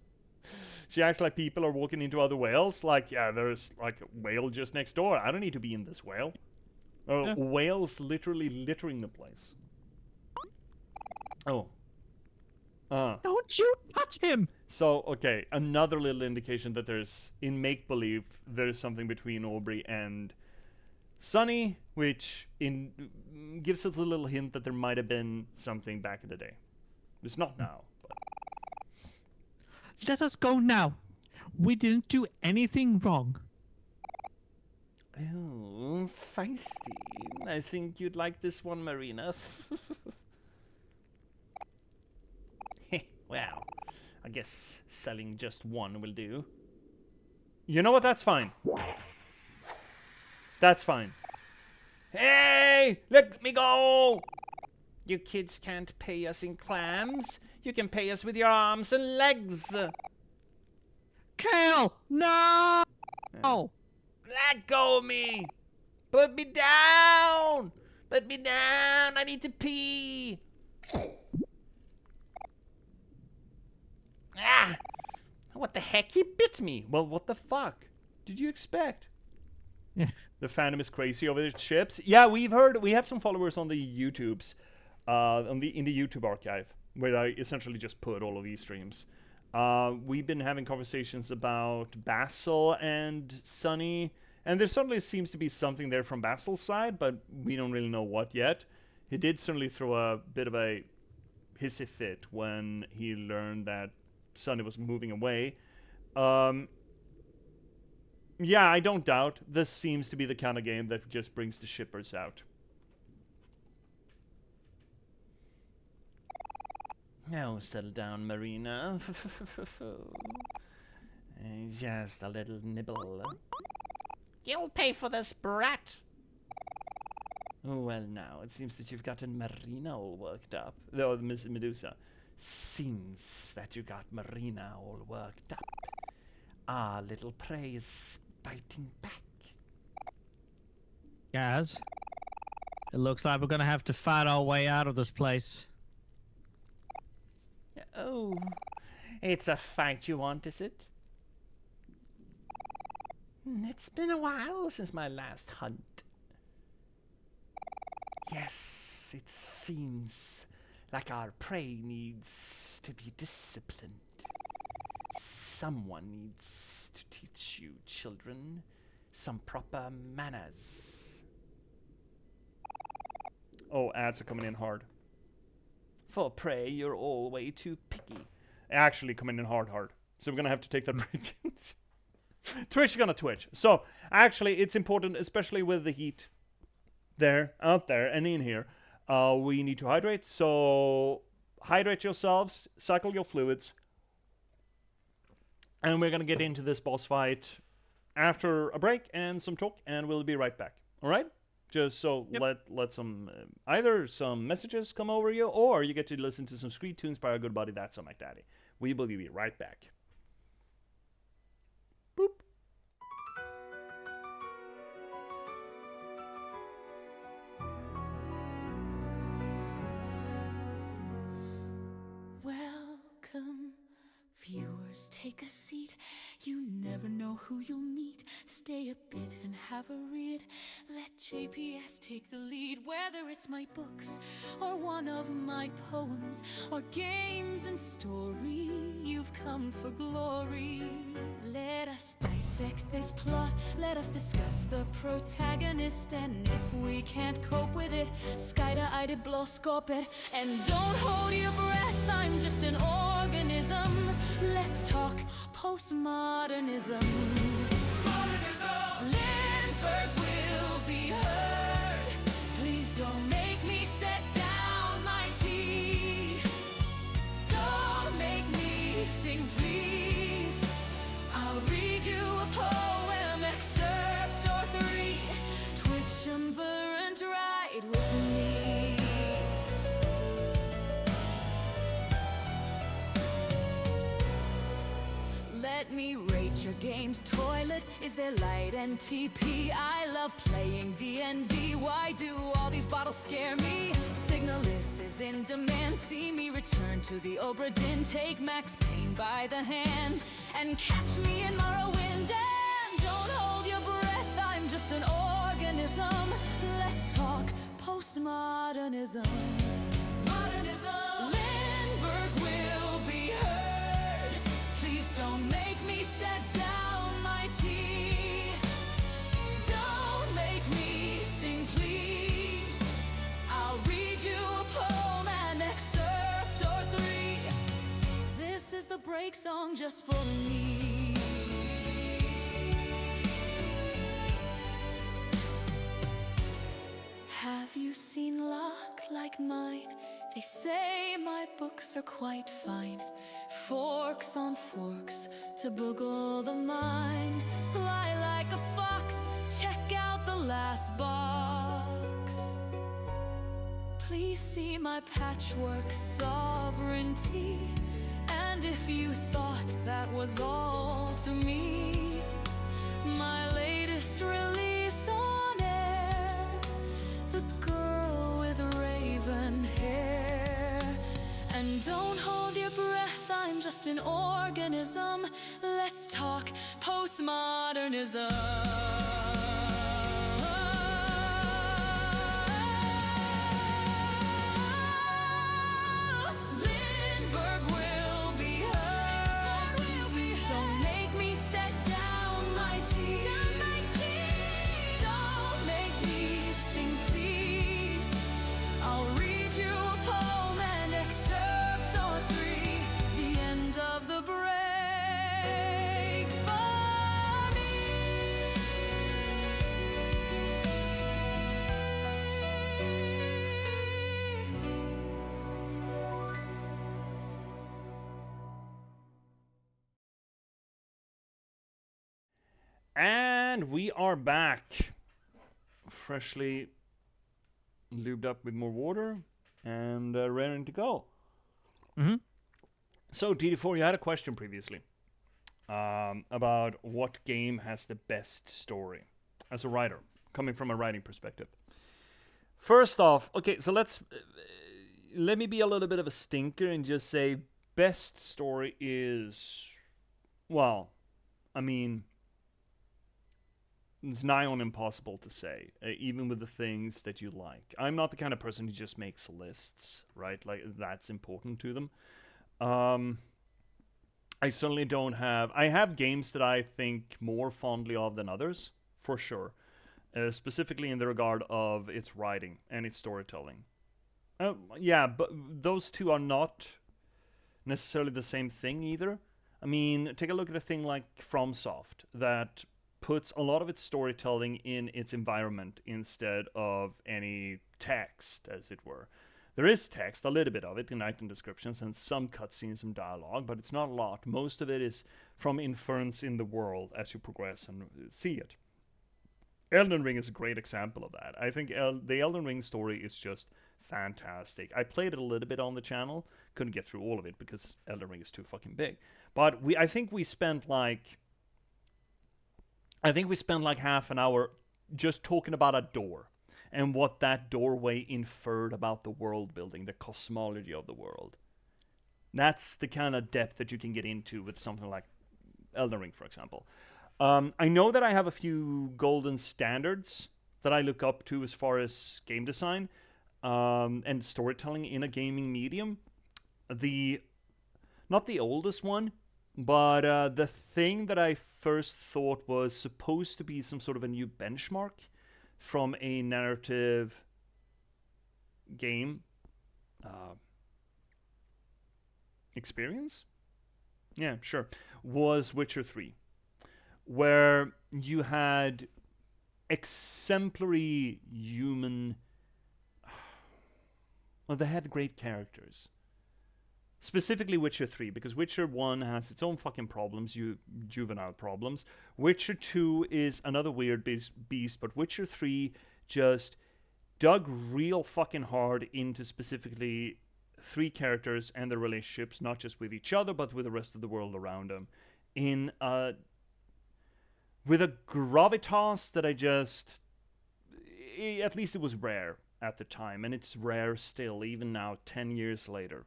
[SPEAKER 1] She acts like people are walking into other whales. Like, yeah, there's like a whale just next door. I don't need to be in this whale.
[SPEAKER 2] Yeah.
[SPEAKER 1] Whales literally littering the place. Oh.
[SPEAKER 2] Don't you touch him!
[SPEAKER 1] So, okay, another little indication that there's, in make-believe, there's something between Aubrey and Sunny, which gives us a little hint that there might have been something back in the day. It's not now. But.
[SPEAKER 2] Let us go now. We didn't do anything wrong.
[SPEAKER 4] Oh, feisty. I think you'd like this one, Marina. Well, I guess selling just one will do.
[SPEAKER 1] You know what? That's fine. That's fine.
[SPEAKER 4] Hey! Let me go! You kids can't pay us in clams. You can pay us with your arms and legs.
[SPEAKER 2] Kale! No! Oh!
[SPEAKER 4] Let go of me! Put me down! Put me down! I need to pee! Ah! What the heck? He bit me!
[SPEAKER 1] Well, what the fuck did you expect?
[SPEAKER 2] Yeah.
[SPEAKER 1] The fandom is crazy over the ships. Yeah, we have some followers on the YouTubes, in the YouTube archive, where I essentially just put all of these streams. We've been having conversations about Basil and Sunny, and there certainly seems to be something there from Basil's side, but we don't really know what yet. He did certainly throw a bit of a hissy fit when he learned that Sunny was moving away. Yeah, I don't doubt. This seems to be the kind of game that just brings the shippers out.
[SPEAKER 4] Now settle down, Marina. Just a little nibble. You'll pay for this, brat. Oh, well, now, it seems that you've gotten Marina all worked up. Oh, Miss Medusa. Seems that you got Marina all worked up. Our little prey is biting back.
[SPEAKER 2] Guys, it looks like we're gonna have to fight our way out of this place.
[SPEAKER 4] Oh, it's a fight you want, is it? It's been a while since my last hunt. Yes, it seems like our prey needs to be disciplined. Someone needs to teach you, children, some proper manners.
[SPEAKER 1] Oh, ads are coming in hard.
[SPEAKER 4] For prey, you're all way too picky.
[SPEAKER 1] Actually coming in hard. So we're gonna have to take that break. Twitch is gonna twitch. So actually, it's important, especially with the heat out there, and in here. We need to hydrate. So hydrate yourselves, cycle your fluids, and we're gonna get into this boss fight after a break and some talk, and we'll be right back. All right? Just so let some either some messages come over you, or you get to listen to some screen tunes by our good buddy That's So McDaddy. We will be right back. Boop.
[SPEAKER 5] Welcome, viewers, take a seat. You never know who you'll meet. Stay a bit and have a read. Let J.P.S take the lead. Whether it's my books or one of my poems or games and story, you've come for glory. Let us dissect this plot. Let us discuss the protagonist. And if we can't cope with it, skida-ide bloskop it. And don't hold your breath, I'm just an organism. Let's talk postmodernism. Lindberg will be heard. me rate your game's toilet. Is there light and TP? I love playing D&D. Why do all these bottles scare me? Signalis is in demand. See me return to the Obra Dinn. Take Max Payne by the hand and catch me in Morrowind. And don't hold your breath, I'm just an organism. Let's talk postmodernism. Modernism. Lindberg will be heard. Please don't make me set down my tea. Don't make me sing, please. I'll read you a poem, an excerpt or three. This is the break song just for me. Have you seen luck like mine? They say my books are quite fine. Forks on forks to boggle the mind. Sly like a fox, check out the last box. Please see my Patchwork Sovereignty. And if you thought that was all to me, my latest release on air, The Girl with Raven Hair. And don't hold your breath, I'm just an organism. Let's talk postmodernism. Lindberg will be heard. Don't make me set down my tea. Don't make me sing, please. I'll read you a poem, an excerpt or three. The end of the break for me.
[SPEAKER 1] And we are back, freshly lubed up with more water and ready to go.
[SPEAKER 2] Mhm.
[SPEAKER 1] So, DD4, you had a question previously about what game has the best story as a writer, coming from a writing perspective. First off, okay, so let me be a little bit of a stinker and just say best story is, well, I mean, it's nigh on impossible to say, even with the things that you like. I'm not the kind of person who just makes lists, right? Like, that's important to them. I certainly don't have... I have games that I think more fondly of than others, for sure. Specifically in the regard of its writing and its storytelling. Yeah, but those two are not necessarily the same thing either. I mean, take a look at a thing like FromSoft that puts a lot of its storytelling in its environment instead of any text, as it were. There is text, a little bit of it, in item descriptions and some cutscenes, some dialogue, but it's not a lot. Most of it is from inference in the world as you progress and see it. Elden Ring is a great example of that. I think the Elden Ring story is just fantastic. I played it a little bit on the channel, couldn't get through all of it because Elden Ring is too fucking big. But I think we spent like half an hour just talking about a door and what that doorway inferred about the world building, the cosmology of the world. That's the kind of depth that you can get into with something like Elden Ring, for example. I know that I have a few golden standards that I look up to as far as game design and storytelling in a gaming medium. Not the oldest one, but the thing that I first thought was supposed to be some sort of a new benchmark from a narrative game experience? Yeah, sure. Was Witcher 3. Where you had exemplary human... Well, they had great characters. Specifically Witcher 3, because Witcher 1 has its own fucking problems, juvenile problems. Witcher 2 is another weird beast, but Witcher 3 just dug real fucking hard into specifically 3 characters and their relationships, not just with each other, but with the rest of the world around them. in with a gravitas that at least it was rare at the time, and it's rare still, even now, 10 years later.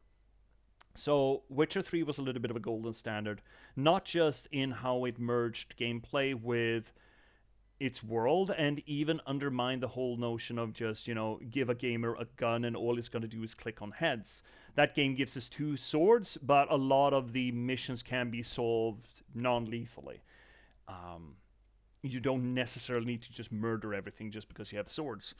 [SPEAKER 1] So Witcher 3 was a little bit of a golden standard, not just in how it merged gameplay with its world and even undermined the whole notion of just, give a gamer a gun and all it's going to do is click on heads. That game gives us 2 swords, but a lot of the missions can be solved non-lethally. You don't necessarily need to just murder everything just because you have swords.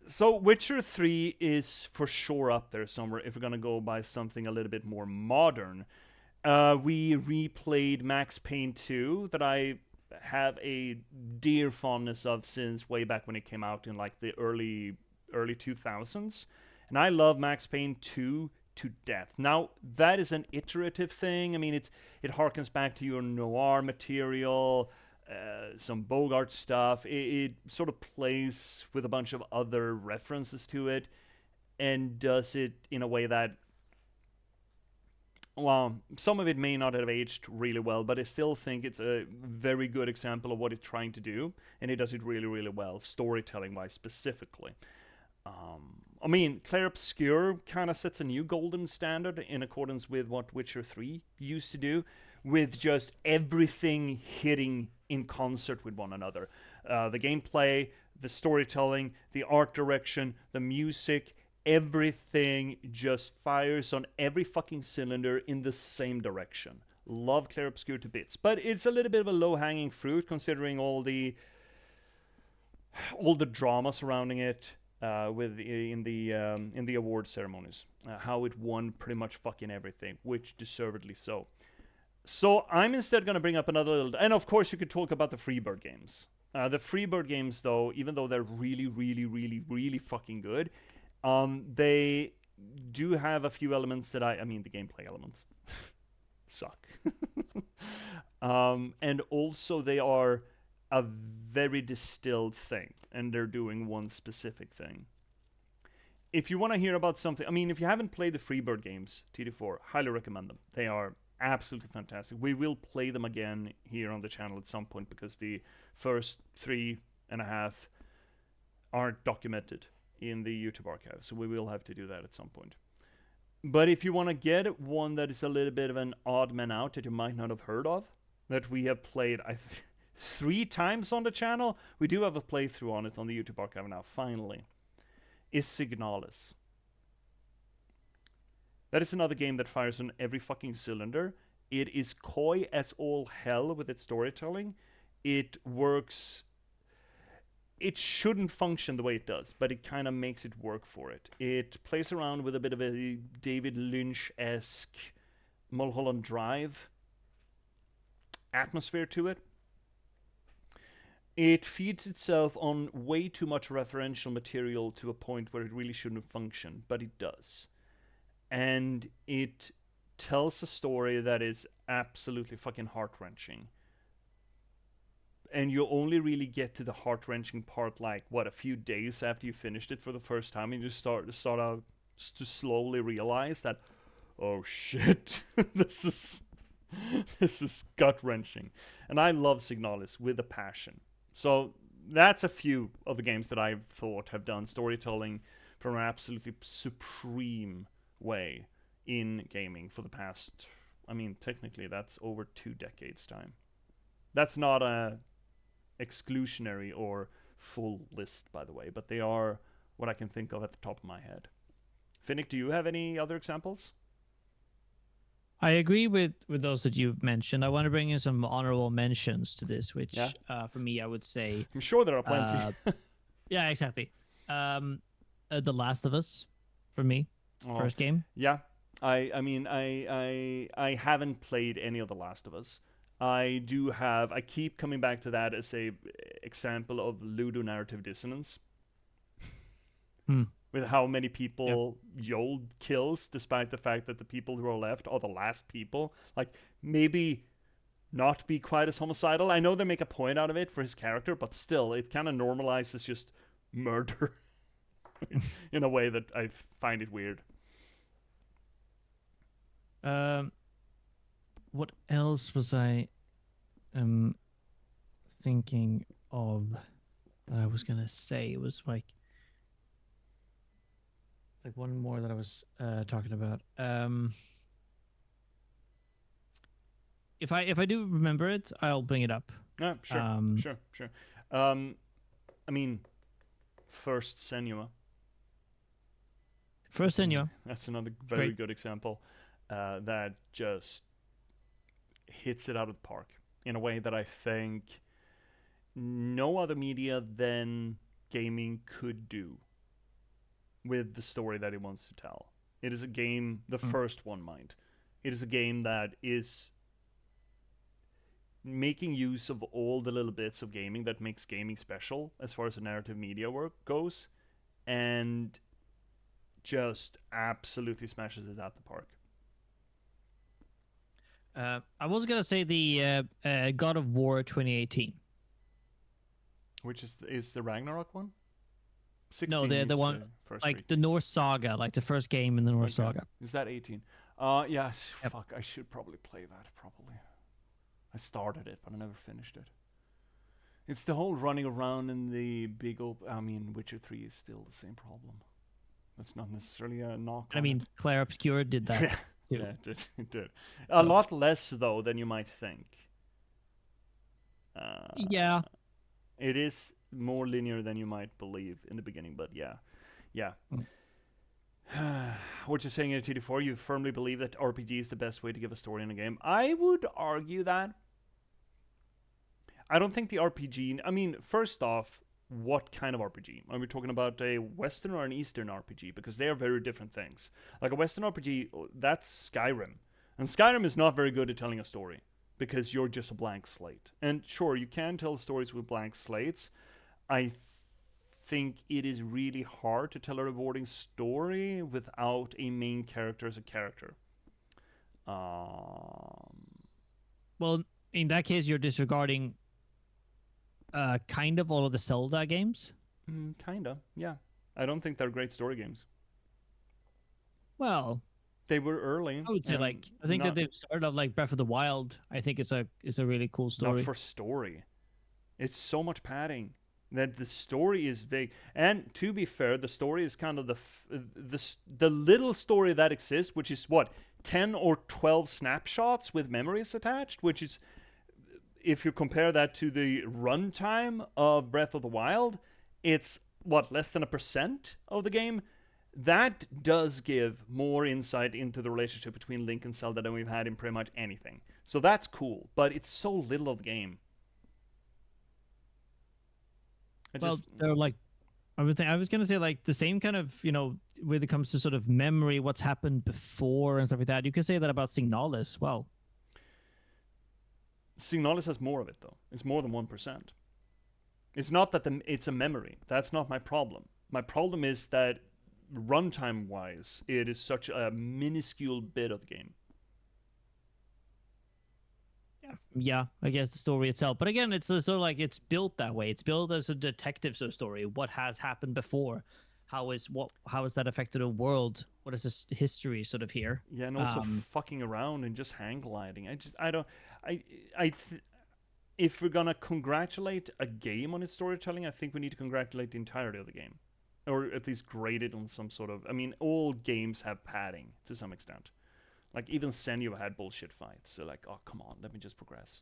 [SPEAKER 1] So Witcher 3 is for sure up there somewhere if we're going to go by something a little bit more modern. We replayed Max Payne 2 that I have a dear fondness of since way back when it came out in like the early 2000s. And I love Max Payne 2 to death. Now, that is an iterative thing. I mean, it harkens back to your noir material, some Bogart stuff. It sort of plays with a bunch of other references to it and does it in a way that, well, some of it may not have aged really well, but I still think it's a very good example of what it's trying to do, and it does it really, really well, storytelling-wise specifically. I mean, Clair Obscur kind of sets a new golden standard in accordance with what Witcher 3 used to do, with just everything hitting in concert with one another. The gameplay, the storytelling, the art direction, the music, everything just fires on every fucking cylinder in the same direction. Love Clair Obscur to bits, but it's a little bit of a low-hanging fruit considering all the drama surrounding it in the award ceremonies. How it won pretty much fucking everything, which deservedly so. So I'm instead going to bring up another little... And of course you could talk about the Freebird games. The Freebird games, though, even though they're really, really, really, really fucking good, they do have a few elements that I mean, the gameplay elements suck. And also they are a very distilled thing, and they're doing one specific thing. If you want to hear about something, I mean, if you haven't played the Freebird games, TD4, highly recommend them. They are absolutely fantastic. We will play them again here on the channel at some point because the first 3.5 aren't documented in the YouTube archive, so we will have to do that at some point. But if you want to get one that is a little bit of an odd man out that you might not have heard of, that we have played 3 times on the channel, we do have a playthrough on it on the YouTube archive now, finally, is Signalis. That is another game that fires on every fucking cylinder. It is coy as all hell with its storytelling. It works... It shouldn't function the way it does, but it kind of makes it work for it. It plays around with a bit of a David Lynch-esque Mulholland Drive atmosphere to it. It feeds itself on way too much referential material to a point where it really shouldn't function, but it does. And it tells a story that is absolutely fucking heart-wrenching. And you only really get to the heart-wrenching part, like, a few days after you finished it for the first time, and you start to slowly realize that, oh shit, this is gut-wrenching. And I love Signalis with a passion. So that's a few of the games that I've thought have done storytelling from an absolutely supreme way in gaming for the past, I mean, technically that's over 2 decades time. That's not a exclusionary or full list, by the way, but they are what I can think of at the top of my head. Finnick, do you have any other examples?
[SPEAKER 2] I agree with those that you've mentioned. I want to bring in some honorable mentions to this, which for me, I would say...
[SPEAKER 1] I'm sure there are plenty.
[SPEAKER 2] Yeah, exactly. The Last of Us, for me, first game.
[SPEAKER 1] Yeah, I mean, I haven't played any of The Last of Us. I keep coming back to that as a example of ludonarrative dissonance. With how many people Joel kills, despite the fact that the people who are left are the last people. Like, maybe not be quite as homicidal. I know they make a point out of it for his character, but still, it kind of normalizes just murder in a way that I find it weird.
[SPEAKER 2] what else was I thinking of that I was gonna say? It was like one more that I was talking about. If I do remember it, I'll bring it up.
[SPEAKER 1] Yeah, sure,
[SPEAKER 2] Um,
[SPEAKER 1] sure. I mean, first Senua.
[SPEAKER 2] First Senua.
[SPEAKER 1] That's another very
[SPEAKER 2] Great.
[SPEAKER 1] good example that just hits it out of the park in a way that I think no other media than gaming could do with the story that it wants to tell. It is a game, the first one, mind. It is a game that is making use of all the little bits of gaming that makes gaming special as far as the narrative media work goes, and just absolutely smashes it out the park.
[SPEAKER 2] I was gonna say the God of War 2018.
[SPEAKER 1] Which is the Ragnarok one? 16
[SPEAKER 2] No, the
[SPEAKER 1] is
[SPEAKER 2] one
[SPEAKER 1] first
[SPEAKER 2] like
[SPEAKER 1] three.
[SPEAKER 2] the Norse Saga, like the first game in the Norse Saga.
[SPEAKER 1] Is that 18? Yeah,
[SPEAKER 2] Yep.
[SPEAKER 1] fuck, I should probably play that, probably. I started it, but I never finished it. It's the whole running around in the big I mean, Witcher 3 is still the same problem. That's not necessarily a knock
[SPEAKER 2] I
[SPEAKER 1] on
[SPEAKER 2] mean,
[SPEAKER 1] it.
[SPEAKER 2] Claire Obscure did that.
[SPEAKER 1] Yeah,
[SPEAKER 2] too.
[SPEAKER 1] yeah, it did. A lot less, though, than you might think.
[SPEAKER 2] Yeah.
[SPEAKER 1] It is more linear than you might believe in the beginning, but yeah. What you're saying in TD4, you firmly believe that RPG is the best way to give a story in a game. I would argue that. I don't think the RPG. I mean, first off, what kind of RPG? Are we talking about a Western or an Eastern RPG? Because they are very different things. Like a Western RPG, that's Skyrim. And Skyrim is not very good at telling a story because you're just a blank slate. And sure, you can tell stories with blank slates. I think it is really hard to tell a rewarding story without a main character as a character.
[SPEAKER 2] Well, in that case, you're disregarding kind of all of the Zelda games.
[SPEAKER 1] Kinda, yeah. I don't think they're great story games.
[SPEAKER 2] Well,
[SPEAKER 1] They were early.
[SPEAKER 2] I would say I think that they've started off like Breath of the Wild. I think it's a really cool story.
[SPEAKER 1] Not for story. It's so much padding that the story is vague. And to be fair, the story is kind of the little story that exists, which is what 10 or 12 snapshots with memories attached, which is, if you compare that to the runtime of Breath of the Wild, it's what, less than 1% of the game. That does give more insight into the relationship between Link and Zelda than we've had in pretty much anything. So that's cool, but it's so little of the game.
[SPEAKER 2] They're like, I was gonna say like the same kind of, when it comes to sort of memory, what's happened before and stuff like that. You could say that about Signalis. Well,
[SPEAKER 1] Signalis has more of it though. It's more than 1%. It's not that it's a memory. That's not my problem. My problem is that runtime wise, it is such a minuscule bit of the game.
[SPEAKER 2] Yeah, I guess the story itself. But again, it's sort of like it's built that way. It's built as a detective sort of story. What has happened before? How has that affected the world? What is this history sort of here?
[SPEAKER 1] Yeah, and also fucking around and just hang gliding. If we're gonna congratulate a game on its storytelling, I think we need to congratulate the entirety of the game, or at least grade it on some sort of. I mean, all games have padding to some extent. Like even Senua had bullshit fights. So like, oh come on, let me just progress.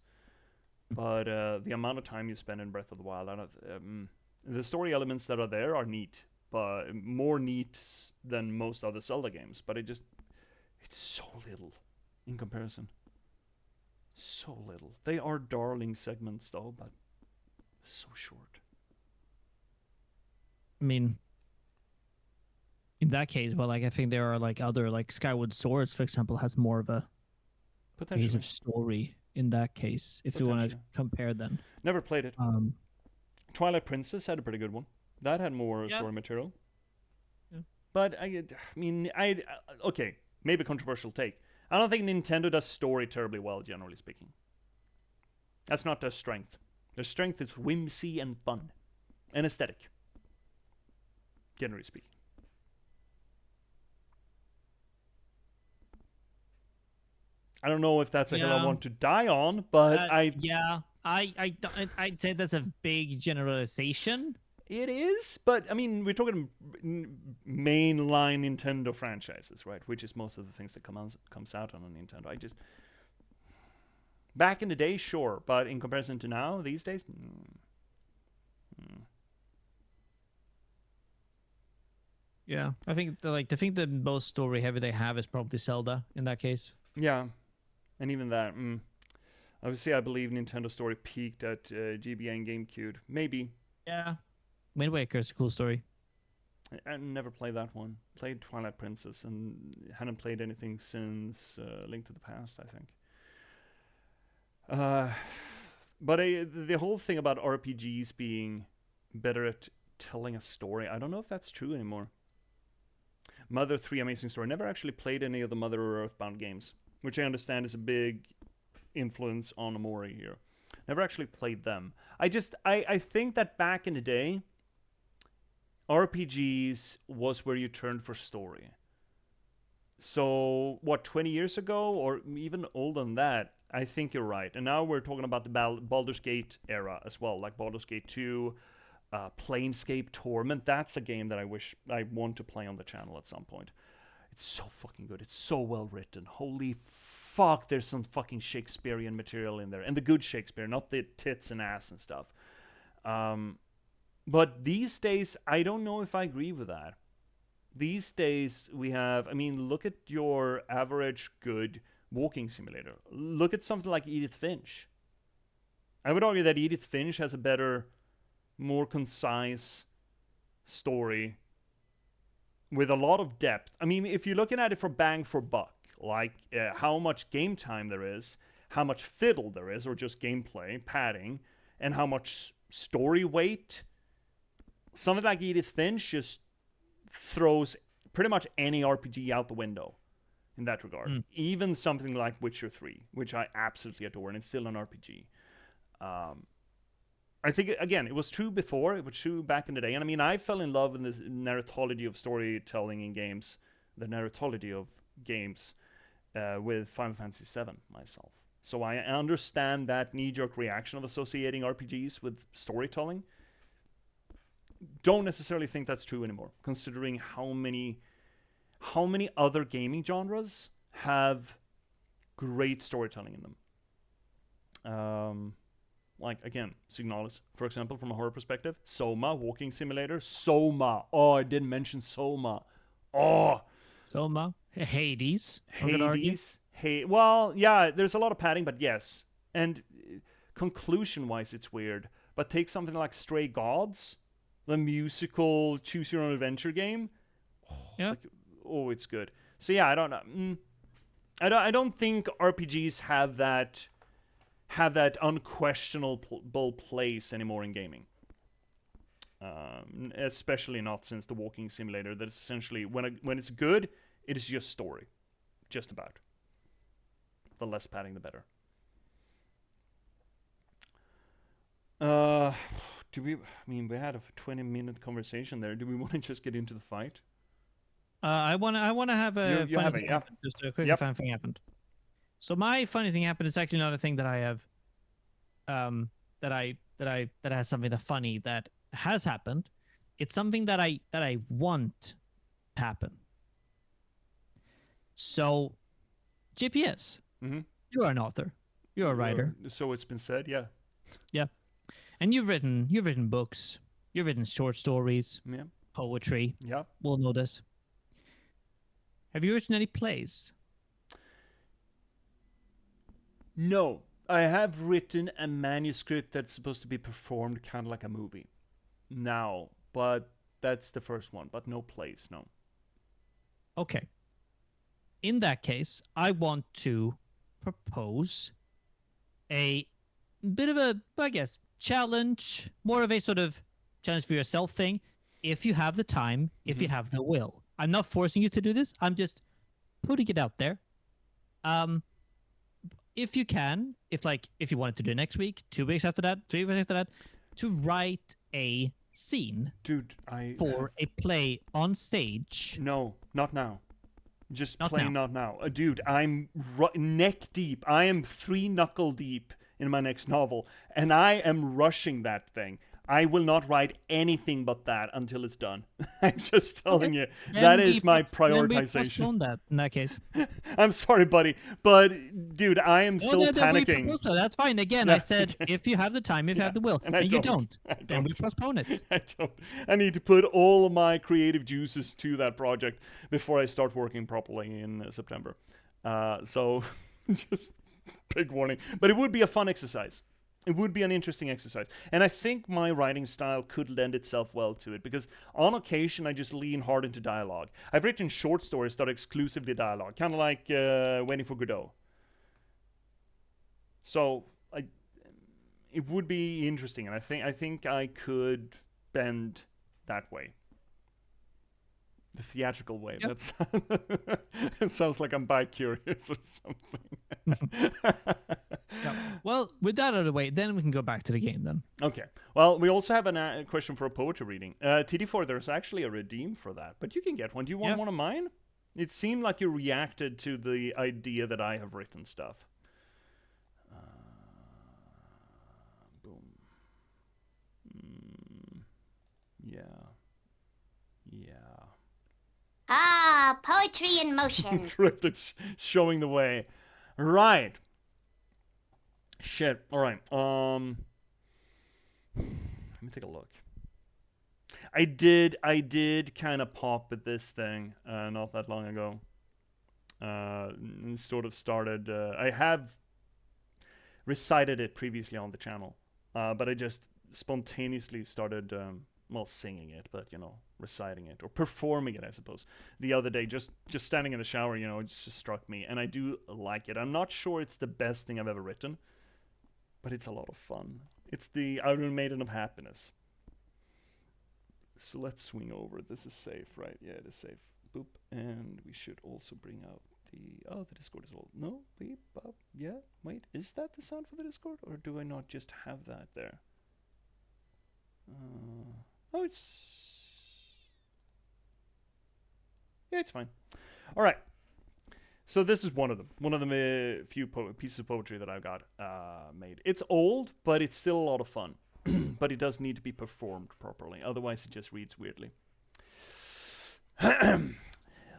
[SPEAKER 1] But the amount of time you spend in Breath of the Wild, the story elements that are there are neat, but more neat than most other Zelda games. But it's so little in comparison. So little. They are darling segments though, but so short.
[SPEAKER 2] I mean, in that case, well, like I think there are like other, like Skyward Swords, for example, has more of a piece of story in that case. If you want to compare them,
[SPEAKER 1] never played it. Twilight Princess had a pretty good one. That had more story material.
[SPEAKER 2] Yeah.
[SPEAKER 1] But okay, maybe controversial take. I don't think Nintendo does story terribly well, generally speaking. That's not their strength. Their strength is whimsy and fun, and aesthetic. Generally speaking. I don't know if that's a hill I
[SPEAKER 2] Yeah.
[SPEAKER 1] want to die on, but
[SPEAKER 2] Yeah, I'd say that's a big generalization.
[SPEAKER 1] it is. But I mean, we're talking mainline Nintendo franchises, right? Which is most of the things that comes out on a Nintendo. I just back in the day, sure, but in comparison to now, these days.
[SPEAKER 2] Yeah, I think the most story heavy they have is probably Zelda in that case.
[SPEAKER 1] Yeah, and even that. Obviously, I believe Nintendo story peaked at GBA and GameCube. Maybe.
[SPEAKER 2] Yeah, Wind Waker is a cool story.
[SPEAKER 1] I never played that one. Played Twilight Princess and hadn't played anything since Link to the Past, I think. But the whole thing about RPGs being better at telling a story, I don't know if that's true anymore. Mother 3 Amazing Story. Never actually played any of the Mother or Earthbound games, which I understand is a big influence on OMORI here. Never actually played them. I think that back in the day, RPGs was where you turned for story. So, 20 years ago, or even older than that, I think you're right. And now we're talking about the Baldur's Gate era as well, like Baldur's Gate 2, Planescape Torment. That's a game that I want to play on the channel at some point. It's so fucking good. It's so well written. Holy fuck, there's some fucking Shakespearean material in there. And the good Shakespeare, not the tits and ass and stuff. But these days, I don't know if I agree with that. These days, we have, I mean, look at your average good walking simulator. Look at something like Edith Finch. I would argue that Edith Finch has a better, more concise story with a lot of depth. I mean, if you're looking at it for bang for buck, like how much game time there is, how much fiddle there is, or just gameplay, padding, and how much story weight, something like Edith Finch just throws pretty much any RPG out the window in that regard. Even something like Witcher 3, which I absolutely adore, and it's still an RPG. I think, again, it was true before, it was true back in the day. And I mean, I fell in love with this narratology of storytelling in games, the narratology of games with Final Fantasy VII myself. So I understand that knee-jerk reaction of associating RPGs with storytelling. Don't necessarily think that's true anymore, considering how many other gaming genres have great storytelling in them. Like, again, Signalis, for example, from a horror perspective. Soma, walking simulator. Soma. Oh, I didn't mention Soma. Oh.
[SPEAKER 2] Soma. Hades.
[SPEAKER 1] Hades. Well, yeah, there's a lot of padding, but yes. And conclusion-wise, it's weird. But take something like Stray Gods, the musical choose-your-own-adventure game.
[SPEAKER 2] Yeah.
[SPEAKER 1] It's good. So yeah, I don't know. I don't think RPGs have that unquestionable place anymore in gaming. Especially not since the walking simulator. That's essentially when it's good, it is just story, just about. The less padding, the better. We had a 20-minute conversation there. Do we want to just get into the fight?
[SPEAKER 2] I want to have a
[SPEAKER 1] You have
[SPEAKER 2] funny
[SPEAKER 1] it,
[SPEAKER 2] thing
[SPEAKER 1] yeah.
[SPEAKER 2] happen. Just a quick
[SPEAKER 1] Yep.
[SPEAKER 2] funny thing happened. So my funny thing happened is actually not a thing that I have, that has something that funny that has happened. It's something that I want to happen. So, J.P.S.
[SPEAKER 1] Mm-hmm.
[SPEAKER 2] You are an author. You're a writer.
[SPEAKER 1] So it's been said, yeah.
[SPEAKER 2] Yeah, and you've written books. You've written short stories,
[SPEAKER 1] Yeah.
[SPEAKER 2] poetry.
[SPEAKER 1] Yeah.
[SPEAKER 2] We'll know this. Have you written any plays?
[SPEAKER 1] No, I have written a manuscript that's supposed to be performed kind of like a movie now, but that's the first one, but no plays, no.
[SPEAKER 2] Okay. In that case, I want to propose a bit of a, I guess, challenge, more of a sort of challenge for yourself thing, if you have the time, if you have the will. I'm not forcing you to do this. I'm just putting it out there. If you can, if you wanted to do it next week, 2 weeks after that, 3 weeks after that, to write a scene
[SPEAKER 1] Dude,
[SPEAKER 2] for a play on stage.
[SPEAKER 1] No, not now. Just
[SPEAKER 2] Not
[SPEAKER 1] plain
[SPEAKER 2] now.
[SPEAKER 1] not now. Dude, I'm neck deep. I am 3 knuckle deep in my next novel, and I am rushing that thing. I will not write anything but that until it's done. I'm just telling you. That is my
[SPEAKER 2] Then we
[SPEAKER 1] prioritization.
[SPEAKER 2] postpone that in that case.
[SPEAKER 1] I'm sorry, buddy, but dude, I am
[SPEAKER 2] Well,
[SPEAKER 1] still
[SPEAKER 2] then we
[SPEAKER 1] panicking.
[SPEAKER 2] postpone. That's fine. Again,
[SPEAKER 1] Yeah,
[SPEAKER 2] I said
[SPEAKER 1] okay.
[SPEAKER 2] if you have the time, if you have the will,
[SPEAKER 1] and
[SPEAKER 2] you don't,
[SPEAKER 1] I
[SPEAKER 2] then we
[SPEAKER 1] don't.
[SPEAKER 2] postpone it.
[SPEAKER 1] I don't. I need to put all of my creative juices to that project before I start working properly in September. So, just big warning. But it would be a fun exercise. It would be an interesting exercise. And I think my writing style could lend itself well to it because on occasion I just lean hard into dialogue. I've written short stories that are exclusively dialogue, kind of like Waiting for Godot. So it would be interesting, and I think I could bend that way. The theatrical way.
[SPEAKER 2] Yep.
[SPEAKER 1] It sounds like I'm bi-curious or something.
[SPEAKER 2] Yeah. Well, with that out of the way, then we can go back to the game then.
[SPEAKER 1] Okay. Well, we also have a question for a poetry reading. TD4, there's actually a redeem for that, but you can get one. Do you want one of mine? It seemed like you reacted to the idea that I have written stuff. Boom. Yeah.
[SPEAKER 7] Ah, poetry in motion.
[SPEAKER 1] Cryptics showing the way. Right. Shit. All right. Let me take a look. I did kind of pop at this thing not that long ago. Sort of started. I have recited it previously on the channel, but I just spontaneously started. Singing it, but reciting it or performing it, I suppose. The other day, just standing in the shower, it just struck me, and I do like it. I'm not sure it's the best thing I've ever written, but it's a lot of fun. It's the Iron Maiden of Happiness. So let's swing over. This is safe, right? Yeah, it is safe. Boop, and we should also bring out the Discord is all. No, beep, up, yeah. Wait, is that the sound for the Discord, or do I not just have that there? It's fine. All right. So this is one of them. One of the few pieces of poetry that I've got made. It's old, but it's still a lot of fun. But it does need to be performed properly. Otherwise, it just reads weirdly.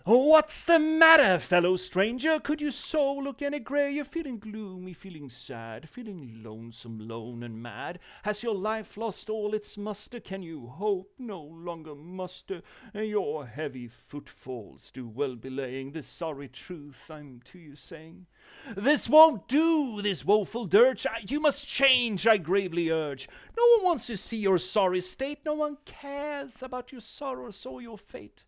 [SPEAKER 1] What's the matter, fellow stranger? Could you so look any grey? You're feeling gloomy, feeling sad, feeling lonesome, lone and mad. Has your life lost all its muster? Can you hope no longer muster? Your heavy footfalls do well belaying the sorry truth I'm to you saying. This won't do, this woeful dirge. You must change, I gravely urge. No one wants to see your sorry state. No one cares about your sorrows or your fate.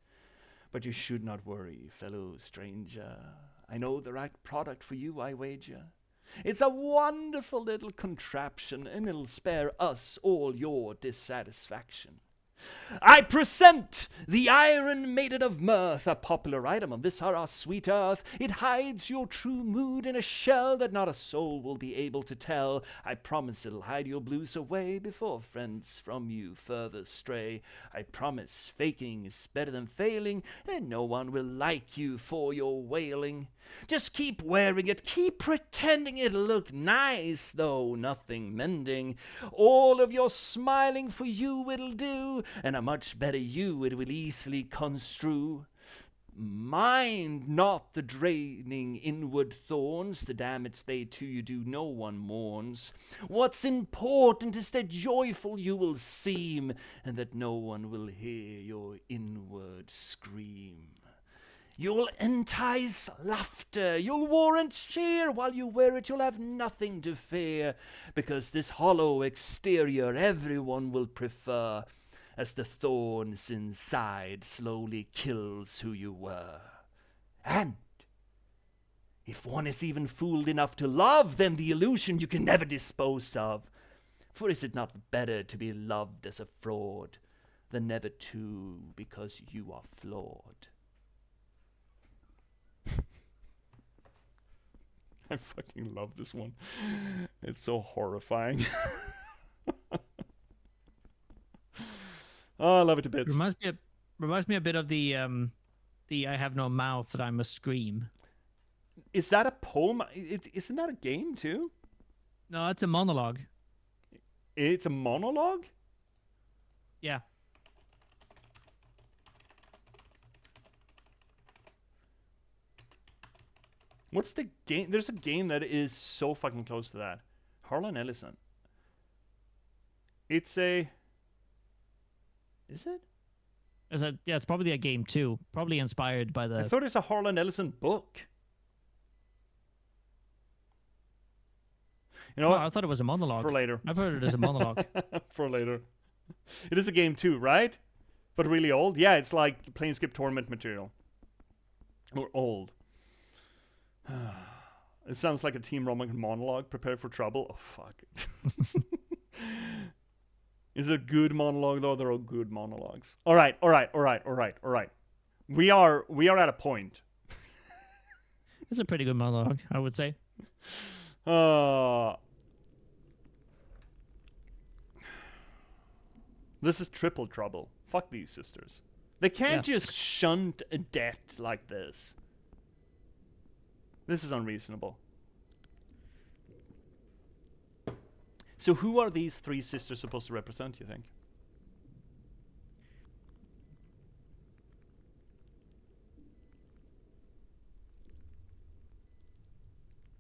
[SPEAKER 1] But you should not worry, fellow stranger. I know the right product for you, I wager. It's a wonderful little contraption, and it'll spare us all your dissatisfaction. I present the Iron Maiden of Mirth, a popular item on this our sweet earth. It hides your true mood in a shell that not a soul will be able to tell. I promise it'll hide your blues away before friends from you further stray. I promise faking is better than failing, and no one will like you for your wailing. Just keep wearing it, keep pretending it'll look nice, though nothing mending. All of your smiling for you it'll do, and a much better you it will easily construe. Mind not the draining inward thorns, the damage they to you do no one mourns. What's important is that joyful you will seem, and that no one will hear your inward scream. You'll entice laughter, you'll warrant cheer. While you wear it, you'll have nothing to fear, because this hollow exterior everyone will prefer, as the thorns inside slowly kills who you were. And if one is even fooled enough to love, then the illusion you can never dispose of. For is it not better to be loved as a fraud than never to, because you are flawed? I fucking love this one. It's so horrifying. Oh, I love it to bits.
[SPEAKER 2] Reminds me a bit of the the I have no mouth that I must scream.
[SPEAKER 1] Is that a poem? Isn't that a game too?
[SPEAKER 2] No, it's a monologue.
[SPEAKER 1] It's a monologue?
[SPEAKER 2] Yeah.
[SPEAKER 1] What's the game? There's a game that is so fucking close to that. Harlan Ellison. It's a... Is it?
[SPEAKER 2] Yeah, it's probably a game too. Probably inspired by
[SPEAKER 1] I
[SPEAKER 2] the.
[SPEAKER 1] thought it's a Harlan Ellison book. You know
[SPEAKER 2] Oh,
[SPEAKER 1] what?
[SPEAKER 2] I thought it was a monologue.
[SPEAKER 1] For later.
[SPEAKER 2] I've heard it as a monologue.
[SPEAKER 1] For later. It is a game too, right? But really old? Yeah, it's like Planescape Tournament material. Or old. It sounds like a Team Roman monologue. Prepare for trouble. Oh, fuck. Is it a good monologue, though? They're all good monologues. All right. We are at a point.
[SPEAKER 2] It's a pretty good monologue, I would say.
[SPEAKER 1] This is triple trouble. Fuck these sisters. They can't just shunt a debt like this. This is unreasonable. So who are these three sisters supposed to represent, you think?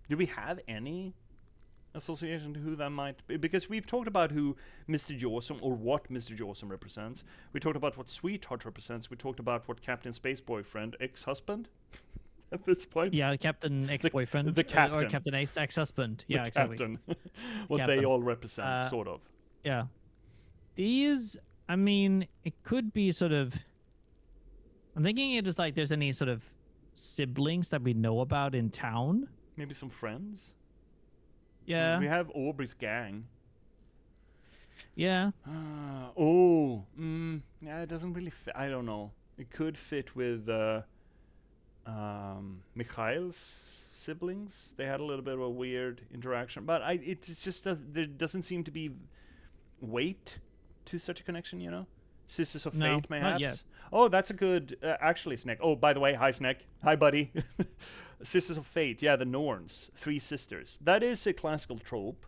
[SPEAKER 1] Do we have any association to who that might be? Because we've talked about who Mr. Jawsome, or what Mr. Jawsome represents. We talked about what Sweetheart represents. We talked about what Captain Space Boyfriend, ex-husband, at this point.
[SPEAKER 2] Yeah, Captain ex-boyfriend.
[SPEAKER 1] The captain.
[SPEAKER 2] Or Captain ex-husband. Yeah,
[SPEAKER 1] The
[SPEAKER 2] exactly.
[SPEAKER 1] captain. What
[SPEAKER 2] Captain.
[SPEAKER 1] they all represent, sort of.
[SPEAKER 2] Yeah. These, I mean, it could be sort of... I'm thinking it is like there's any sort of siblings that we know about in town.
[SPEAKER 1] Maybe some friends?
[SPEAKER 2] Yeah.
[SPEAKER 1] We have Aubrey's gang.
[SPEAKER 2] Yeah.
[SPEAKER 1] Yeah, it doesn't really fit. I don't know. It could fit with Mikhail's siblings. They had a little bit of a weird interaction, but it just there doesn't seem to be weight to such a connection, you know? Sisters of
[SPEAKER 2] No,
[SPEAKER 1] Fate,
[SPEAKER 2] not
[SPEAKER 1] mayhaps?
[SPEAKER 2] yet.
[SPEAKER 1] Oh, that's a good... actually, Snake. Oh, by the way, hi, Snake. Hi, buddy. Sisters of Fate. Yeah, the Norns. Three sisters. That is a classical trope.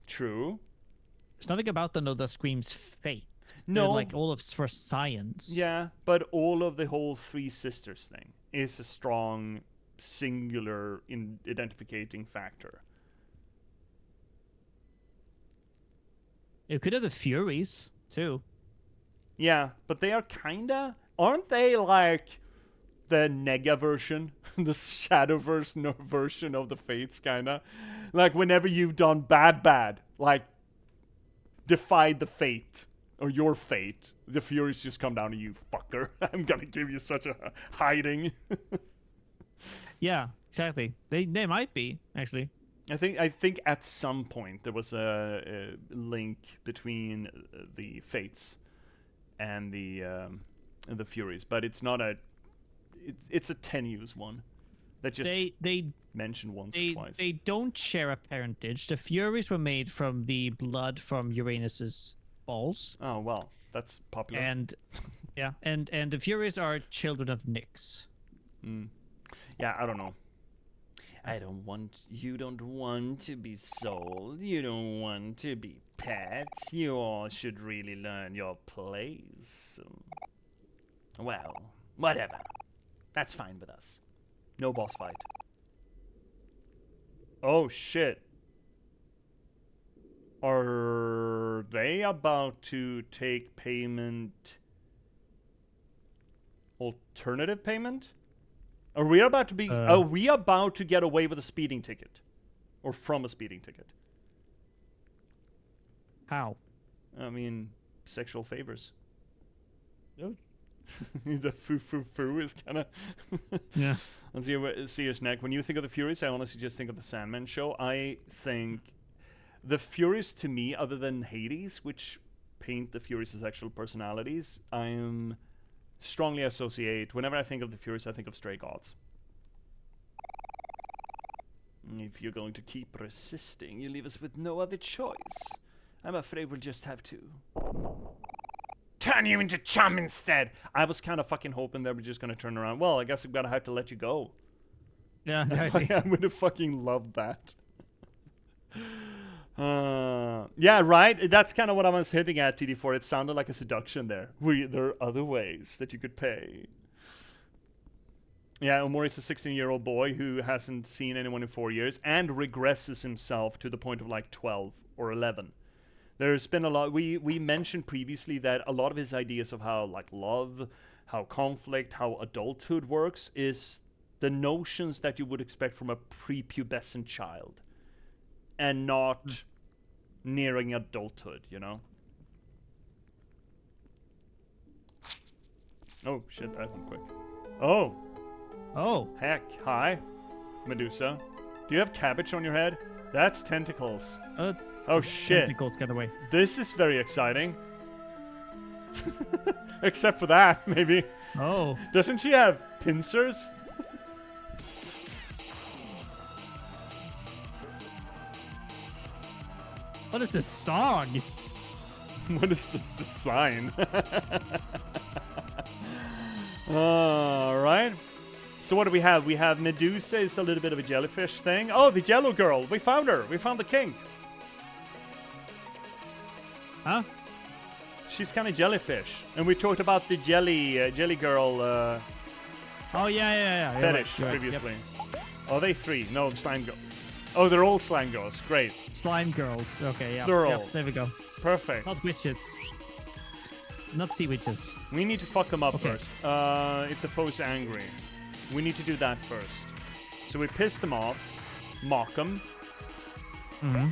[SPEAKER 1] True.
[SPEAKER 2] It's nothing about the note that screams fate.
[SPEAKER 1] No.
[SPEAKER 2] They're like all of for science.
[SPEAKER 1] Yeah, but all of the whole three sisters thing is a strong, singular identificating factor.
[SPEAKER 2] It could have the Furies, too.
[SPEAKER 1] Yeah, but they are kinda... Aren't they like the Nega version? The Shadowverse version of the Fates, kinda? Like, whenever you've done bad, like, defied the fate, or your fate, the Furies just come down to you, fucker. I'm gonna give you such a hiding.
[SPEAKER 2] Yeah, exactly. They might be, actually.
[SPEAKER 1] I think at some point there was a link between the Fates and the Furies, but it's not a... It's a tenuous one that just
[SPEAKER 2] they
[SPEAKER 1] mentioned once or twice.
[SPEAKER 2] They don't share a parentage. The Furies were made from the blood from Uranus's balls.
[SPEAKER 1] Oh well, that's popular.
[SPEAKER 2] And yeah, and the Furies are children of Nyx.
[SPEAKER 1] Yeah, I don't know. You don't want to be sold. You don't want to be pets. You all should really learn your place. Well, whatever. That's fine with us. No boss fight. Oh shit. Are they about to take payment? Alternative payment? Are we about to be... are we about to get away with a speeding ticket? Or from a speeding ticket?
[SPEAKER 2] How?
[SPEAKER 1] I mean, sexual favors. The foo is kind of...
[SPEAKER 2] Yeah.
[SPEAKER 1] Let's see your snack. When you think of the Furies, I honestly just think of the Sandman show. I think the Furies, to me, other than Hades, which paint the Furies as actual personalities, I am... strongly associate, whenever I think of the Furies, I think of Stray Gods. If you're going to keep resisting, you leave us with no other choice. I'm afraid we'll just have to.
[SPEAKER 4] turn you into chum instead.
[SPEAKER 1] I was kind of fucking hoping they were just gonna turn around. Well, I guess I'm gonna have to let you go.
[SPEAKER 2] Yeah,
[SPEAKER 1] I would have fucking loved that. Yeah, right. That's kind of what I was hitting at, TD4. It sounded like a seduction there. There are other ways that you could pay. Yeah, Omori's a 16-year-old boy who hasn't seen anyone in 4 years and regresses himself to the point of like 12 or 11. There's been a lot. We mentioned previously that a lot of his ideas of how like love, how conflict, how adulthood works is the notions that you would expect from a prepubescent child, and not nearing adulthood. You know. Oh shit! That went quick. Oh.
[SPEAKER 2] Oh.
[SPEAKER 1] Heck, hi, Medusa. Do you have cabbage on your head? That's tentacles. Oh shit.
[SPEAKER 2] Tentacles, get away.
[SPEAKER 1] This is very exciting. Except for that, maybe.
[SPEAKER 2] Oh.
[SPEAKER 1] Doesn't she have pincers?
[SPEAKER 2] What is this song?
[SPEAKER 1] What is this the sign? Alright. So what do we have? We have Medusa is a little bit of a jellyfish thing. Oh, the Jello girl. We found her. We found the king.
[SPEAKER 2] Huh?
[SPEAKER 1] She's kind of jellyfish. And we talked about the jelly girl
[SPEAKER 2] Oh, yeah. You're
[SPEAKER 1] fetish
[SPEAKER 2] right.
[SPEAKER 1] previously.
[SPEAKER 2] Yep.
[SPEAKER 1] Oh, they three. No, slime girl. Oh, they're all slime girls. Great.
[SPEAKER 2] Slime girls. Okay, yeah.
[SPEAKER 1] They're
[SPEAKER 2] Yep,
[SPEAKER 1] all.
[SPEAKER 2] there we go.
[SPEAKER 1] Perfect.
[SPEAKER 2] Not witches. Not sea witches.
[SPEAKER 1] We need to fuck them up
[SPEAKER 2] Okay.
[SPEAKER 1] first. If the foe's angry. We need to do that first. So we piss them off, mock them,
[SPEAKER 2] Mm-hmm.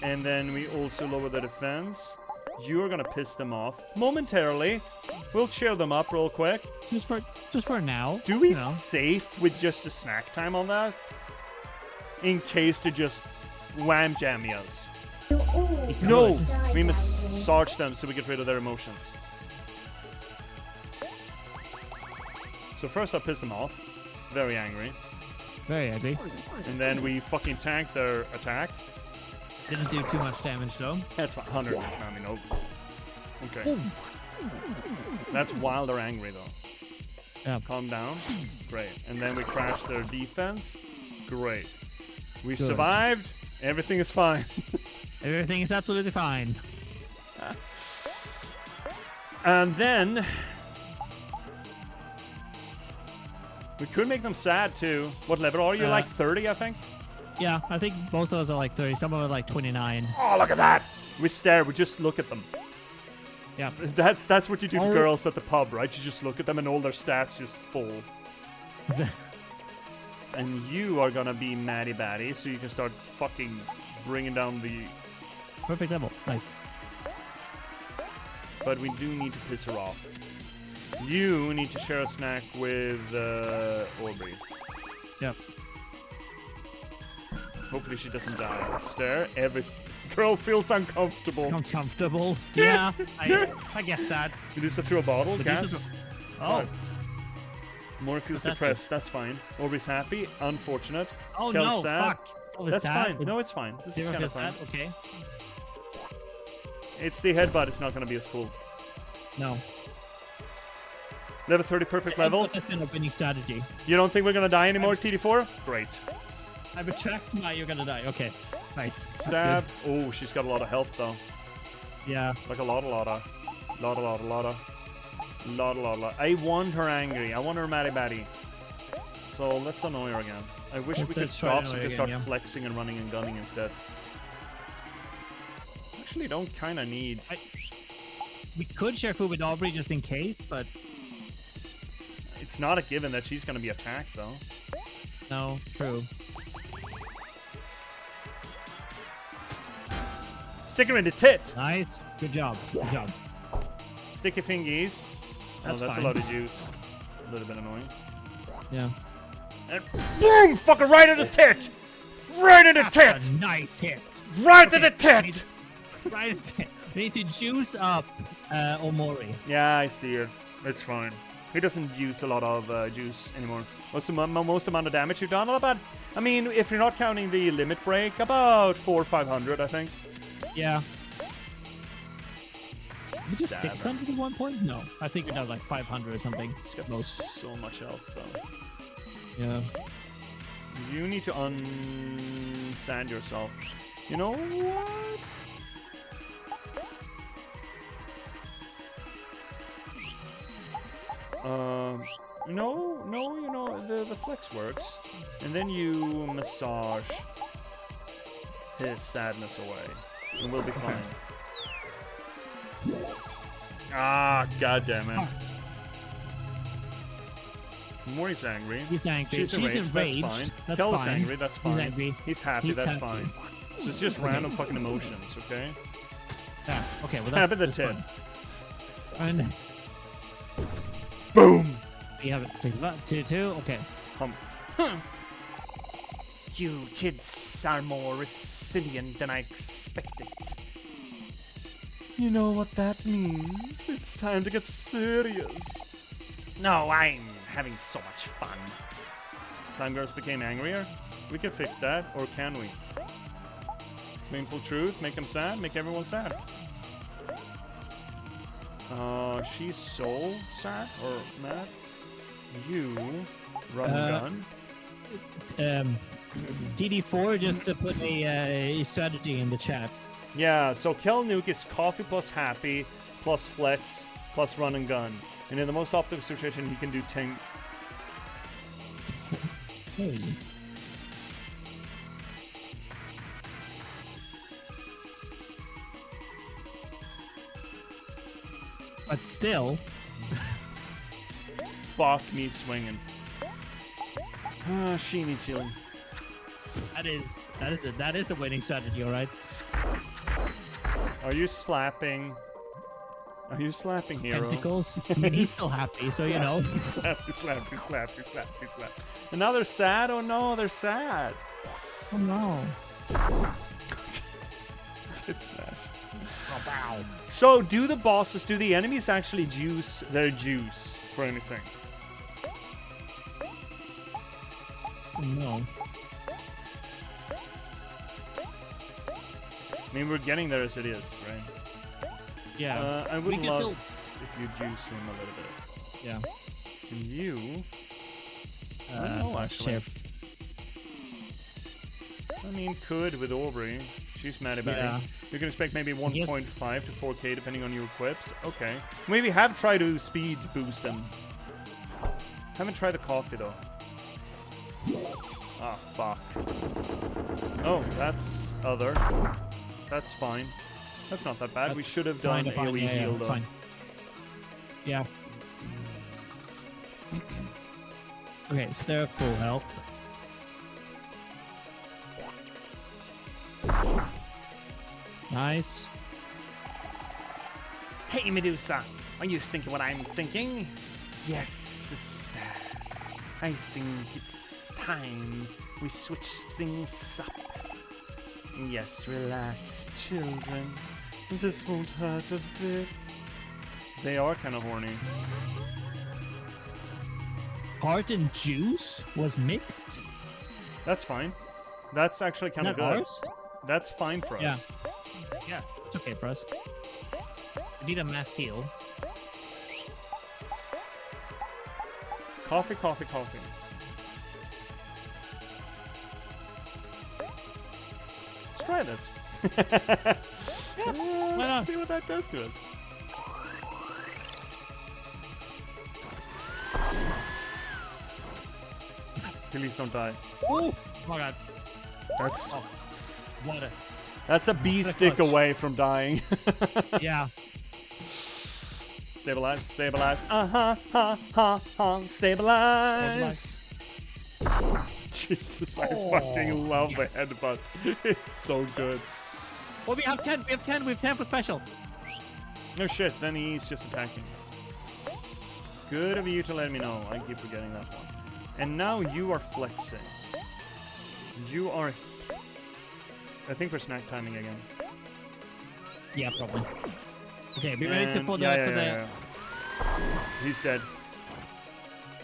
[SPEAKER 1] and then we also lower the defense. You're gonna piss them off momentarily. We'll cheer them up real quick.
[SPEAKER 2] Just for now.
[SPEAKER 1] Do we
[SPEAKER 2] you know.
[SPEAKER 1] safe with just a snack time on that? In case they just wham jammy us. No! We massage them so we get rid of their emotions. So first I piss them off. Very angry.
[SPEAKER 2] Very angry.
[SPEAKER 1] And then we fucking tank their attack.
[SPEAKER 2] Didn't do too much damage though.
[SPEAKER 1] That's 100. I mean, oh. Okay. That's while they're angry though.
[SPEAKER 2] Yeah.
[SPEAKER 1] Calm down. Great. And then we crash their defense. Great. We
[SPEAKER 2] Good.
[SPEAKER 1] survived. Everything is fine.
[SPEAKER 2] Everything is absolutely fine.
[SPEAKER 1] And then we could make them sad too. What level are you? Like 30, I think?
[SPEAKER 2] Yeah, I think most of us are like 30. Some of us are like 29.
[SPEAKER 1] Oh, look at that! We stare. We just look at them.
[SPEAKER 2] Yeah.
[SPEAKER 1] That's what you do to
[SPEAKER 2] Oh.
[SPEAKER 1] girls at the pub, right? You just look at them and all their stats just fall. And you are gonna be Maddie Batty, so you can start fucking bringing down the...
[SPEAKER 2] Perfect level. Nice.
[SPEAKER 1] But we do need to piss her off. You need to share a snack with Aubrey.
[SPEAKER 2] Yep.
[SPEAKER 1] Hopefully she doesn't die. Stare. Every girl feels uncomfortable.
[SPEAKER 2] Uncomfortable. Yeah, I get that.
[SPEAKER 1] Medusa threw a bottle.
[SPEAKER 2] Medusa's
[SPEAKER 1] Gas.
[SPEAKER 2] Oh.
[SPEAKER 1] Mori feels
[SPEAKER 2] What's that
[SPEAKER 1] depressed. That's fine. Aubrey's happy. Unfortunate.
[SPEAKER 2] Oh
[SPEAKER 1] Kel's
[SPEAKER 2] no!
[SPEAKER 1] sad.
[SPEAKER 2] Fuck. Oh,
[SPEAKER 1] That's
[SPEAKER 2] sad.
[SPEAKER 1] fine. No, it's fine. This is
[SPEAKER 2] Zero
[SPEAKER 1] kind of
[SPEAKER 2] feels
[SPEAKER 1] fine.
[SPEAKER 2] sad. Okay.
[SPEAKER 1] It's the headbutt. It's not going to be as cool.
[SPEAKER 2] No.
[SPEAKER 1] Level 30 perfect level.
[SPEAKER 2] That's been a winning strategy.
[SPEAKER 1] You don't think we're going to die anymore, TD4? Great.
[SPEAKER 2] I retract my you're gonna die. Okay. Nice. That's
[SPEAKER 1] Stab. Oh, she's got a lot of health though.
[SPEAKER 2] good. Yeah.
[SPEAKER 1] Like a lot. I want her angry. I want her Matty Batty. So let's annoy her again. I wish we could
[SPEAKER 2] Let's try
[SPEAKER 1] stop
[SPEAKER 2] to
[SPEAKER 1] so we
[SPEAKER 2] annoy
[SPEAKER 1] could
[SPEAKER 2] again,
[SPEAKER 1] start
[SPEAKER 2] yeah.
[SPEAKER 1] flexing and running and gunning instead. Actually, don't kind of need.
[SPEAKER 2] We could share food with Aubrey just in case, but
[SPEAKER 1] It's not a given that she's going to be attacked though.
[SPEAKER 2] no. True.
[SPEAKER 1] Stick her in the tit.
[SPEAKER 2] Nice. Good job. Good job.
[SPEAKER 1] Sticky fingies.
[SPEAKER 2] That's
[SPEAKER 1] that's
[SPEAKER 2] fine.
[SPEAKER 1] a lot of juice. A little bit annoying.
[SPEAKER 2] Yeah.
[SPEAKER 1] And boom! Fucking right in the tit! Right in the tit!
[SPEAKER 2] That's a nice hit.
[SPEAKER 1] Right in the
[SPEAKER 2] Okay,
[SPEAKER 1] tit!
[SPEAKER 2] Right. in the- We need to juice up Omori.
[SPEAKER 1] Yeah, I see it. It's fine. He doesn't use a lot of juice anymore. What's the most amount of damage you've done? Not bad. I mean, if you're not counting the limit break, about 400 or 500, I think.
[SPEAKER 2] Yeah. Did you
[SPEAKER 1] Stab
[SPEAKER 2] stick
[SPEAKER 1] him.
[SPEAKER 2] something at one point? No. I think you're down like 500 or something.
[SPEAKER 1] He's got
[SPEAKER 2] Most.
[SPEAKER 1] so much health though.
[SPEAKER 2] Yeah.
[SPEAKER 1] You need to unsand yourself. You know what? No, you know, the flex works. And then you massage his sadness away. And we'll be fine. Ah, god damn it. Mori's angry.
[SPEAKER 2] He's angry.
[SPEAKER 1] She's enraged. That's fine.
[SPEAKER 2] That's
[SPEAKER 1] Kel's
[SPEAKER 2] fine.
[SPEAKER 1] angry. That's fine.
[SPEAKER 2] He's angry.
[SPEAKER 1] He's happy.
[SPEAKER 2] He's
[SPEAKER 1] that's
[SPEAKER 2] happy.
[SPEAKER 1] fine. So it's just random fucking emotions, okay?
[SPEAKER 2] Yeah. Okay. Well,
[SPEAKER 1] Stab at the
[SPEAKER 2] that's
[SPEAKER 1] tip.
[SPEAKER 2] fine. And
[SPEAKER 1] Boom!
[SPEAKER 2] we have it. 2-2. Okay.
[SPEAKER 1] Hump.
[SPEAKER 4] You kids are more resilient than I expected.
[SPEAKER 1] You know what that means? It's time to get serious.
[SPEAKER 4] No, I'm having so much fun.
[SPEAKER 1] Time girls became angrier? We can fix that, or can we? Painful truth, make them sad, make everyone sad. She's so sad or mad. You run gun.
[SPEAKER 2] TD4 just to put a strategy in the chat.
[SPEAKER 1] Yeah, so Kel Nuke is coffee plus happy plus flex plus run and gun. And in the most optimal situation, he can do 10.
[SPEAKER 2] Hey. But still,
[SPEAKER 1] Fuck me swinging. She needs healing.
[SPEAKER 2] that is a winning strategy, all right.
[SPEAKER 1] Are you slapping? Are you slapping, hero?
[SPEAKER 2] Tentacles. I mean, he's still happy, so you know.
[SPEAKER 1] Slappy. And now they're sad? Oh no, they're sad.
[SPEAKER 2] Oh no.
[SPEAKER 1] It's smash. So, do the enemies actually juice their juice for anything?
[SPEAKER 2] Oh no.
[SPEAKER 1] I mean, we're getting there as it is, right?
[SPEAKER 2] Yeah.
[SPEAKER 1] I
[SPEAKER 2] We
[SPEAKER 1] would
[SPEAKER 2] can
[SPEAKER 1] love
[SPEAKER 2] still-
[SPEAKER 1] if you juice him a little bit.
[SPEAKER 2] Yeah.
[SPEAKER 1] And you... I don't know, actually.
[SPEAKER 2] Share.
[SPEAKER 1] I mean, could with Aubrey. She's mad about
[SPEAKER 2] Yeah.
[SPEAKER 1] it. You can expect maybe 1.5
[SPEAKER 2] Yes.
[SPEAKER 1] to 4k depending on your equips. Okay. Maybe have tried to speed boost them. Haven't tried the coffee though. Ah, fuck. Oh, that's other. That's fine. That's not that bad. We
[SPEAKER 2] That's
[SPEAKER 1] should have done
[SPEAKER 2] fine,
[SPEAKER 1] AoE
[SPEAKER 2] yeah,
[SPEAKER 1] heal
[SPEAKER 2] that's
[SPEAKER 1] though.
[SPEAKER 2] fine. Yeah. Okay, so they're full health. Nice.
[SPEAKER 4] Hey, Medusa, are you thinking what I'm thinking? Yes, sister. I think it's time we switch things up. Yes, relax, children.
[SPEAKER 1] This won't hurt a bit. They are kind of horny.
[SPEAKER 2] Heart and juice was mixed.
[SPEAKER 1] That's fine. That's actually kind of
[SPEAKER 2] Not
[SPEAKER 1] good.
[SPEAKER 2] ours?
[SPEAKER 1] That's fine for us.
[SPEAKER 2] Yeah. Yeah, it's okay for us. We need a mass heal.
[SPEAKER 1] Coffee. Let's try this.
[SPEAKER 2] why
[SPEAKER 1] Let's
[SPEAKER 2] not?
[SPEAKER 1] see what that does to us. Please don't die.
[SPEAKER 2] Oh my god.
[SPEAKER 1] That's
[SPEAKER 2] Water.
[SPEAKER 1] that's a bee
[SPEAKER 2] What a
[SPEAKER 1] stick
[SPEAKER 2] clutch.
[SPEAKER 1] away from dying.
[SPEAKER 2] Yeah.
[SPEAKER 1] Stabilize. Stabilize. Jesus, I fucking love
[SPEAKER 2] yes.
[SPEAKER 1] the headbutt. It's so good.
[SPEAKER 2] Well, we have 10. We have 10 for special.
[SPEAKER 1] No shit, then he's just attacking. Good of you to let me know. I keep forgetting that one. And now you are flexing. You are... I think we're snack timing again.
[SPEAKER 2] Yeah, probably. Okay, be ready to
[SPEAKER 1] And-
[SPEAKER 2] pull the...
[SPEAKER 1] yeah. He's dead.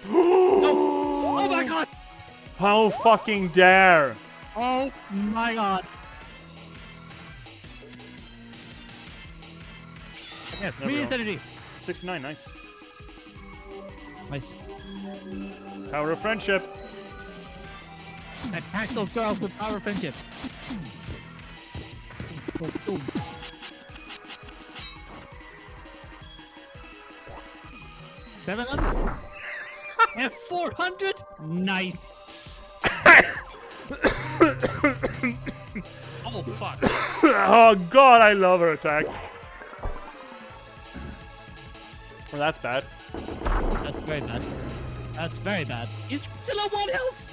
[SPEAKER 2] Oh my god!
[SPEAKER 1] How fucking dare!
[SPEAKER 2] Oh my god! Yeah,
[SPEAKER 1] There we
[SPEAKER 2] 3 minutes
[SPEAKER 1] go.
[SPEAKER 2] energy.
[SPEAKER 1] 69, nice.
[SPEAKER 2] Nice.
[SPEAKER 1] Power of friendship.
[SPEAKER 2] Attack those girls with power of friendship. Boom. 700. And 400. Nice. Oh fuck.
[SPEAKER 1] Oh god, I love her attack. Well, that's bad.
[SPEAKER 2] That's very bad. That's very bad. He's still at 1 health.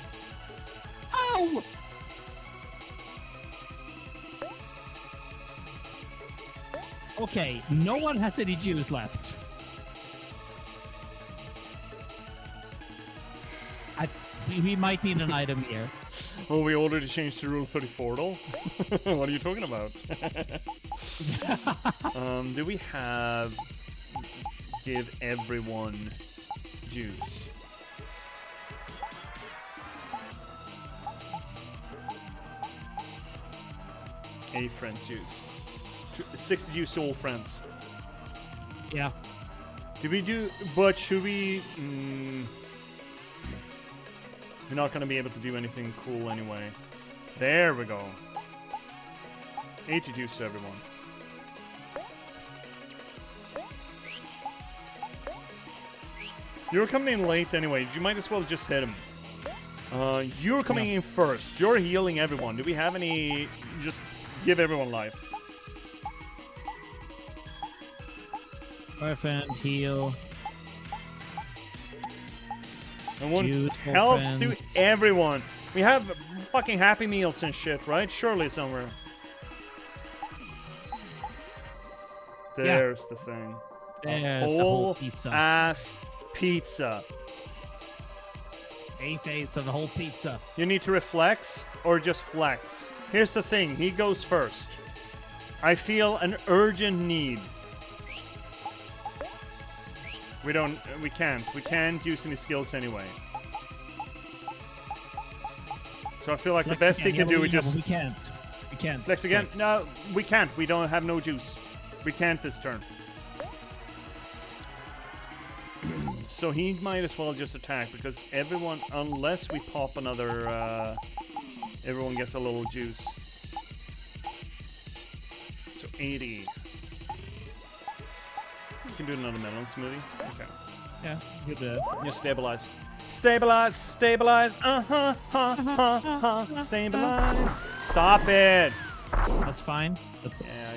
[SPEAKER 2] Ow! Okay, no one has any Jews left. We might need an item here.
[SPEAKER 1] Oh, we already changed to rule 34 though? What are you talking about? Do we have... Give everyone juice? A friends juice. 60 juice to all friends.
[SPEAKER 2] Yeah.
[SPEAKER 1] Do we do... But should we... we're not going to be able to do anything cool anyway. There we go. 80 juice to everyone. You're coming in late anyway. You might as well just hit him. You're coming in first. You're healing everyone. Do we have any... Just give everyone life.
[SPEAKER 2] Orphan, heal.
[SPEAKER 1] And one
[SPEAKER 2] Juice,
[SPEAKER 1] help
[SPEAKER 2] friends.
[SPEAKER 1] to everyone. We have fucking Happy Meals and shit, right? Surely somewhere. There's the thing.
[SPEAKER 2] There's the whole pizza.
[SPEAKER 1] Ass pizza.
[SPEAKER 2] 8/8 of the whole pizza.
[SPEAKER 1] You need to reflex or just flex. Here's the thing. He goes first. I feel an urgent need. We can't use any skills anyway. So I feel like
[SPEAKER 2] Flex
[SPEAKER 1] the best
[SPEAKER 2] again.
[SPEAKER 1] he can do is
[SPEAKER 2] Yeah,
[SPEAKER 1] just...
[SPEAKER 2] we can't. We can't.
[SPEAKER 1] Flex again?
[SPEAKER 2] Flex.
[SPEAKER 1] No, we can't. We don't have no juice. We can't this turn. So he might as well just attack because everyone, unless we pop another, everyone gets a little juice. So 80. You can do another melon smoothie. Okay.
[SPEAKER 2] Yeah, good.
[SPEAKER 1] Just stabilize. Stabilize, stabilize. Stabilize. Stop it.
[SPEAKER 2] That's fine. That's
[SPEAKER 1] Yeah,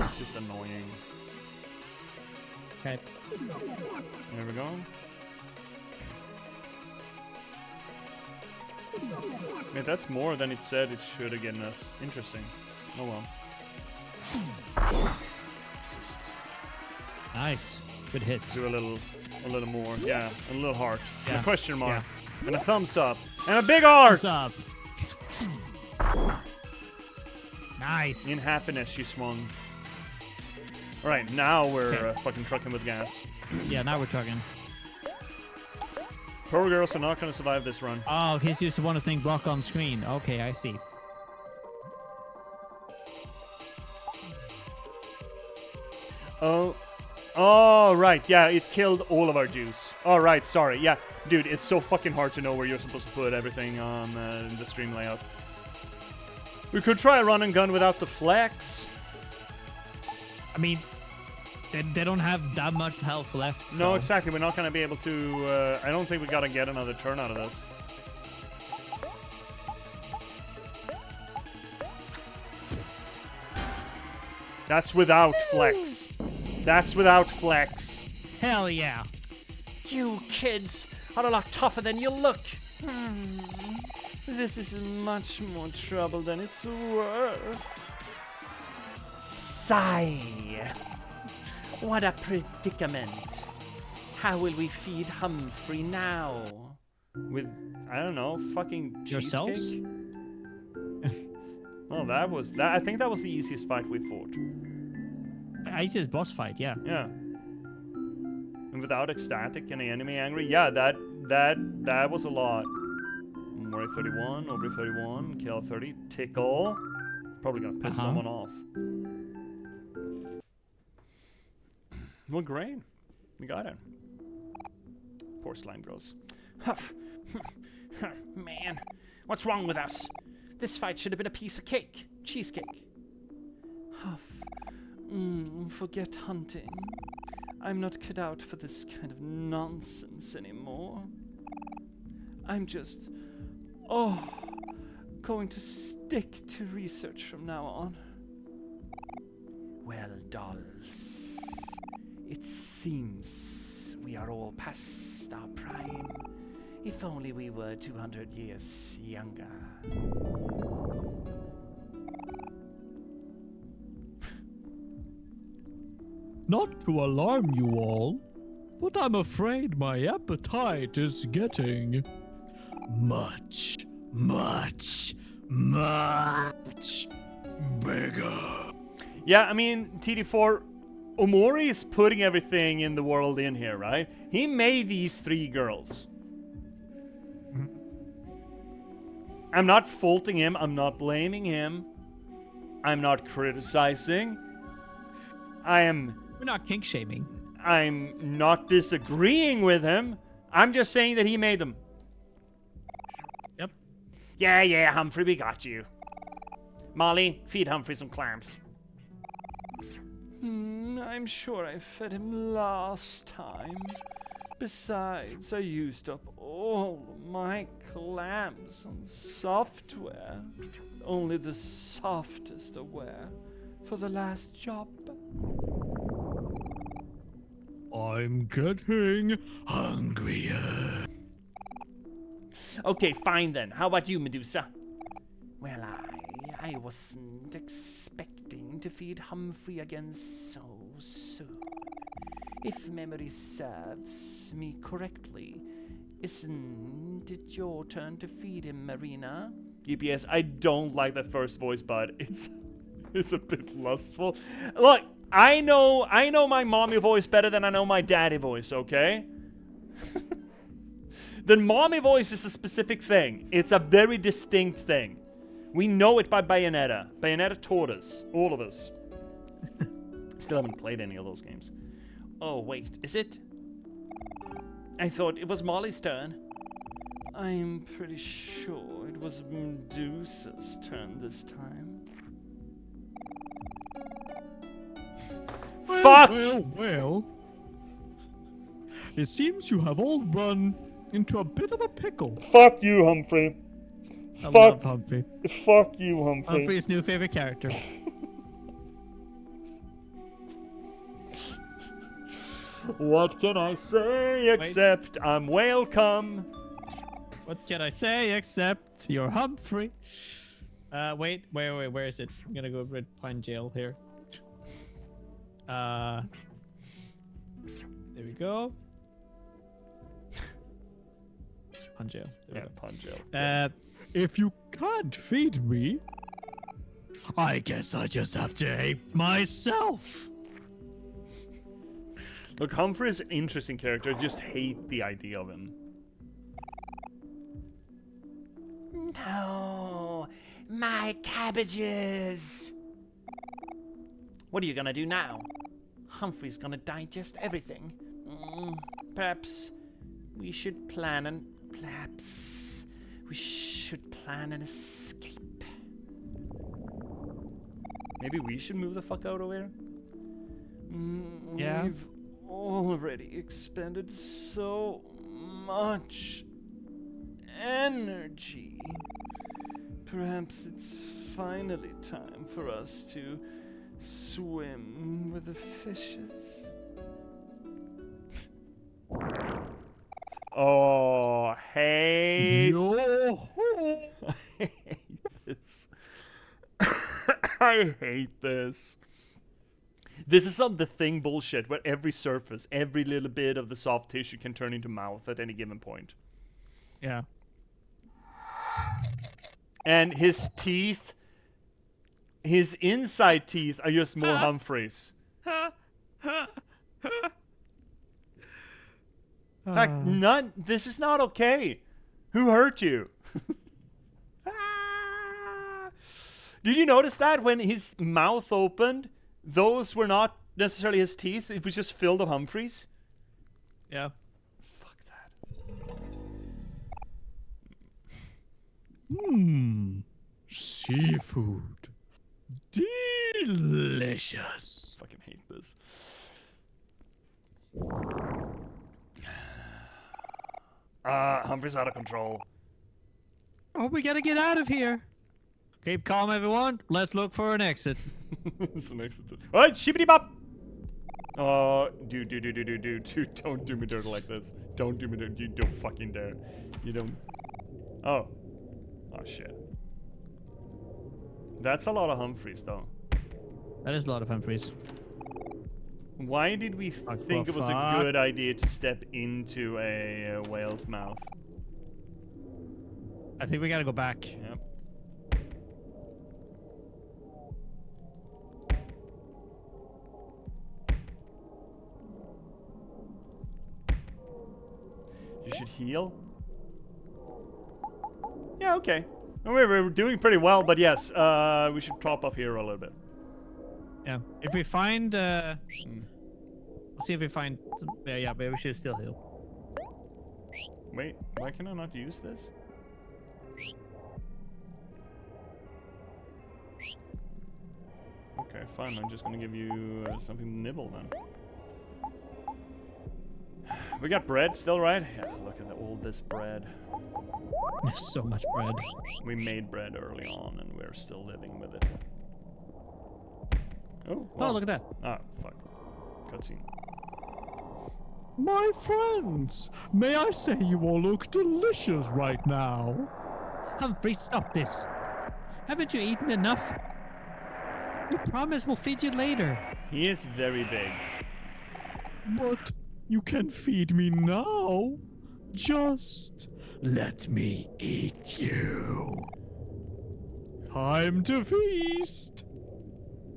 [SPEAKER 1] it's just annoying.
[SPEAKER 2] okay.
[SPEAKER 1] There we go. Yeah, that's more than it said it should have given us. Interesting. Oh well. Let's just
[SPEAKER 2] Nice. Good hits.
[SPEAKER 1] do a little more. Yeah, a little heart. And
[SPEAKER 2] Yeah.
[SPEAKER 1] a question mark. And a thumbs up. And a big heart!
[SPEAKER 2] Thumbs up. Nice.
[SPEAKER 1] In happiness, she swung. Alright, now we're fucking trucking with gas.
[SPEAKER 2] Yeah, now we're trucking.
[SPEAKER 1] Poor girls are not going to survive this run.
[SPEAKER 2] Oh, he's used to one thing block on screen. Okay, I see.
[SPEAKER 1] Oh, right. Yeah, it killed all of our juice. All right, sorry. Yeah, dude, it's so fucking hard to know where you're supposed to put everything on the stream layout. We could try a run and gun without the flex.
[SPEAKER 2] I mean, they don't have that much health left. So.
[SPEAKER 1] No, exactly. We're not going to be able to... I don't think we got to get another turn out of this. That's without flex. That's without flex.
[SPEAKER 2] Hell yeah.
[SPEAKER 4] You kids are a lot tougher than you look.
[SPEAKER 1] This is much more trouble than it's worth.
[SPEAKER 4] Sigh. What a predicament. How will we feed Humphrey now?
[SPEAKER 1] With, I don't know, fucking
[SPEAKER 2] Yourselves?
[SPEAKER 1] cheesecake? Well, that was... I think that was the easiest fight we fought.
[SPEAKER 2] I just boss fight, yeah.
[SPEAKER 1] Yeah. And without ecstatic and the enemy angry, yeah, that was a lot. OMORI 31, OMORI 31, kill 30, tickle. Probably gonna piss someone off. Well, great. We got it. Poor slime girls.
[SPEAKER 4] Huff. Man, what's wrong with us? This fight should have been a piece of cake. Cheesecake.
[SPEAKER 1] Huff. Forget hunting. I'm not cut out for this kind of nonsense anymore. I'm just, going to stick to research from now on.
[SPEAKER 4] Well, dolls, it seems we are all past our prime. If only we were 200 years younger.
[SPEAKER 3] Not to alarm you all, but I'm afraid my appetite is getting much bigger.
[SPEAKER 1] Yeah, I mean, TD4, Omori is putting everything in the world in here, right? He made these 3 girls. I'm not faulting him. I'm not blaming him. I'm not criticizing.
[SPEAKER 2] We're not kink shaming.
[SPEAKER 1] I'm not disagreeing with him. I'm just saying that he made them.
[SPEAKER 2] Yep.
[SPEAKER 4] Yeah, Humphrey, we got you. Molly, feed Humphrey some clams.
[SPEAKER 1] I'm sure I fed him last time. Besides, I used up all my clams on software. Only the softest aware for the last job.
[SPEAKER 3] I'm getting hungrier.
[SPEAKER 4] Okay, fine then. How about you, Medusa? Well, I wasn't expecting to feed Humphrey again so soon. If memory serves me correctly, isn't it your turn to feed him, Marina?
[SPEAKER 1] J.P.S, I don't like that first voice, but it's a bit lustful. Look, I know my mommy voice better than I know my daddy voice, okay? The mommy voice is a specific thing. It's a very distinct thing. We know it by Bayonetta. Bayonetta taught us, all of us. Still haven't played any of those games.
[SPEAKER 4] Oh, wait, is it? I thought it was Molly's turn.
[SPEAKER 1] I'm pretty sure it was Medusa's turn this time. Fuck!
[SPEAKER 3] Well. It seems you have all run into a bit of a pickle.
[SPEAKER 1] Fuck you, Humphrey.
[SPEAKER 3] I love Humphrey.
[SPEAKER 1] Fuck you, Humphrey.
[SPEAKER 2] Humphrey's new favorite character.
[SPEAKER 1] What can I say except I'm welcome?
[SPEAKER 2] What can I say except you're Humphrey? Wait, where is it? I'm gonna go Red Pine Jail here. There we go. Pine Jail. There we go.
[SPEAKER 1] Pine Jail.
[SPEAKER 3] If you can't feed me, I guess I just have to hate myself.
[SPEAKER 1] Look, Humphrey's an interesting character. I just hate the idea of him.
[SPEAKER 4] No, my cabbages. What are you gonna do now? Humphrey's gonna digest everything. Perhaps we should plan an escape.
[SPEAKER 1] Maybe we should move the fuck out of here?
[SPEAKER 2] Yeah.
[SPEAKER 1] We've already expended so much energy. Perhaps it's finally time for us to swim with the fishes. Oh, hey. I hate this. I hate this. This is some The Thing bullshit where every surface, every little bit of the soft tissue can turn into mouth at any given point.
[SPEAKER 2] Yeah.
[SPEAKER 1] And his teeth, his inside teeth are just more Humphreys. In fact, this is not okay. Who hurt you? Did you notice that when his mouth opened, those were not necessarily his teeth. It was just filled of Humphreys.
[SPEAKER 2] Yeah.
[SPEAKER 1] Fuck that.
[SPEAKER 3] Seafood. Delicious.
[SPEAKER 1] Fucking hate this. Humphrey's out of control.
[SPEAKER 2] Oh, we gotta get out of here. Keep calm, everyone. Let's look for an exit.
[SPEAKER 1] It's an exit. Alright, shippity bop! Dude, don't do me dirty like this. Don't do me dirty. You don't fucking dare. You don't. Oh. Oh, shit. That's a lot of Humphreys, though.
[SPEAKER 2] That is a lot of Humphreys.
[SPEAKER 1] Why did we think it was a good idea to step into a whale's mouth?
[SPEAKER 2] I think we gotta go back.
[SPEAKER 1] Yep. You should heal? Yeah, okay. We're doing pretty well, but yes, we should top off here a little bit.
[SPEAKER 2] Yeah. If we find, let's see if we find some, yeah, but we should still heal.
[SPEAKER 1] Wait, why can I not use this? Okay, fine. I'm just gonna give you something to nibble then. We got bread still, right? Yeah, look at all this bread.
[SPEAKER 2] There's so much bread.
[SPEAKER 1] We made bread early on, and we're still living with it. Oh, wow.
[SPEAKER 2] Oh, look at that.
[SPEAKER 1] Ah, fuck. Cutscene.
[SPEAKER 3] My friends, may I say you all look delicious right now?
[SPEAKER 2] Humphrey, stop this. Haven't you eaten enough? We promise we'll feed you later.
[SPEAKER 1] He is very big.
[SPEAKER 3] But you can feed me now. Just let me eat you. Time to feast.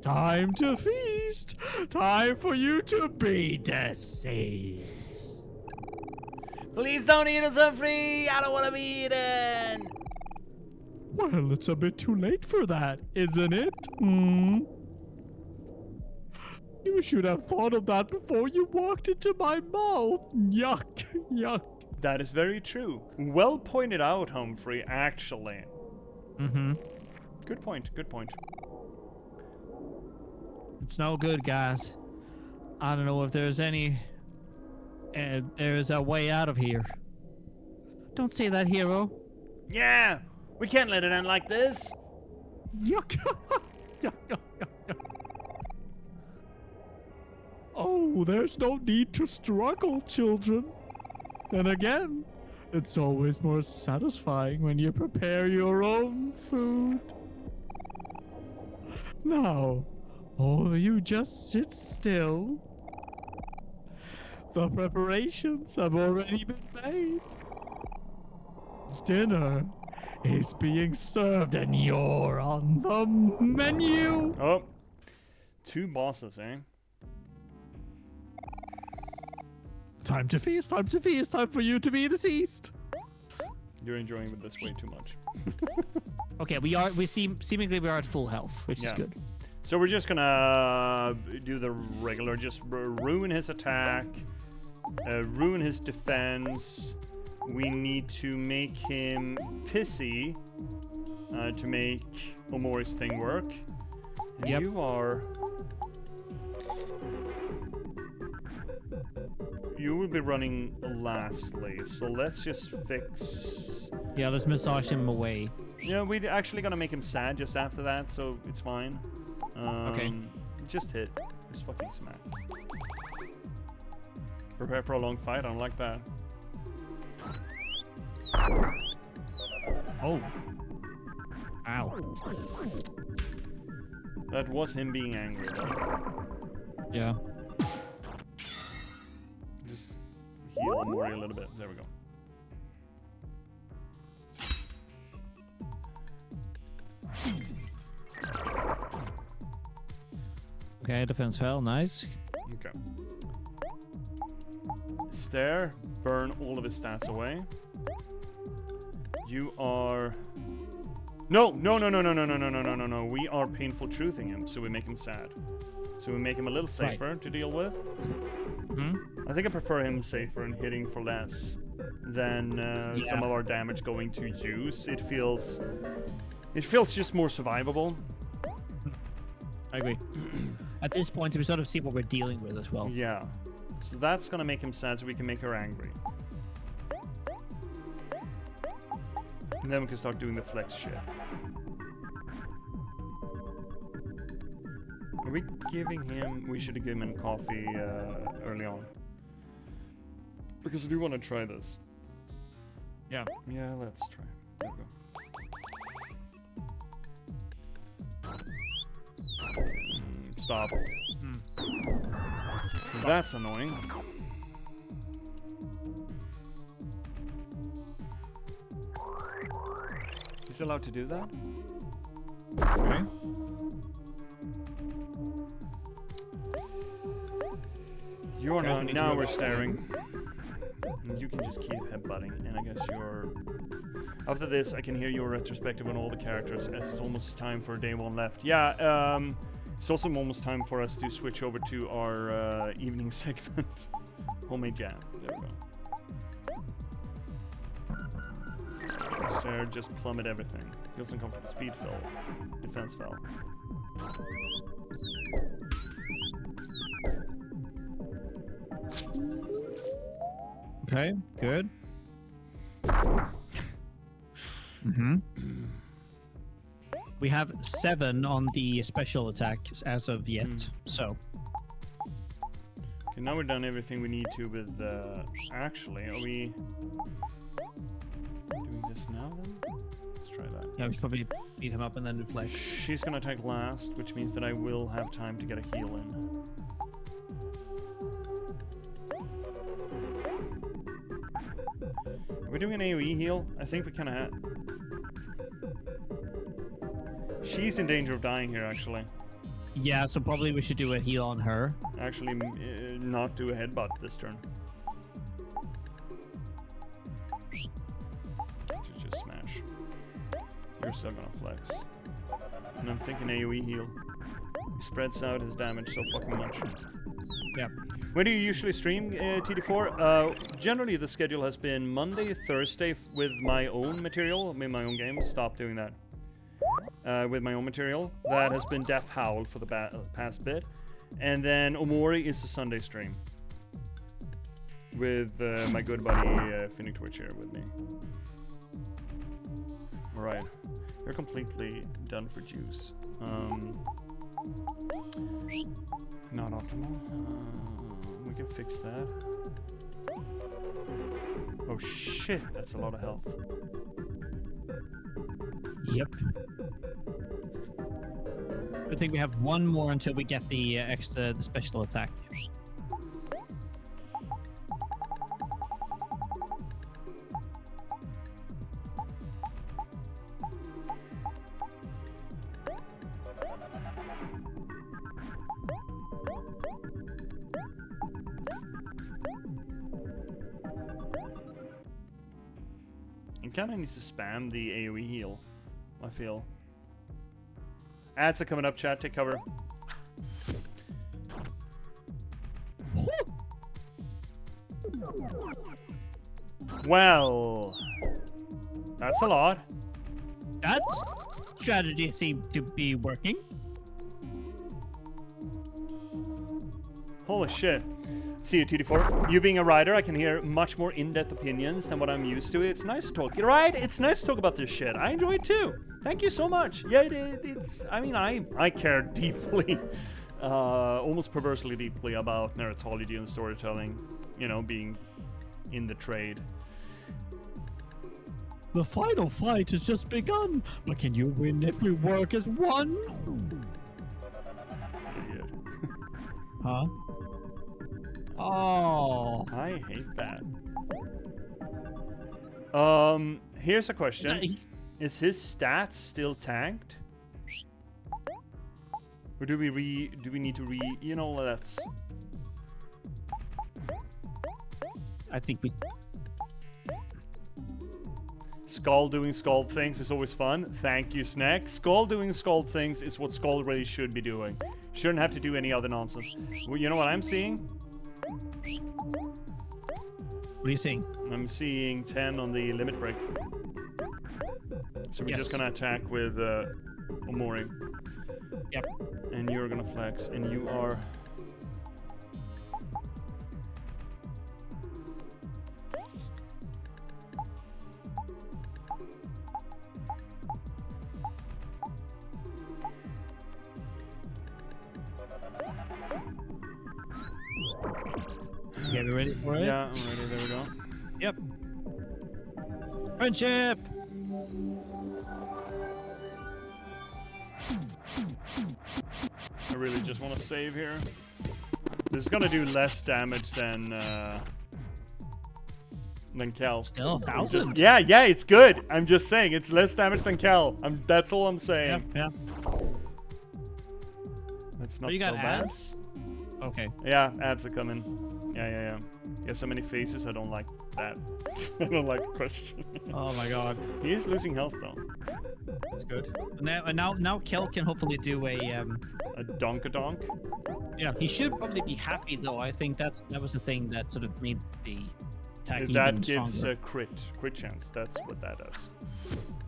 [SPEAKER 3] Time to feast. Time for you to be deceased.
[SPEAKER 4] Please don't eat us, Humphrey. I don't want to be eaten.
[SPEAKER 3] Well, it's a bit too late for that, isn't it? You should have thought of that before you walked into my mouth. Yuck, yuck.
[SPEAKER 1] That is very true. Well pointed out, Humphrey, actually. Good point, good point.
[SPEAKER 2] It's no good, guys. I don't know if there's any... there's a way out of here. Don't say that, hero.
[SPEAKER 1] Yeah! We can't let it end like this!
[SPEAKER 3] Yuck. Yuck, yuck, yuck, yuck. Oh, there's no need to struggle, children. Then again, it's always more satisfying when you prepare your own food. Now, all of you just sit still. The preparations have already been made. Dinner is being served and you're on the menu.
[SPEAKER 1] Oh. 2 bosses, eh?
[SPEAKER 3] Time to feast, time to feast, time for you to be deceased.
[SPEAKER 1] You're enjoying this way too much.
[SPEAKER 2] Okay, seemingly we are at full health, which is good.
[SPEAKER 1] So we're just gonna do the regular, just ruin his attack, ruin his defense. We need to make him pissy to make OMORI's thing work. And you are... You will be running lastly, so let's just fix...
[SPEAKER 2] Yeah, let's massage him away.
[SPEAKER 1] Yeah, we're actually gonna make him sad just after that, so it's fine.
[SPEAKER 2] Okay.
[SPEAKER 1] Just hit. Just fucking smack. Prepare for a long fight, I don't like that.
[SPEAKER 2] Oh. Ow.
[SPEAKER 1] That was him being angry, though.
[SPEAKER 2] Yeah.
[SPEAKER 1] Just heal OMORI a little bit. There we go.
[SPEAKER 2] Okay, defense fell. Nice.
[SPEAKER 1] Okay. Stare. Burn all of his stats away. You are... No! We are painful truthing him, so we make him sad. So we make him a little safer to deal with. I think I prefer him safer and hitting for less than some of our damage going to use. It feels just more survivable.
[SPEAKER 2] I agree. At this point, we sort of see what we're dealing with as well.
[SPEAKER 1] Yeah. So that's gonna make him sad, so we can make her angry. And then we can start doing the flex shit. Are we giving him... We should have given him coffee early on. Because I do want to try this.
[SPEAKER 2] Yeah.
[SPEAKER 1] Yeah, let's try. There we go. Stop. That's annoying. He's allowed to do that?
[SPEAKER 2] Okay.
[SPEAKER 1] You're not. Now we're staring. And you can just keep headbutting, and I guess you're... After this, I can hear your retrospective on all the characters. It's almost time for day one left. Yeah, it's also almost time for us to switch over to our evening segment. Homemade jam. There we go. Stare, just plummet everything. Feels uncomfortable. Speed fell. Defense fell.
[SPEAKER 2] Okay, good. We have 7 on the special attack as of yet, so...
[SPEAKER 1] Okay, now we've done everything we need to with... Actually, are we... doing this now then? Let's try that.
[SPEAKER 2] Yeah, we should probably beat him up and then do flex.
[SPEAKER 1] She's gonna attack last, which means that I will have time to get a heal in. Are we doing an AoE heal? I think we kind of She's in danger of dying here, actually.
[SPEAKER 2] Yeah, so probably we should do a heal on her.
[SPEAKER 1] Actually, not do a headbutt this turn. Just smash. You're still gonna flex. And I'm thinking AoE heal. He spreads out his damage so fucking much.
[SPEAKER 2] Yeah.
[SPEAKER 1] When do you usually stream TD4? Generally, the schedule has been Monday, Thursday with my own material, with my own games. Stop doing that. With my own material. That has been Death Howl for the past bit. And then Omori is a Sunday stream. With my good buddy Finnick Twitch here with me. Alright. You're completely done for juice. Not optimal. We can fix that. Oh shit, that's a lot of health.
[SPEAKER 2] Yep. I think we have one more until we get the the special attack.
[SPEAKER 1] Kind of needs to spam the AoE heal, I feel. Ads are coming up, chat. Take cover. Well, that's a lot.
[SPEAKER 2] That strategy seemed to be working.
[SPEAKER 1] Holy shit. See you, TD4. You being a writer, I can hear much more in-depth opinions than what I'm used to. It's nice to talk. You're right. It's nice to talk about this shit. I enjoy it too. Thank you so much. Yeah, it's. I mean, I care deeply, almost perversely deeply about narratology and storytelling. You know, being in the trade.
[SPEAKER 3] The final fight has just begun, but can you win if we work as one?
[SPEAKER 1] Idiot.
[SPEAKER 3] Huh? Oh,
[SPEAKER 1] I hate that. Here's a question. Is his stats still tanked? Or do we need to you know, that's...
[SPEAKER 2] I think we...
[SPEAKER 1] Skull doing Skull things is always fun. Thank you, Snack. Skull doing Skull things is what Skull really should be doing. Shouldn't have to do any other nonsense. Well, you know what I'm seeing?
[SPEAKER 2] What are you seeing?
[SPEAKER 1] I'm seeing 10 on the limit break. So we're just gonna attack with OMORI.
[SPEAKER 2] Yep.
[SPEAKER 1] And you're gonna flex, and you are...
[SPEAKER 2] Yeah, we ready for it?
[SPEAKER 1] Yeah, I'm ready. There we go.
[SPEAKER 2] Yep. Friendship!
[SPEAKER 1] I really just want to save here. This is gonna do less damage than Cal.
[SPEAKER 2] Still 1,000.
[SPEAKER 1] Yeah, it's good. I'm just saying it's less damage than Cal. That's all I'm saying.
[SPEAKER 2] Yeah.
[SPEAKER 1] That's not
[SPEAKER 2] Oh, you got
[SPEAKER 1] so bad.
[SPEAKER 2] ads? Okay.
[SPEAKER 1] Yeah, ads are coming. Yeah. Yeah, so many faces. I don't like that. I don't like the question.
[SPEAKER 2] Oh my god.
[SPEAKER 1] He is losing health though.
[SPEAKER 2] That's good. Now Kel can hopefully do a
[SPEAKER 1] donk.
[SPEAKER 2] Yeah, he should probably be happy though. I think that was the thing that sort of made the attack
[SPEAKER 1] That
[SPEAKER 2] even
[SPEAKER 1] gives
[SPEAKER 2] stronger.
[SPEAKER 1] a crit chance. That's what that does.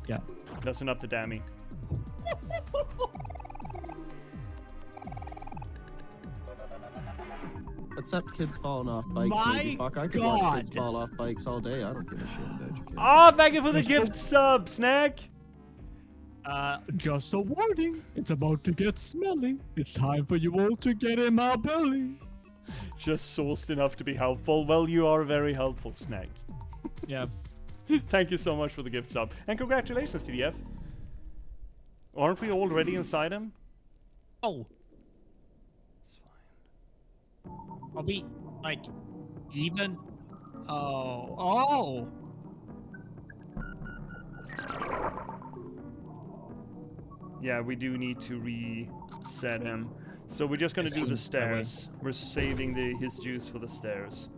[SPEAKER 2] Yeah.
[SPEAKER 1] Doesn't up the dammy.
[SPEAKER 6] Except kids falling off bikes.
[SPEAKER 2] My
[SPEAKER 6] maybe. Fuck, I could watch kids fall off bikes all day. I don't give a shit about you kids.
[SPEAKER 1] Oh, thank you for the gift sub, Snack.
[SPEAKER 3] Just a warning. It's about to get smelly. It's time for you all to get in my belly.
[SPEAKER 1] Just sourced enough to be helpful. Well, you are very helpful, Snack.
[SPEAKER 2] Yeah.
[SPEAKER 1] Thank you so much for the gift sub. And congratulations, TDF. Aren't we already inside him?
[SPEAKER 2] Oh.
[SPEAKER 1] It's fine.
[SPEAKER 2] Are we like even? Oh.
[SPEAKER 1] Yeah, we do need to reset him. So we're just gonna do the stairs. We're saving his juice for the stairs.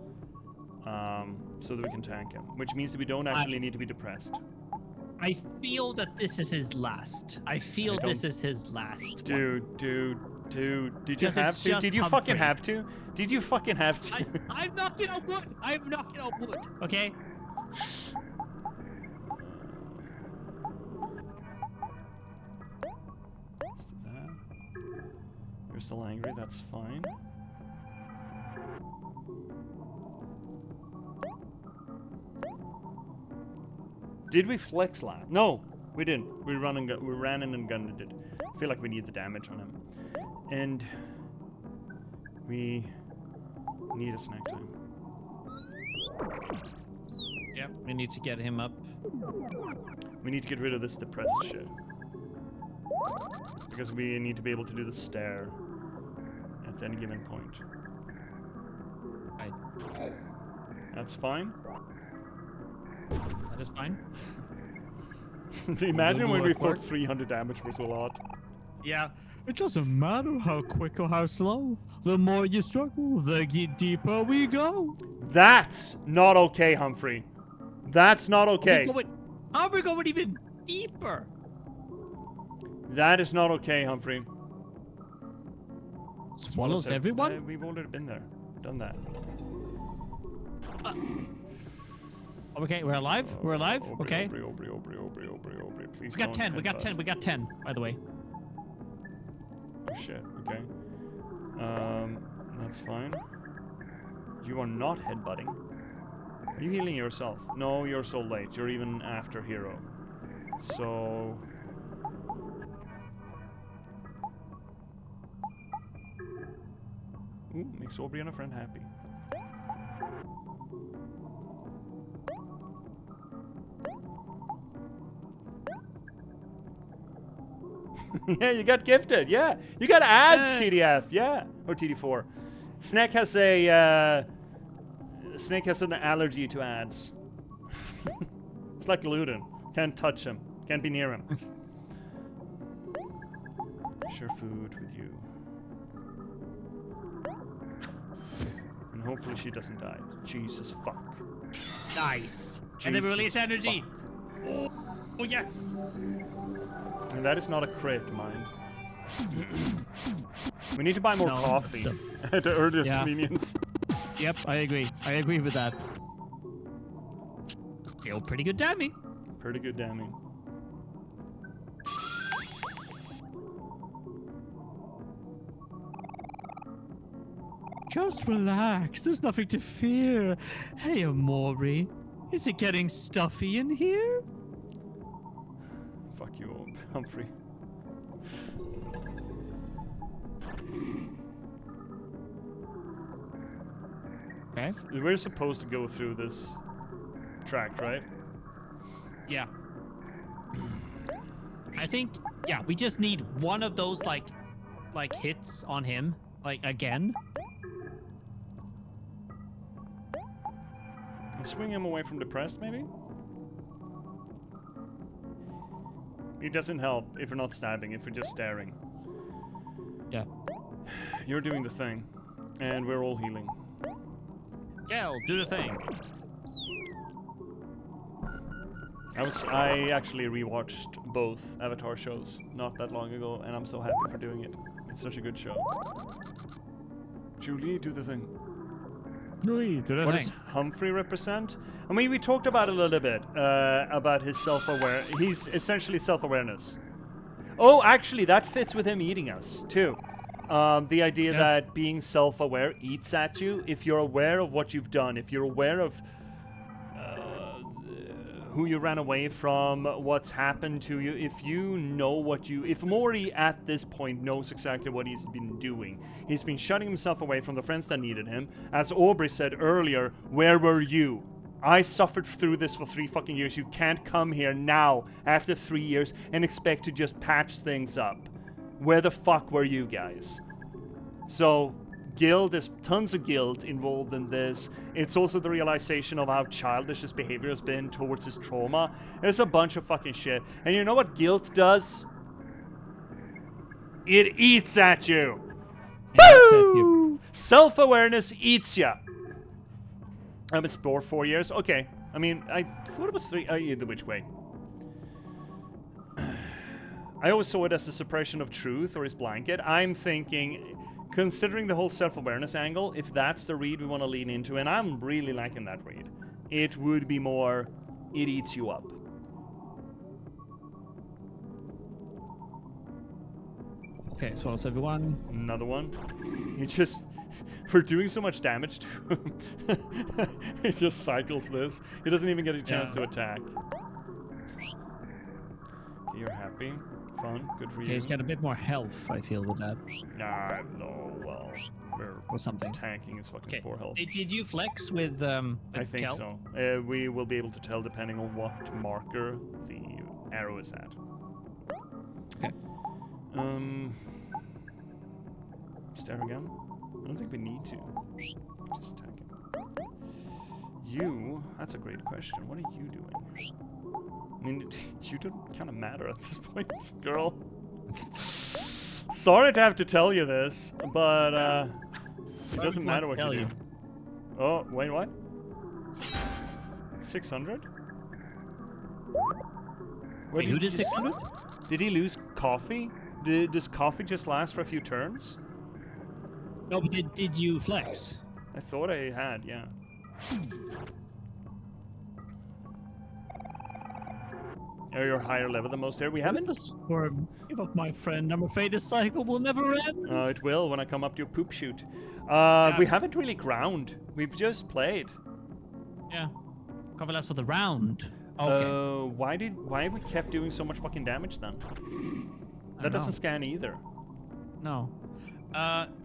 [SPEAKER 1] So that we can tank him. Which means that we don't actually need to be depressed.
[SPEAKER 2] I feel that this is his last. I feel this is his last.
[SPEAKER 1] Dude. Did you
[SPEAKER 2] Because
[SPEAKER 1] have
[SPEAKER 2] it's
[SPEAKER 1] to?
[SPEAKER 2] just
[SPEAKER 1] Did you
[SPEAKER 2] Humphrey.
[SPEAKER 1] fucking have to? Did you fucking have to?
[SPEAKER 2] I'm knocking on wood. I'm knocking on wood. Okay.
[SPEAKER 1] You're still angry, that's fine. Did we flex last? No, we didn't. We ran in and gunned it. I feel like we need the damage on him. And we need a snack time.
[SPEAKER 2] Yep. We need to get him up.
[SPEAKER 1] We need to get rid of this depressed shit. Because we need to be able to do the stair at any given point.
[SPEAKER 2] Right.
[SPEAKER 1] That's fine.
[SPEAKER 2] That is fine.
[SPEAKER 1] Imagine when we
[SPEAKER 2] work.
[SPEAKER 1] fought 300 damage was a lot.
[SPEAKER 2] Yeah.
[SPEAKER 3] It doesn't matter how quick or how slow. The more you struggle, the deeper we go.
[SPEAKER 1] That's not okay, Humphrey. That's not okay.
[SPEAKER 2] How are we going even deeper?
[SPEAKER 1] That is not okay, Humphrey.
[SPEAKER 3] Swallows everyone?
[SPEAKER 1] We've already been there. Done that.
[SPEAKER 2] Okay, we're alive. We're alive. Okay.
[SPEAKER 1] Aubrey, please
[SPEAKER 2] We got
[SPEAKER 1] don't
[SPEAKER 2] 10. We got
[SPEAKER 1] headbutt.
[SPEAKER 2] 10. We got 10. By the way.
[SPEAKER 1] Oh shit. Okay. That's fine. You are not headbutting. Are you healing yourself? No, you're so late. You're even after hero. So. Ooh, makes Aubrey and a friend happy. Yeah, you got gifted. Yeah, you got ads, TDF. Yeah, or TD4. Snake has a Snake has an allergy to ads. It's like Luden. Can't touch him. Can't be near him. Share food with you. And hopefully she doesn't die. Jesus fuck.
[SPEAKER 2] Nice. And then we release energy.
[SPEAKER 1] Fuck.
[SPEAKER 2] Oh yes.
[SPEAKER 1] And that is not a crit, mind. We need to buy more
[SPEAKER 2] No,
[SPEAKER 1] coffee
[SPEAKER 2] still-
[SPEAKER 1] at the earliest
[SPEAKER 2] Yeah.
[SPEAKER 1] convenience.
[SPEAKER 2] Yep, I agree. I agree with that. Still pretty good damning.
[SPEAKER 1] Pretty good damning.
[SPEAKER 3] Just relax. There's nothing to fear. Hey, Omori. Is it getting stuffy in here?
[SPEAKER 1] Fuck you, Humphrey.
[SPEAKER 2] Okay.
[SPEAKER 1] We're supposed to go through this tract, right?
[SPEAKER 2] Yeah. I think, yeah, we just need one of those, like hits on him, like, again.
[SPEAKER 1] And swing him away from the press, maybe? It doesn't help if we're not stabbing, if we're just staring.
[SPEAKER 2] Yeah.
[SPEAKER 1] You're doing the thing, and we're all healing.
[SPEAKER 2] Gel, do the thing.
[SPEAKER 1] I actually rewatched both Avatar shows not that long ago, and I'm so happy for doing it. It's such a good show. Julie, do the thing.
[SPEAKER 2] Do the
[SPEAKER 1] What does Humphrey represent? I mean, we talked about it a little bit, about his self-aware. He's essentially self-awareness. Oh, actually, that fits with him eating us, too. The idea that being self-aware eats at you. If you're aware of what you've done, if you're aware of who you ran away from, what's happened to you, if you know what you... If Mori at this point knows exactly what he's been doing, he's been shutting himself away from the friends that needed him. As Aubrey said earlier, where were you? I suffered through this for 3 fucking years. You can't come here now, after 3 years, and expect to just patch things up. Where the fuck were you guys? So, guilt, there's tons of guilt involved in this. It's also the realization of how childish his behavior has been towards his trauma. There's a bunch of fucking shit. And you know what guilt does? It eats at you. Woo! Self-awareness eats ya. I've been explored 4 years. Okay. I mean, I thought it was 3. Either which way. I always saw it as a suppression of truth or his blanket. I'm thinking, considering the whole self-awareness angle, if that's the read we want to lean into, and I'm really liking that read, it would be more, it eats you up.
[SPEAKER 2] Okay, so that's everyone.
[SPEAKER 1] Another one. You just... We're doing so much damage to him. He just cycles this. He doesn't even get a chance to attack. Okay, you're happy. Fun. Good for you.
[SPEAKER 2] Okay, he's got a bit more health, I feel, with that.
[SPEAKER 1] Nah, no, well, we're
[SPEAKER 2] Or something.
[SPEAKER 1] tanking his fucking
[SPEAKER 2] Okay.
[SPEAKER 1] poor health.
[SPEAKER 2] Did you flex with
[SPEAKER 1] I think
[SPEAKER 2] Kel?
[SPEAKER 1] so. We will be able to tell depending on what marker the arrow is at.
[SPEAKER 2] Okay.
[SPEAKER 1] Stare again? I don't think we need to. Just attack him. You? That's a great question. What are you doing? I mean, you don't kind of matter at this point, girl. Sorry to have to tell you this, but it doesn't matter what you do. Oh, wait, what? 600?
[SPEAKER 2] Wait, who did 600?
[SPEAKER 1] Did he lose coffee? Does coffee just last for a few turns?
[SPEAKER 2] No, but did you flex?
[SPEAKER 1] I thought I had, yeah. Are you higher level than most here? We haven't.
[SPEAKER 3] Give up, my friend. I'm afraid this cycle will never end.
[SPEAKER 1] It will when I come up to your poop shoot. We haven't really ground. We've just played.
[SPEAKER 2] Yeah. Cover last for the round. Okay.
[SPEAKER 1] Why have we kept doing so much fucking damage then? That doesn't scan either.
[SPEAKER 2] No.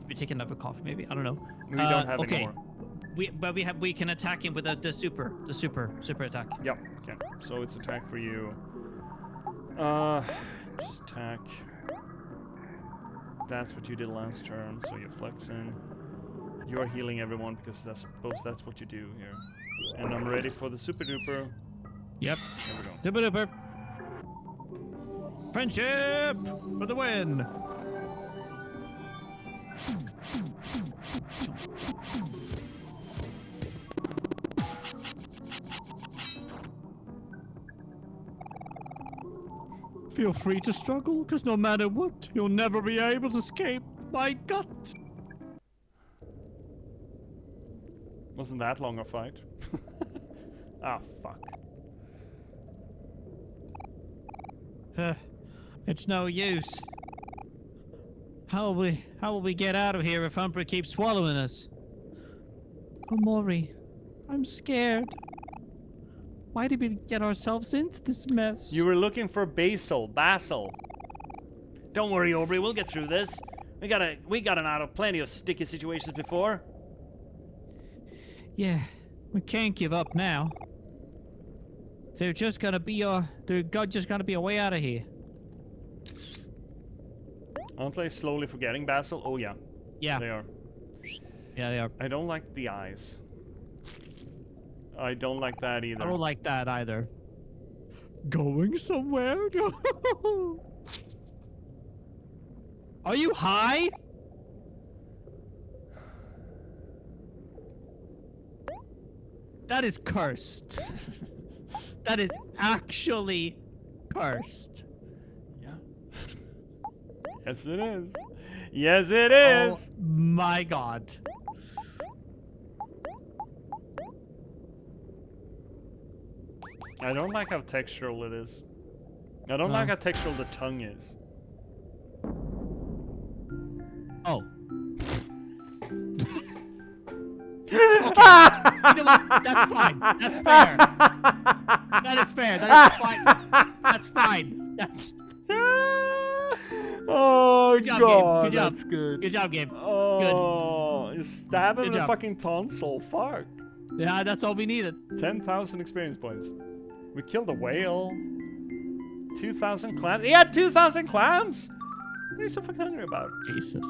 [SPEAKER 2] We take another cough, maybe. I don't know.
[SPEAKER 1] We don't have
[SPEAKER 2] okay.
[SPEAKER 1] anymore.
[SPEAKER 2] We can attack him with the super attack.
[SPEAKER 1] Yep. Okay. So it's attack for you. Just attack. That's what you did last turn. So you're flexing. You are healing everyone because I suppose that's what you do here. And I'm ready for the super duper.
[SPEAKER 2] Yep.
[SPEAKER 1] There we go.
[SPEAKER 2] Super duper. Friendship for the win.
[SPEAKER 3] Feel free to struggle, because no matter what, you'll never be able to escape my gut.
[SPEAKER 1] Wasn't that long a fight? Ah, fuck.
[SPEAKER 3] It's no use. How will we get out of here if Umbra keeps swallowing us? Omori, I'm scared. Why did we get ourselves into this mess?
[SPEAKER 1] You were looking for Basil.
[SPEAKER 4] Don't worry, Aubrey, we'll get through this. We gotten out of plenty of sticky situations before.
[SPEAKER 3] Yeah, we can't give up now. There's just gonna be a way out of here.
[SPEAKER 1] Aren't they slowly forgetting Basil? Oh yeah.
[SPEAKER 3] Yeah.
[SPEAKER 1] They are.
[SPEAKER 3] Yeah, they are.
[SPEAKER 1] I don't like the eyes. I don't like that either.
[SPEAKER 3] I don't like that either. Going somewhere? Are you high? That is cursed. That is actually cursed.
[SPEAKER 1] Yeah. Yes, it is. Yes, it is.
[SPEAKER 3] Oh my god.
[SPEAKER 1] I don't like how textural it is. I don't like how textural the tongue is.
[SPEAKER 3] Oh. Okay. You know what? That's fine. That's fair. That is fair. That is fine. That's fine.
[SPEAKER 1] Oh,
[SPEAKER 3] Good job,
[SPEAKER 1] God.
[SPEAKER 3] Gabe. Good job.
[SPEAKER 1] That's good.
[SPEAKER 3] Good job, Gabe.
[SPEAKER 1] Oh, you stab him in
[SPEAKER 3] Good
[SPEAKER 1] the
[SPEAKER 3] job.
[SPEAKER 1] fucking tonsil. Fuck.
[SPEAKER 3] Yeah, that's all we needed.
[SPEAKER 1] 10,000 experience points. We killed a whale. 2,000 clams. He had 2,000 clams? What are you so fucking hungry about?
[SPEAKER 3] Jesus.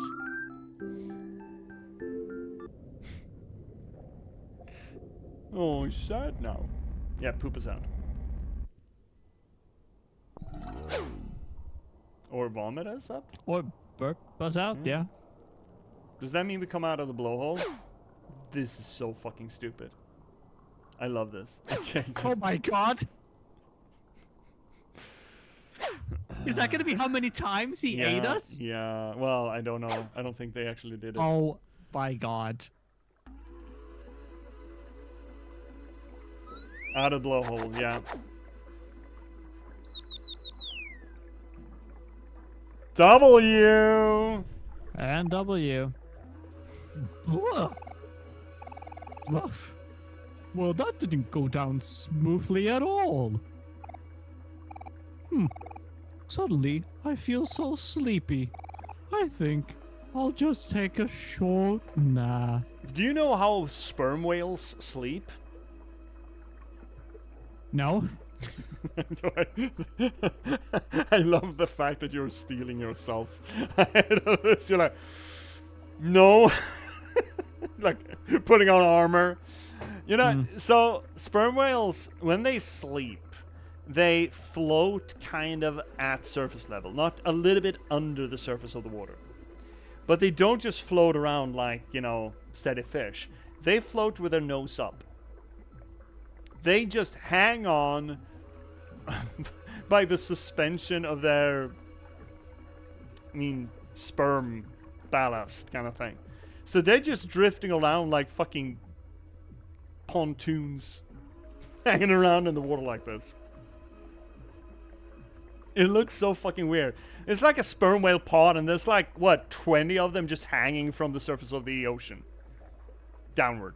[SPEAKER 1] Oh, he's sad now. Yeah, poop is out. Or vomit is up?
[SPEAKER 3] Or burp buzz out, yeah.
[SPEAKER 1] Does that mean we come out of the blowhole? This is so fucking stupid. I love this. Okay.
[SPEAKER 3] Oh my god. Is that gonna be how many times he ate us?
[SPEAKER 1] Yeah, well, I don't know. I don't think they actually did it.
[SPEAKER 3] Oh my god.
[SPEAKER 1] Out of blowhole, yeah. W!
[SPEAKER 3] And W. Ugh. Rough. Well, that didn't go down smoothly at all. Suddenly, I feel so sleepy. I think I'll just take a short nap.
[SPEAKER 1] Do you know how sperm whales sleep?
[SPEAKER 3] No?
[SPEAKER 1] I love the fact that you're stealing yourself. You're like, no. Like, putting on armor. You know, so sperm whales, when they sleep, they float kind of at surface level, not a little bit under the surface of the water. But they don't just float around like, you know, steady fish. They float with their nose up. They just hang on by the suspension of their, sperm ballast kind of thing. So they're just drifting around like fucking pontoons, hanging around in the water like this. It looks so fucking weird. It's like a sperm whale pod, and there's like, what, 20 of them just hanging from the surface of the ocean. Downward.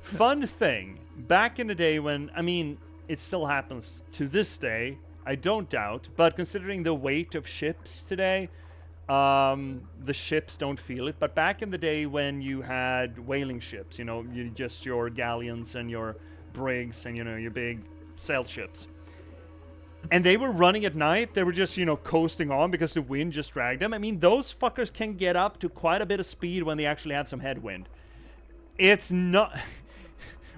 [SPEAKER 1] Fun thing, back in the day when, it still happens to this day, I don't doubt, but considering the weight of ships today, the ships don't feel it. But back in the day when you had whaling ships, just your galleons and your brigs and, your big sail ships, and they were running at night, they were just, coasting on because the wind just dragged them. Those fuckers can get up to quite a bit of speed when they actually have some headwind. It's not...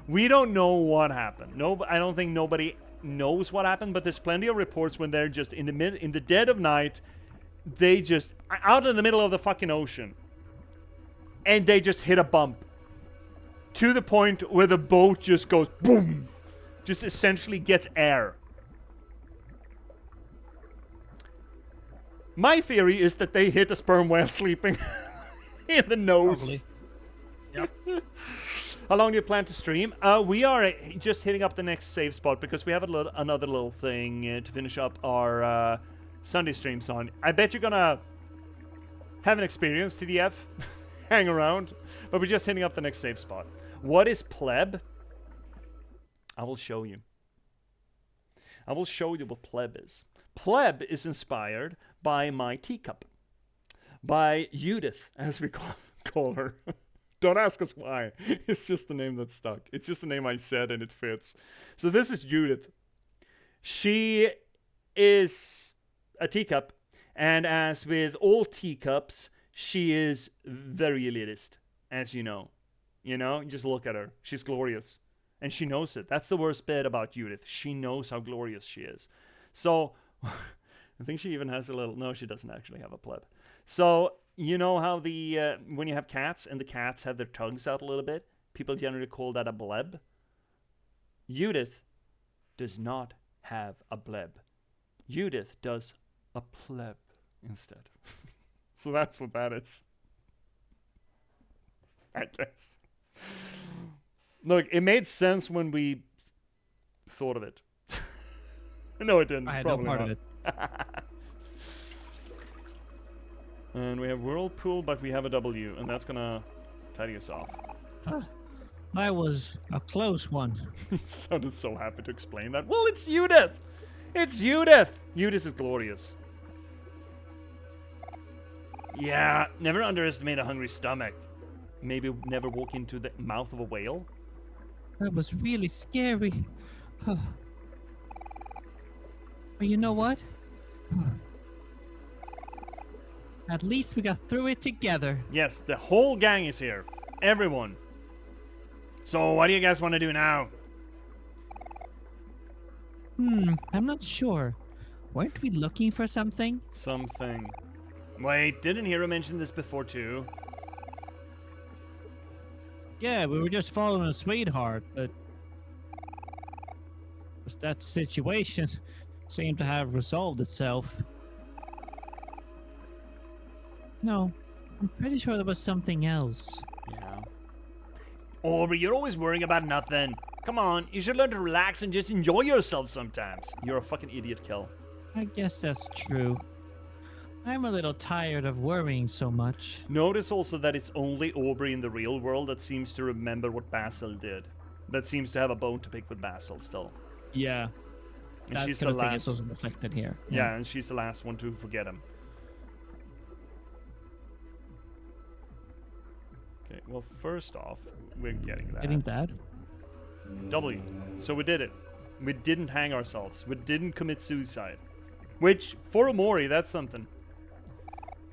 [SPEAKER 1] We don't know what happened. No, I don't think nobody knows what happened, but there's plenty of reports when they're just in the dead of night, they just out in the middle of the fucking ocean, and they just hit a bump to the point where the boat just goes boom, just essentially gets air. My theory is that they hit a sperm whale sleeping in the nose.
[SPEAKER 2] Probably. Yep.
[SPEAKER 1] How long do you plan to stream? We are just hitting up the next save spot because we have another little thing to finish up our Sunday streams on. I bet you're gonna have an experience, TDF. Hang around. But we're just hitting up the next save spot. What is pleb? I will show you. I will show you what pleb is. Pleb is inspired by my teacup. By Judith, as we call her. Don't ask us why. It's just the name that stuck. It's just the name I said and it fits. So this is Judith. She is a teacup. And as with all teacups, she is very elitist, as you know. You know, just look at her. She's glorious. And she knows it. That's the worst bit about Judith. She knows how glorious she is. So, I think she even has a little... No, she doesn't actually have a pleb. So, you know how the... when you have cats, and the cats have their tongues out a little bit, people generally call that a bleb. Judith does not have a bleb. Judith does a pleb instead. So that's what that is. I guess. Look, it made sense when we thought of it. No, it didn't.
[SPEAKER 2] I had
[SPEAKER 1] Probably
[SPEAKER 2] no part
[SPEAKER 1] not.
[SPEAKER 2] of it.
[SPEAKER 1] And we have whirlpool, but we have a W, and that's gonna tidy us off.
[SPEAKER 2] That was a close one.
[SPEAKER 1] You sounded so happy to explain that. Well, it's Judith! It's Judith! Judith is glorious. Yeah, never underestimate a hungry stomach. Maybe never walk into the mouth of a whale.
[SPEAKER 2] That was really scary. But you know what? At least we got through it together.
[SPEAKER 1] Yes, the whole gang is here. Everyone. So what do you guys want to do now?
[SPEAKER 2] I'm not sure. Weren't we looking for something?
[SPEAKER 1] Something. Wait, didn't Hero mention this before too?
[SPEAKER 2] Yeah, we were just following a sweetheart, but that situation seemed to have resolved itself. No, I'm pretty sure there was something else.
[SPEAKER 1] Yeah. Aubrey, you're always worrying about nothing. Come on, you should learn to relax and just enjoy yourself sometimes. You're a fucking idiot, Kel.
[SPEAKER 2] I guess that's true. I'm a little tired of worrying so much.
[SPEAKER 1] Notice also that it's only Aubrey in the real world that seems to remember what Basil did. That seems to have a bone to pick with Basil still.
[SPEAKER 2] Yeah.
[SPEAKER 1] And
[SPEAKER 2] That
[SPEAKER 1] she's
[SPEAKER 2] kind
[SPEAKER 1] the
[SPEAKER 2] of thing
[SPEAKER 1] last.
[SPEAKER 2] is also reflected here.
[SPEAKER 1] Yeah, and she's the last one to forget him. Okay, well, first off, we're getting that.
[SPEAKER 2] Getting that?
[SPEAKER 1] W. So we did it. We didn't hang ourselves. We didn't commit suicide. Which, for OMORI, that's something.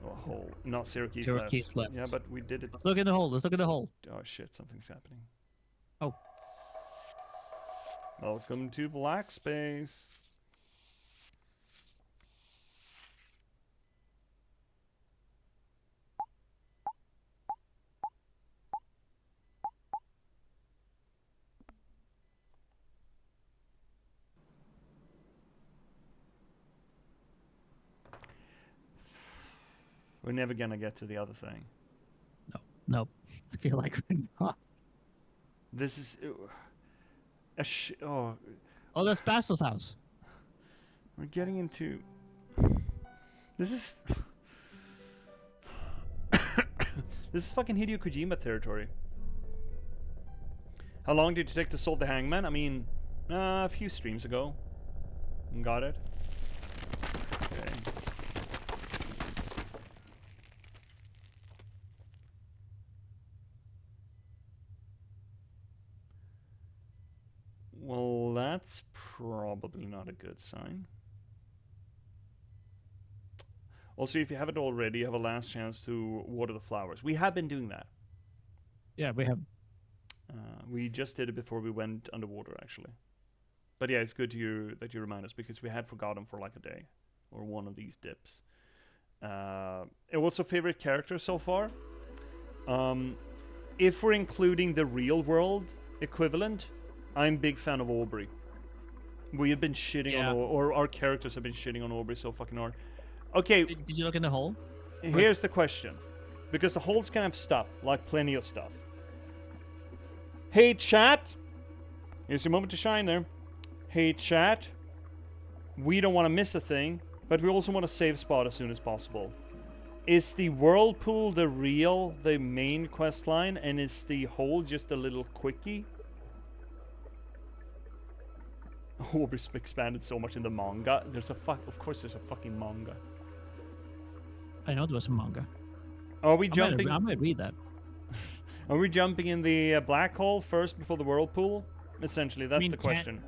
[SPEAKER 1] Oh, hole. Not Syracuse left.
[SPEAKER 2] Syracuse left.
[SPEAKER 1] Yeah, but we did it.
[SPEAKER 2] Let's look in the hole. Let's look in the hole.
[SPEAKER 1] Oh, shit. Something's happening.
[SPEAKER 2] Oh.
[SPEAKER 1] Welcome to Black Space. We're never gonna get to the other thing.
[SPEAKER 2] No. I feel like we're not.
[SPEAKER 1] This is oh,
[SPEAKER 2] Oh, that's Basil's house.
[SPEAKER 1] we're getting into. This is this is fucking Hideo Kojima territory. How long did it take to solve the hangman? I mean, a few streams ago. Got it. Okay. Well, that's probably not a good sign. Also, if you haven't already, you have a last chance to water the flowers. We have been doing that.
[SPEAKER 2] Yeah, we have.
[SPEAKER 1] We just did it before we went underwater, actually. But yeah, it's good that you remind us, because we had forgotten for like a day, or one of these dips. What's your favorite character so far? If we're including the real world equivalent, I'm a big fan of Aubrey. We have been shitting on, or our characters have been shitting on Aubrey so fucking hard. Okay,
[SPEAKER 2] Did you look in the hole?
[SPEAKER 1] here's the question. Because the holes can have stuff, like plenty of stuff. Hey, chat. Here's your moment to shine there. Hey, chat. We don't want to miss a thing, but we also want to save spot as soon as possible. Is the whirlpool the main quest line, and is the hole just a little quickie? Oh, we've expanded so much in the manga. Of course there's a fucking manga.
[SPEAKER 2] I know there was a manga.
[SPEAKER 1] Are we jumping?
[SPEAKER 2] I might read that.
[SPEAKER 1] Are we jumping in the black hole first before the whirlpool? Essentially, that's
[SPEAKER 2] mean,
[SPEAKER 1] the question.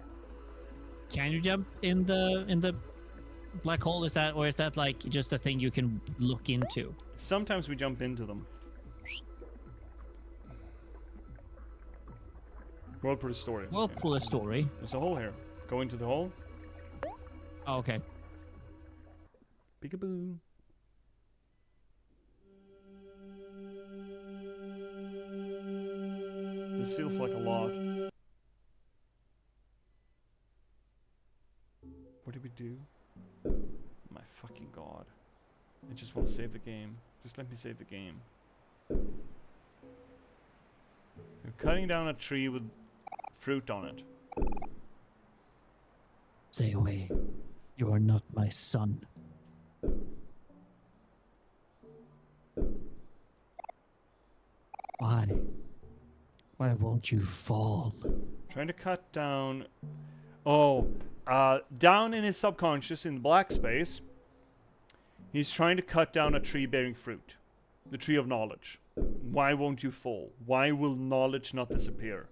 [SPEAKER 2] Can you jump in the black hole? Is that like just a thing you can look into?
[SPEAKER 1] Sometimes we jump into them. Whirlpool story.
[SPEAKER 2] Whirlpool story.
[SPEAKER 1] There's a hole here. Go into the hole.
[SPEAKER 2] Oh, okay.
[SPEAKER 1] Peekaboo. This feels like a lot. What did we do? My fucking god. I just want to save the game. Just let me save the game. You're cutting down a tree with fruit on it.
[SPEAKER 3] Stay away. You are not my son. Why? Why won't you fall?
[SPEAKER 1] Trying to cut down... down in his subconscious, in the black space, he's trying to cut down a tree bearing fruit. The tree of knowledge. Why won't you fall? Why will knowledge not disappear?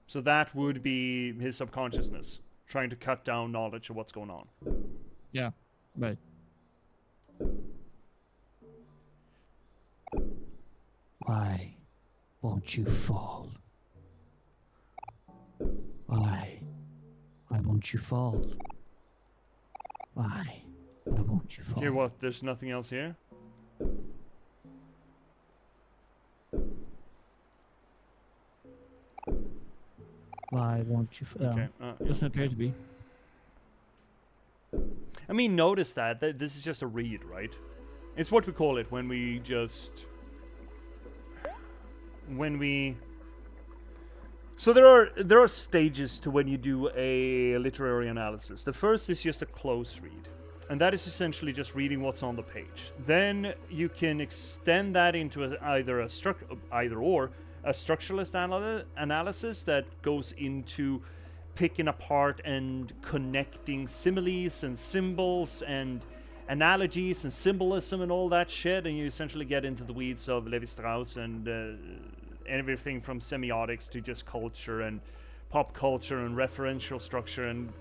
[SPEAKER 1] So that would be his subconsciousness, trying to cut down knowledge of what's going on.
[SPEAKER 2] Yeah, right.
[SPEAKER 3] Why won't you fall? Why? Why won't you fall? Why? Why won't you fall?
[SPEAKER 1] Here, what? There's nothing else here?
[SPEAKER 3] Why won't you fall?
[SPEAKER 1] Okay.
[SPEAKER 2] Doesn't appear to be.
[SPEAKER 1] I mean, notice that this is just a read, right? It's what we call it when we just... So there are stages to when you do a literary analysis. The first is just a close read, and that is essentially just reading what's on the page. Then you can extend that into either a structuralist analysis that goes into picking apart and connecting similes and symbols and analogies and symbolism and all that shit, and you essentially get into the weeds of Levi-Strauss and everything from semiotics to just culture and pop culture and referential structure, and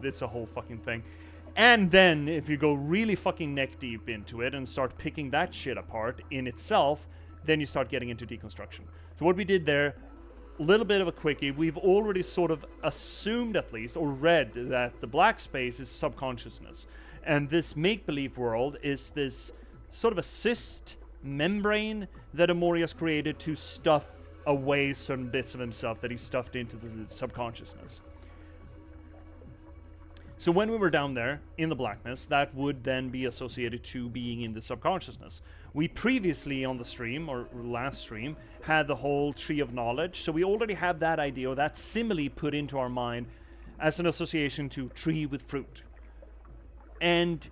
[SPEAKER 1] it's a whole fucking thing. And then if you go really fucking neck deep into it and start picking that shit apart in itself, then you start getting into deconstruction. So what we did there, a little bit of a quickie, we've already sort of assumed at least, or read, that the black space is subconsciousness. And this make-believe world is this sort of a cyst membrane that OMORI has created to stuff away certain bits of himself that he stuffed into the subconsciousness. So when we were down there in the blackness, that would then be associated to being in the subconsciousness. We previously on the stream, or last stream, had the whole tree of knowledge, so we already had that idea, or that simile put into our mind as an association to tree with fruit. And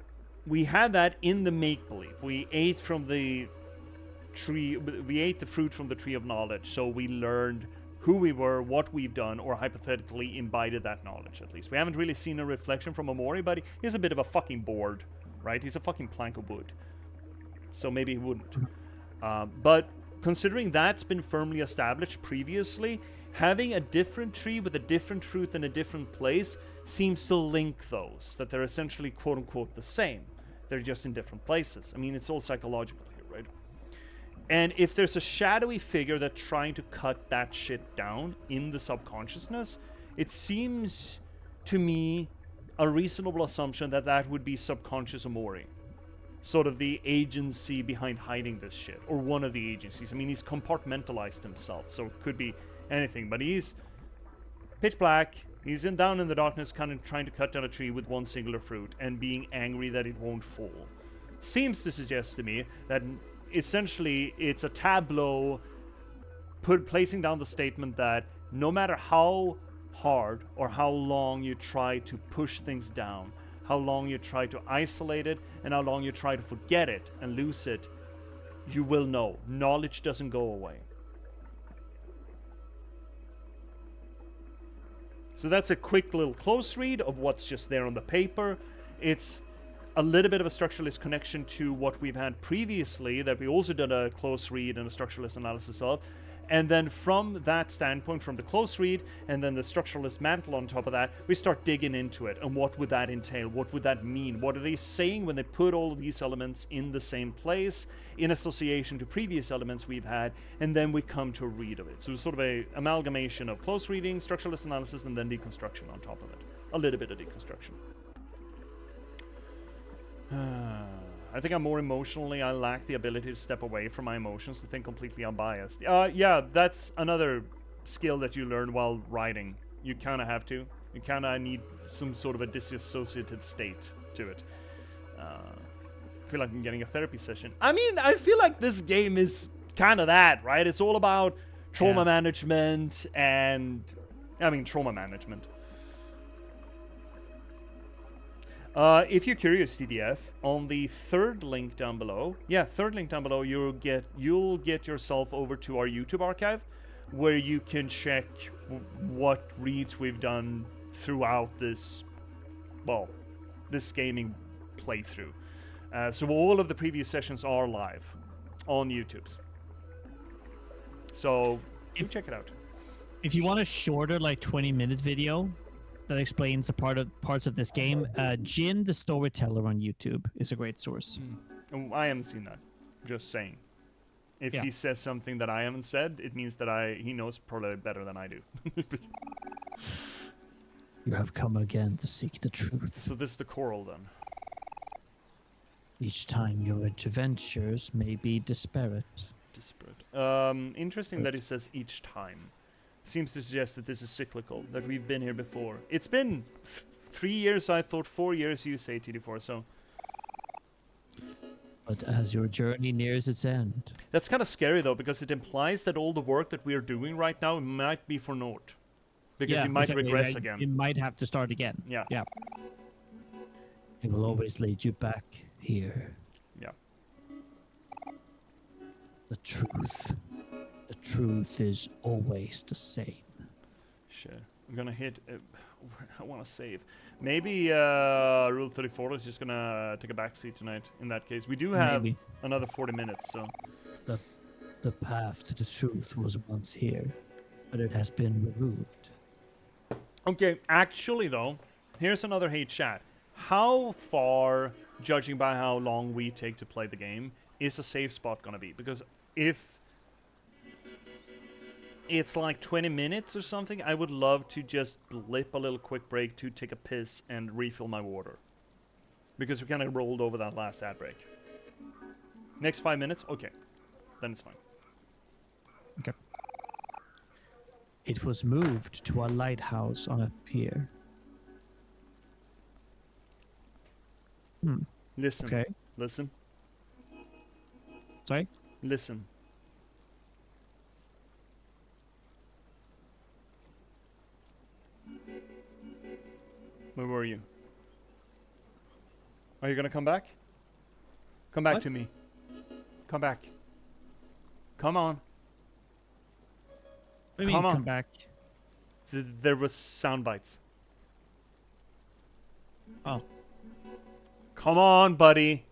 [SPEAKER 1] we had that in the make-believe. We ate from the tree, we ate the fruit from the tree of knowledge, so we learned who we were, what we've done, or hypothetically imbibed that knowledge, at least. We haven't really seen a reflection from OMORI, but he's a bit of a fucking board, right? He's a fucking plank of wood. So maybe he wouldn't. But considering that's been firmly established previously, having a different tree with a different fruit in a different place seems to link those, that they're essentially quote-unquote the same. They're just in different places. I mean, it's all psychological here, right? And if there's a shadowy figure that's trying to cut that shit down in the subconsciousness, it seems to me a reasonable assumption that that would be subconscious OMORI. Sort of the agency behind hiding this shit, or one of the agencies. I mean, he's compartmentalized himself, so it could be anything, but he's pitch black, He's down in the darkness, kind of trying to cut down a tree with one singular fruit and being angry that it won't fall. Seems to suggest to me that essentially it's a tableau placing down the statement that no matter how hard or how long you try to push things down, how long you try to isolate it, and how long you try to forget it and lose it, you will know. Knowledge doesn't go away. So that's a quick little close read of what's just there on the paper. It's a little bit of a structuralist connection to what we've had previously that we also did a close read and a structuralist analysis of. And then from that standpoint, from the close read and then the structuralist mantle on top of that, we start digging into it. And what would that entail? What would that mean? What are they saying when they put all of these elements in the same place in association to previous elements we've had? And then we come to a read of it. So it's sort of a amalgamation of close reading, structuralist analysis, and then deconstruction on top of it. A little bit of deconstruction. I think I'm more emotionally, I lack the ability to step away from my emotions to think completely unbiased. Yeah, that's another skill that you learn while writing. You kind of have to. You kind of need some sort of a disassociative state to it. I feel like I'm getting a therapy session. I mean, I feel like this game is kind of that, right? It's all about trauma management and... trauma management. If you're curious, TDF, on the third link down below, you'll get yourself over to our YouTube archive, where you can check what reads we've done throughout this gaming playthrough. So all of the previous sessions are live on YouTube's. So check it out.
[SPEAKER 2] If you want a shorter, like 20-minute video that explains the parts of this game, Jin the Storyteller on YouTube is a great source.
[SPEAKER 1] Oh, I haven't seen that. Just saying. If he says something that I haven't said, it means that he knows probably better than I do.
[SPEAKER 3] You have come again to seek the truth.
[SPEAKER 1] So this is the choral then.
[SPEAKER 3] Each time your adventures may be disparate.
[SPEAKER 1] Interesting that he says each time. Seems to suggest that this is cyclical, that we've been here before. It's been 3 years, I thought 4 years, you say, TD4, so...
[SPEAKER 3] But as your journey nears its end...
[SPEAKER 1] That's kind of scary, though, because it implies that all the work that we are doing right now might be for naught. Because you might regress again.
[SPEAKER 2] You might have to start again.
[SPEAKER 1] Yeah.
[SPEAKER 3] It will always lead you back here.
[SPEAKER 1] Yeah.
[SPEAKER 3] The truth. The truth is always the same.
[SPEAKER 1] Shit. I'm gonna hit... I want to save. Maybe Rule 34 is just gonna take a backseat tonight, in that case. We do have another 40 minutes, so...
[SPEAKER 3] The path to the truth was once here, but it has been removed.
[SPEAKER 1] Okay, actually, though, here's another hey chat. How far, judging by how long we take to play the game, is a safe spot gonna be? Because if it's like 20 minutes or something, I would love to just blip a little quick break to take a piss and refill my water. Because we kind of rolled over that last ad break. Next 5 minutes? Okay. Then it's fine.
[SPEAKER 3] Okay. It was moved to a lighthouse on a pier.
[SPEAKER 1] Listen.
[SPEAKER 3] Okay.
[SPEAKER 1] Listen.
[SPEAKER 3] Sorry?
[SPEAKER 1] Listen. Where were you? Are you gonna come back? Come back to me. Come back. Come on.
[SPEAKER 2] What do you mean, come back?
[SPEAKER 1] There was sound bites.
[SPEAKER 2] Oh.
[SPEAKER 1] Come on, buddy.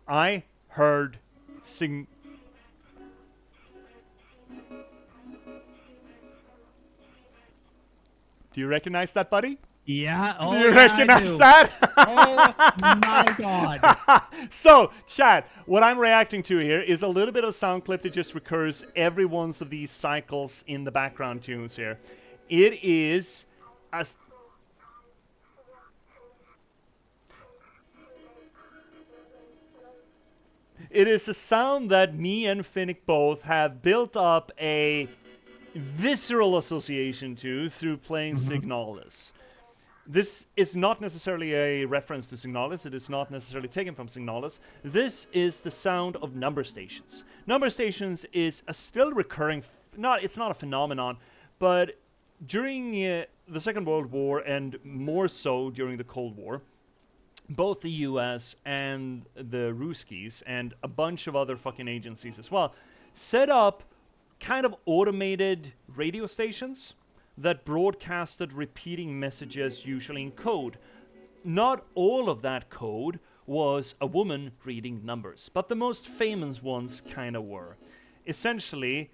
[SPEAKER 1] I heard sing... Do you recognize that, buddy?
[SPEAKER 2] Yeah. Oh,
[SPEAKER 1] do you recognize that?
[SPEAKER 2] Oh my god.
[SPEAKER 1] So, chat, what I'm reacting to here is a little bit of a sound clip that just recurs every once of these cycles in the background tunes here. It is a... It is a sound that me and Finnick both have built up a visceral association to through playing Signalis. This is not necessarily a reference to Signalis. It is not necessarily taken from Signalis. This is the sound of number stations. Number stations is a still recurring, it's not a phenomenon, but during the Second World War and more so during the Cold War, both the US and the Ruskies and a bunch of other fucking agencies as well set up kind of automated radio stations that broadcasted repeating messages, usually in code. Not all of that code was a woman reading numbers, but the most famous ones kind of were. Essentially,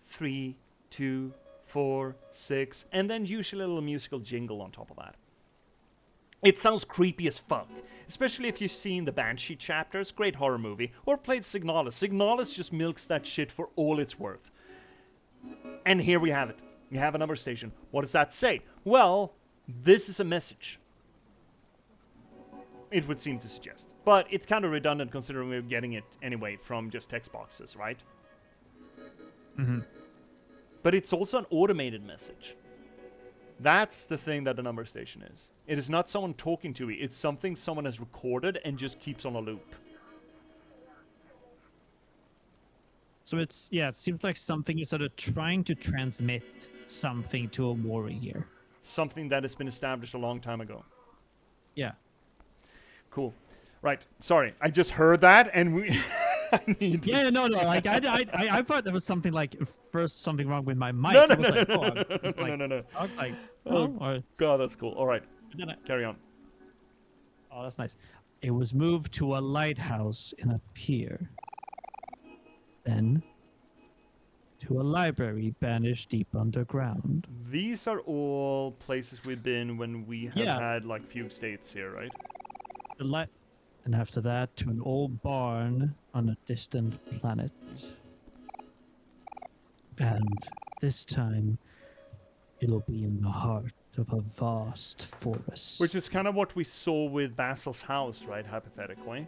[SPEAKER 1] 3, 2, 4, 6, and then usually a little musical jingle on top of that. It sounds creepy as fuck, especially if you've seen the Banshee chapters, great horror movie, or played Signalis. Signalis just milks that shit for all it's worth. And here we have it. We have a number station. What does that say? Well, this is a message. It would seem to suggest. But it's kind of redundant considering we're getting it anyway from just text boxes, right?
[SPEAKER 2] Mm-hmm.
[SPEAKER 1] But it's also an automated message. That's the thing that the number station is. It is not someone talking to you. It's something someone has recorded and just keeps on a loop.
[SPEAKER 2] So it seems like something is sort of trying to transmit something to OMORI here.
[SPEAKER 1] Something that has been established a long time ago.
[SPEAKER 2] Yeah.
[SPEAKER 1] Cool. Right. Sorry. I just heard that and we... I need to...
[SPEAKER 2] Yeah, no. Like I thought there was something like first something wrong with my mic.
[SPEAKER 1] No.
[SPEAKER 2] Oh,
[SPEAKER 1] God, that's cool. All right. Carry on.
[SPEAKER 2] Oh, that's nice. It was moved to a lighthouse in a pier. Then to a library banished deep underground.
[SPEAKER 1] These are all places we've been when we have had like fugue states here, right?
[SPEAKER 2] And after that to an old barn on a distant planet. And this time it'll be in the heart of a vast forest.
[SPEAKER 1] Which is kind of what we saw with Basil's house, right, hypothetically.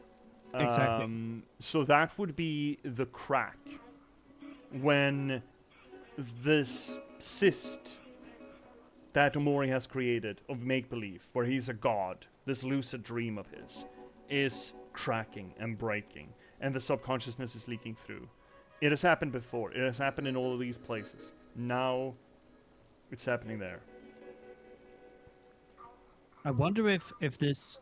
[SPEAKER 2] Exactly.
[SPEAKER 1] So that would be the crack when this cyst that OMORI has created of make-believe, where he's a god, this lucid dream of his, is cracking and breaking, and the subconsciousness is leaking through. It has happened before. It has happened in all of these places. Now, it's happening there.
[SPEAKER 2] I wonder if this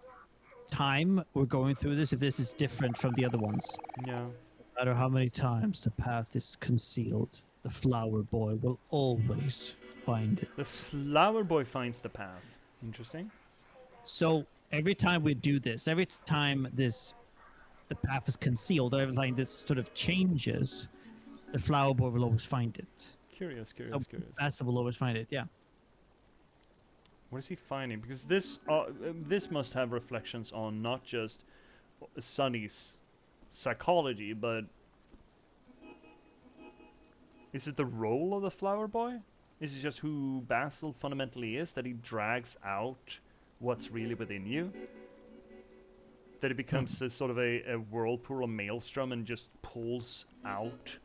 [SPEAKER 2] time we're going through this, if this is different from the other ones.
[SPEAKER 1] Yeah.
[SPEAKER 2] No matter how many times the path is concealed, the flower boy will always find it.
[SPEAKER 1] The flower boy finds the path. Interesting.
[SPEAKER 2] So every time we do this, every time the path is concealed, or every time this sort of changes, the flower boy will always find it.
[SPEAKER 1] Curious.
[SPEAKER 2] Basil will always find it, yeah.
[SPEAKER 1] What is he finding? Because this must have reflections on not just Sunny's psychology, but is it the role of the flower boy? Is it just who Basil fundamentally is, that he drags out what's really within you? That it becomes a sort of a whirlpool, a maelstrom, and just pulls out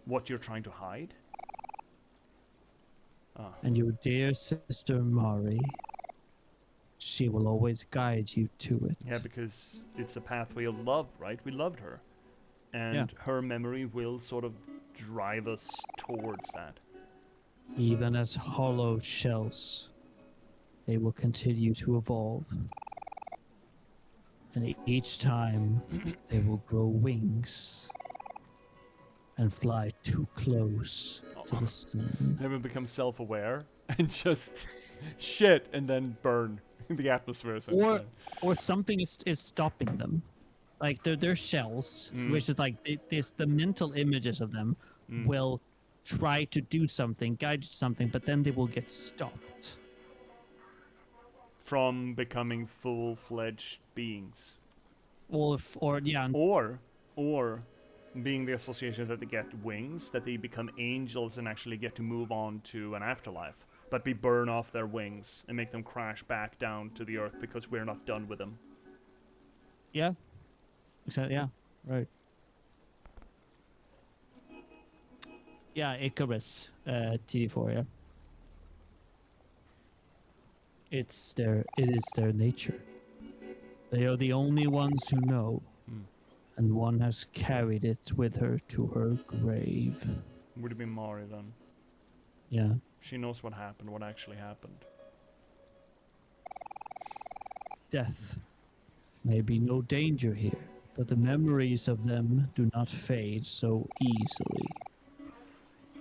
[SPEAKER 1] what you're trying to hide?
[SPEAKER 2] And your dear sister Mari, she will always guide you to it.
[SPEAKER 1] Yeah, because it's a pathway of love, right? We loved her. And her memory will sort of drive us towards that.
[SPEAKER 2] Even as hollow shells, they will continue to evolve. And each time, they will grow wings and fly too close to the sun.
[SPEAKER 1] Never become self-aware and just shit and then burn in the atmosphere.
[SPEAKER 2] Or something is stopping them. Like they're shells, which is like the mental images of them will try to do something, guide something, but then they will get stopped.
[SPEAKER 1] From becoming full-fledged beings.
[SPEAKER 2] Or
[SPEAKER 1] being the association that they get wings, that they become angels and actually get to move on to an afterlife, but we burn off their wings and make them crash back down to the earth because we're not done with them.
[SPEAKER 2] Yeah. Exactly. Yeah. Right. Yeah, Icarus, TD4, yeah. It is their nature. They are the only ones who know, and one has carried it with her to her grave.
[SPEAKER 1] Would it be Mari then?
[SPEAKER 2] Yeah.
[SPEAKER 1] She knows what happened, what actually happened.
[SPEAKER 2] Death may be no danger here, but the memories of them do not fade so easily.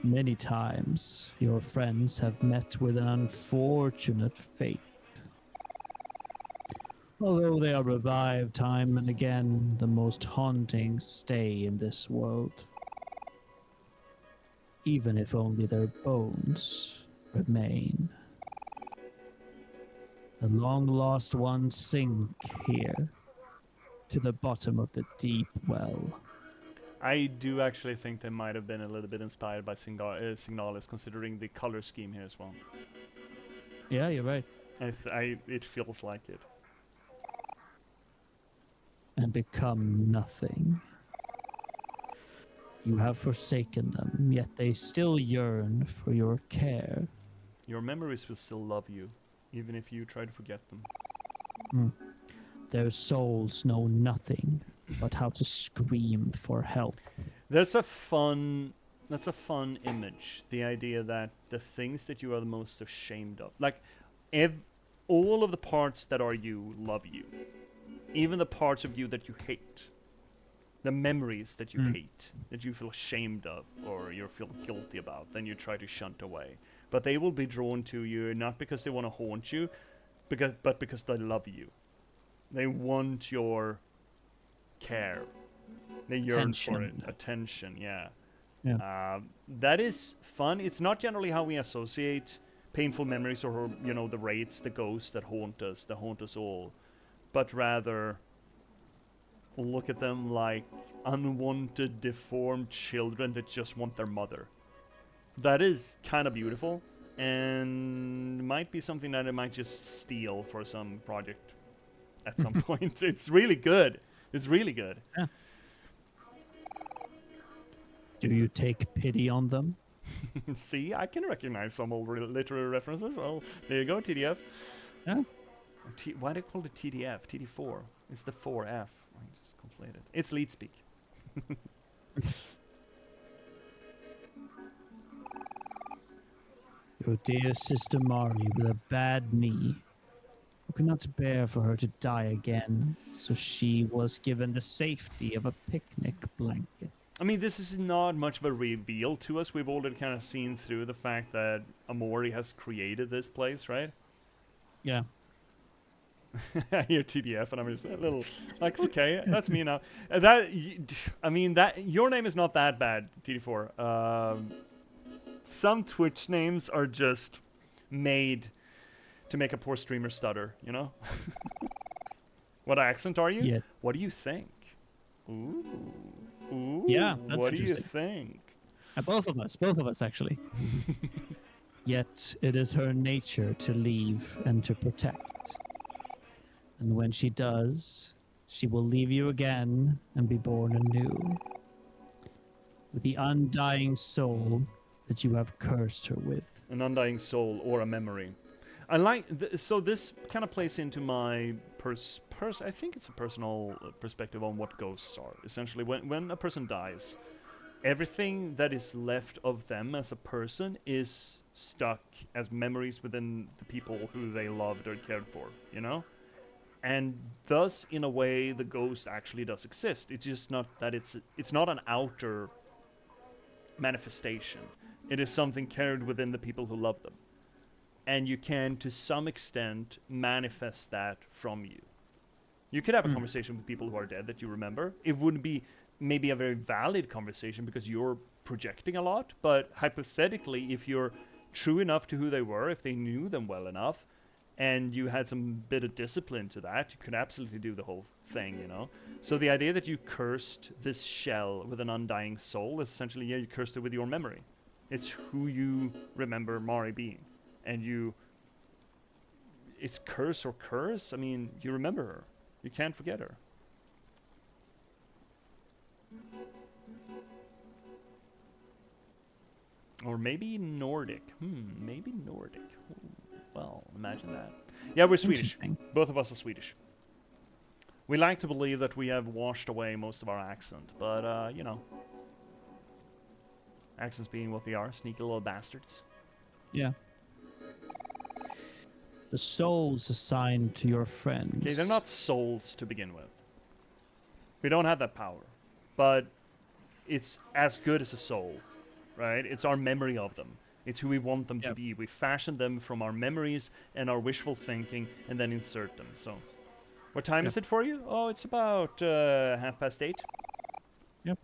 [SPEAKER 2] Many times, your friends have met with an unfortunate fate. Although they are revived time and again, the most haunting stay in this world. Even if only their bones remain. The long-lost ones sink here, to the bottom of the deep well.
[SPEAKER 1] I do actually think they might have been a little bit inspired by Signalis, considering the color scheme here as well.
[SPEAKER 2] Yeah, you're right.
[SPEAKER 1] It feels like it.
[SPEAKER 2] And become nothing. You have forsaken them, yet they still yearn for your care.
[SPEAKER 1] Your memories will still love you, even if you try to forget them.
[SPEAKER 2] Their souls know nothing but how to scream for help.
[SPEAKER 1] That's a fun image. The idea that the things that you are the most ashamed of, like, all of the parts that are you love you, even the parts of you that you hate, the memories that you hate, that you feel ashamed of or you feel guilty about, then you try to shunt away. But they will be drawn to you not because they want to haunt you, but because they love you. They want your care. They yearn for it. Attention, yeah. That is fun. It's not generally how we associate painful memories or, the wraiths, the ghosts that haunt us all. But rather, look at them like unwanted, deformed children that just want their mother. That is kind of beautiful, and might be something that I might just steal for some project at some point. It's really good. It's really good.
[SPEAKER 2] Yeah. Do you take pity on them?
[SPEAKER 1] See, I can recognize some old literary references. Well, there you go, TDF.
[SPEAKER 2] Yeah.
[SPEAKER 1] Why do they call it TDF? TD4. It's the 4F. I just conflated. It's lead speak.
[SPEAKER 2] Your dear sister Mari with a bad knee, who could not bear for her to die again, so she was given the safety of a picnic blanket.
[SPEAKER 1] I mean, this is not much of a reveal to us. We've already kind of seen through the fact that OMORI has created this place, right?
[SPEAKER 2] Yeah.
[SPEAKER 1] I hear TDF, and I'm just a little like, okay, that's me now. Your name is not that bad, TD4. Some Twitch names are just made to make a poor streamer stutter, you know? What accent are you?
[SPEAKER 2] Yeah.
[SPEAKER 1] What do you think? Ooh.
[SPEAKER 2] Yeah, that's
[SPEAKER 1] what
[SPEAKER 2] interesting.
[SPEAKER 1] Do you think?
[SPEAKER 2] Both of us actually. Yet it is her nature to leave and to protect. And when she does, she will leave you again and be born anew. With the undying soul that you have cursed her with.
[SPEAKER 1] An undying soul or a memory. I like so this kind of plays into my I think it's a personal perspective on what ghosts are. Essentially, when a person dies, everything that is left of them as a person is stuck as memories within the people who they loved or cared for, you know? And thus, in a way, the ghost actually does exist. It's just not that it's not an outer manifestation. It is something carried within the people who love them. And you can, to some extent, manifest that from you. You could have a conversation with people who are dead that you remember. It wouldn't be maybe a very valid conversation because you're projecting a lot, but hypothetically, if you're true enough to who they were, if they knew them well enough, and you had some bit of discipline to that, you could absolutely do the whole thing, you know? So the idea that you cursed this shell with an undying soul is essentially, you cursed it with your memory. It's who you remember Mari being. And it's curse or curse. I mean, you remember her. You can't forget her. Or maybe Nordic. Maybe Nordic. Ooh, well, imagine that. Yeah, we're Swedish.
[SPEAKER 2] Interesting.
[SPEAKER 1] Both of us are Swedish. We like to believe that we have washed away most of our accent, but, you know. Accents being what they are, sneaky little bastards.
[SPEAKER 2] Yeah. The souls assigned to your friends.
[SPEAKER 1] Okay, they're not souls to begin with. We don't have that power. But it's as good as a soul, right? It's our memory of them. It's who we want them to be. We fashion them from our memories and our wishful thinking and then insert them. So, what time is it for you? Oh, it's about 8:30.
[SPEAKER 2] Yep.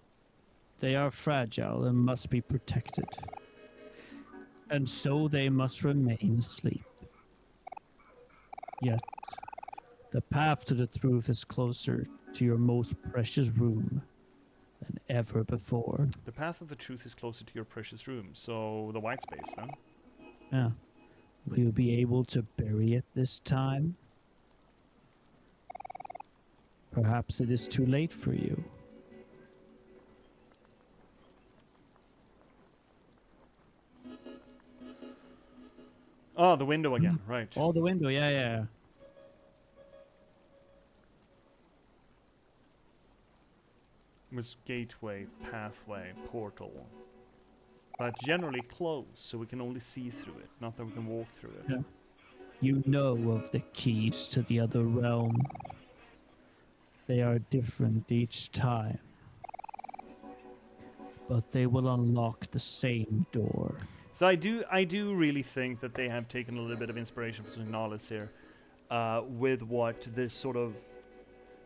[SPEAKER 2] They are fragile and must be protected. And so they must remain asleep. Yet, the path to the truth is closer to your most precious room than ever before.
[SPEAKER 1] The path of the truth is closer to your precious room. So, the white space, then.
[SPEAKER 2] Yeah. Will you be able to bury it this time? Perhaps it is too late for you.
[SPEAKER 1] Oh, the window again, right.
[SPEAKER 2] Oh, the window, yeah.
[SPEAKER 1] It was gateway, pathway, portal. But generally closed, so we can only see through it, not that we can walk through it.
[SPEAKER 2] Yeah. You know of the keys to the other realm. They are different each time. But they will unlock the same door.
[SPEAKER 1] So I do really think that they have taken a little bit of inspiration from Signalis here, with what this sort of,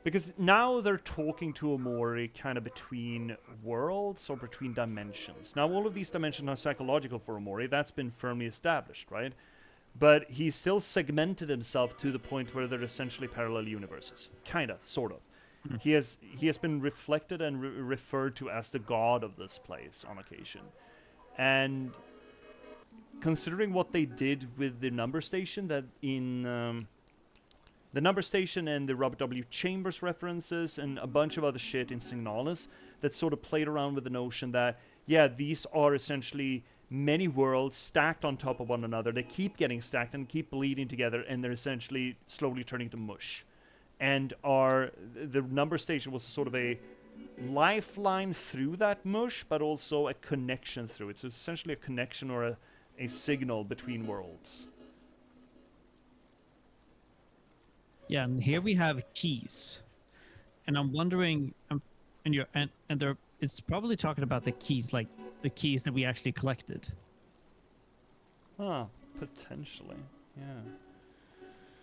[SPEAKER 1] because now they're talking to OMORI kind of between worlds or between dimensions. Now all of these dimensions are psychological for OMORI. That's been firmly established, right? But he's still segmented himself to the point where they're essentially parallel universes, kinda, sort of. He has been reflected and referred to as the god of this place on occasion, and considering what they did with the number station, that in the number station and the Robert W. Chambers references and a bunch of other shit in Signalis that sort of played around with the notion that, yeah, these are essentially many worlds stacked on top of one another. They keep getting stacked and keep bleeding together, and they're essentially slowly turning to mush. And the number station was sort of a lifeline through that mush, but also a connection through it. So it's essentially a connection or a signal between worlds.
[SPEAKER 2] Yeah, and here we have keys, and I'm wondering, and there, it's probably talking about the keys, like the keys that we actually collected.
[SPEAKER 1] Ah, potentially, yeah.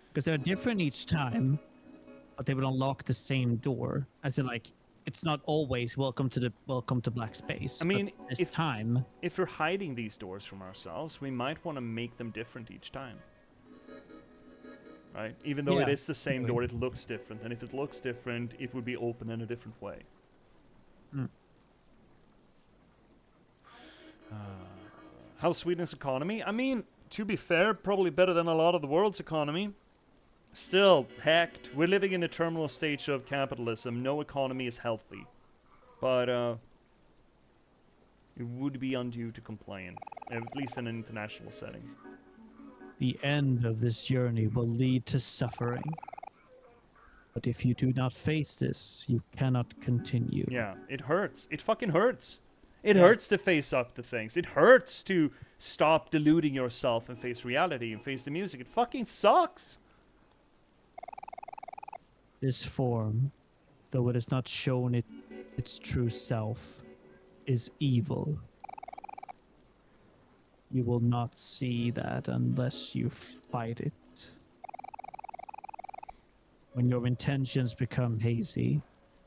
[SPEAKER 2] Because they're different each time, but they will unlock the same door. As in, like, it's not always welcome to black space.
[SPEAKER 1] I mean,
[SPEAKER 2] but this time,
[SPEAKER 1] if we're hiding these doors from ourselves, we might want to make them different each time. Right? Even though it is the same door, it looks different. And if it looks different, it would be open in a different way. How's Sweden's economy? I mean, to be fair, probably better than a lot of the world's economy. Still, heck, we're living in a terminal stage of capitalism. No economy is healthy. But, it would be undue to complain. At least in an international setting.
[SPEAKER 2] the end of this journey will lead to suffering. But if you do not face this, you cannot continue.
[SPEAKER 1] Yeah, it hurts. It fucking hurts. It hurts to face up to things. It hurts to stop deluding yourself and face reality and face the music. It fucking sucks.
[SPEAKER 2] This form, though it has not shown its true self, is evil. You will not see that unless you fight it. When your intentions become hazy,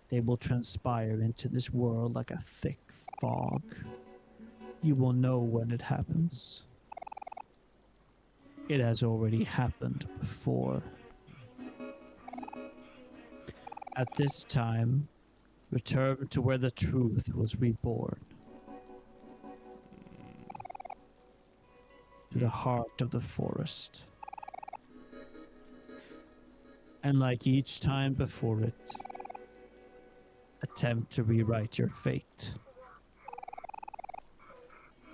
[SPEAKER 2] they will transpire into this world like a thick fog. You will know when it happens. It has already happened before. At this time, return to where the truth was reborn. To the heart of the forest. And like each time before it, attempt to rewrite your fate.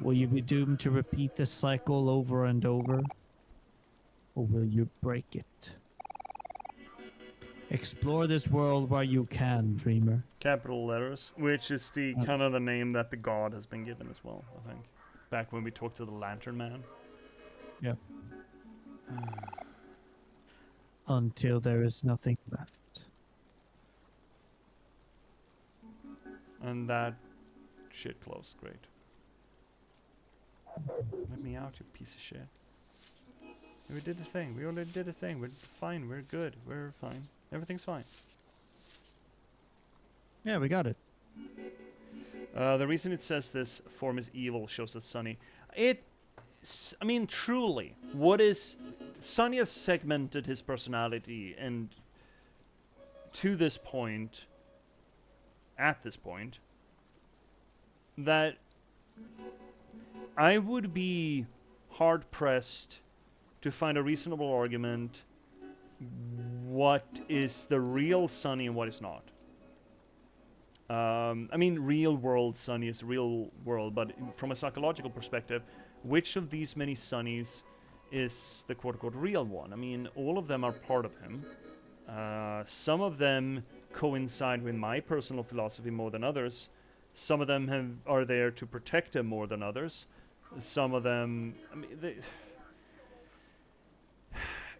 [SPEAKER 3] Will you be doomed to repeat this cycle over and over? Or will you break it? Explore this world while you can, dreamer.
[SPEAKER 1] Capital letters, which is the kind of the name that the god has been given as well, I think. Back when we talked to the Lantern Man.
[SPEAKER 3] Yeah. Until there is nothing left.
[SPEAKER 1] And that shit closed. Great. Let me out, you piece of shit. We did the thing. We already did a thing. We're fine. We're good. We're fine. Everything's fine.
[SPEAKER 3] Yeah, we got it.
[SPEAKER 1] The reason it says this form is evil shows that Sunny. I mean, truly, what is... Sunny has segmented his personality, and to this point, at this point, that I would be hard-pressed to find a reasonable argument what is the real Sunny and what is not. I mean, real world Sunny is real world, but from a psychological perspective, which of these many Sunnies is the quote-unquote real one? I mean, all of them are part of him. Some of them coincide with my personal philosophy more than others. Some of them are there to protect him more than others. Some of them... I mean,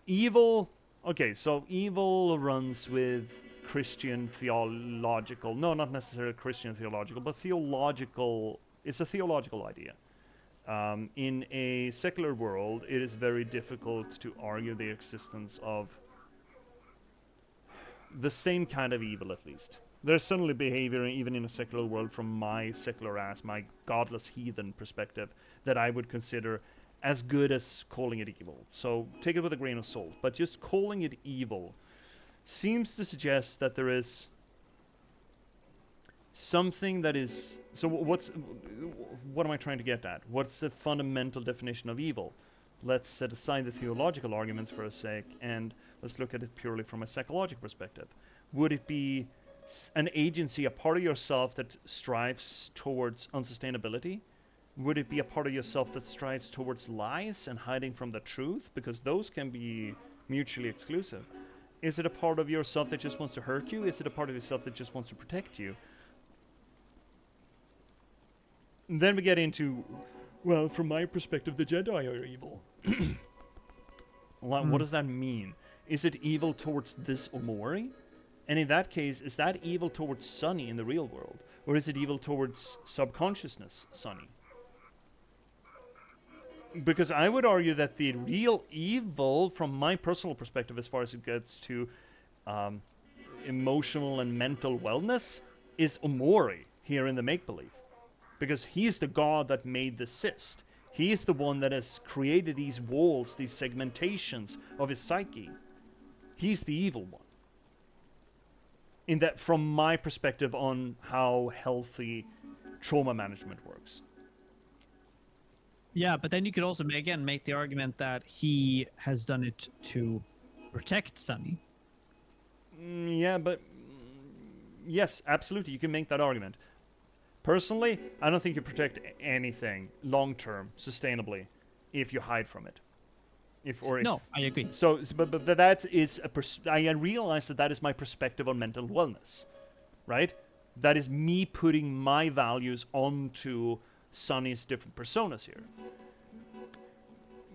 [SPEAKER 1] evil... Okay, so evil runs with Christian theological... No, not necessarily Christian theological, but theological... It's a theological idea. In a secular world, it is very difficult to argue the existence of the same kind of evil, at least. There's certainly behavior, even in a secular world, from my secular ass, my godless heathen perspective, that I would consider as good as calling it evil. So take it with a grain of salt. But just calling it evil seems to suggest that there is something that is... So what am I trying to get at? What's the fundamental definition of evil? Let's set aside the theological arguments for a sec, and let's look at it purely from a psychological perspective. Would it be an agency, a part of yourself that strives towards unsustainability? Would it be a part of yourself that strives towards lies and hiding from the truth? Because those can be mutually exclusive. Is it a part of yourself that just wants to hurt you? Is it a part of yourself that just wants to protect you? And then we get into, well, from my perspective, the Jedi are evil. What does that mean? Is it evil towards this OMORI? And in that case, is that evil towards Sunny in the real world? Or is it evil towards subconsciousness Sunny? Because I would argue that the real evil, from my personal perspective, as far as it gets to emotional and mental wellness, is OMORI here in the make-believe. Because he's the god that made the cyst. He's the one that has created these walls, these segmentations of his psyche. He's the evil one. In that, from my perspective on how healthy trauma management works.
[SPEAKER 2] Yeah, but then you could also make the argument that he has done it to protect Sunny.
[SPEAKER 1] Yes, absolutely, you can make that argument. Personally, I don't think you protect anything long-term, sustainably, if you hide from it.
[SPEAKER 2] No, I agree.
[SPEAKER 1] But that is I realize that is my perspective on mental wellness, right? That is me putting my values onto Sunny's different personas here.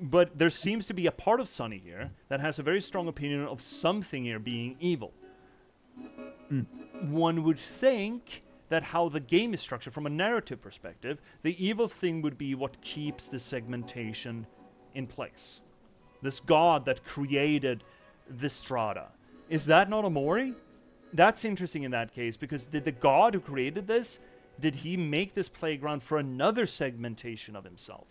[SPEAKER 1] But there seems to be a part of Sunny here that has a very strong opinion of something here being evil. One would think that how the game is structured from a narrative perspective, the evil thing would be what keeps the segmentation in place. This god that created this strata. Is that not OMORI? That's interesting in that case, because did the god who created this, did he make this playground for another segmentation of himself?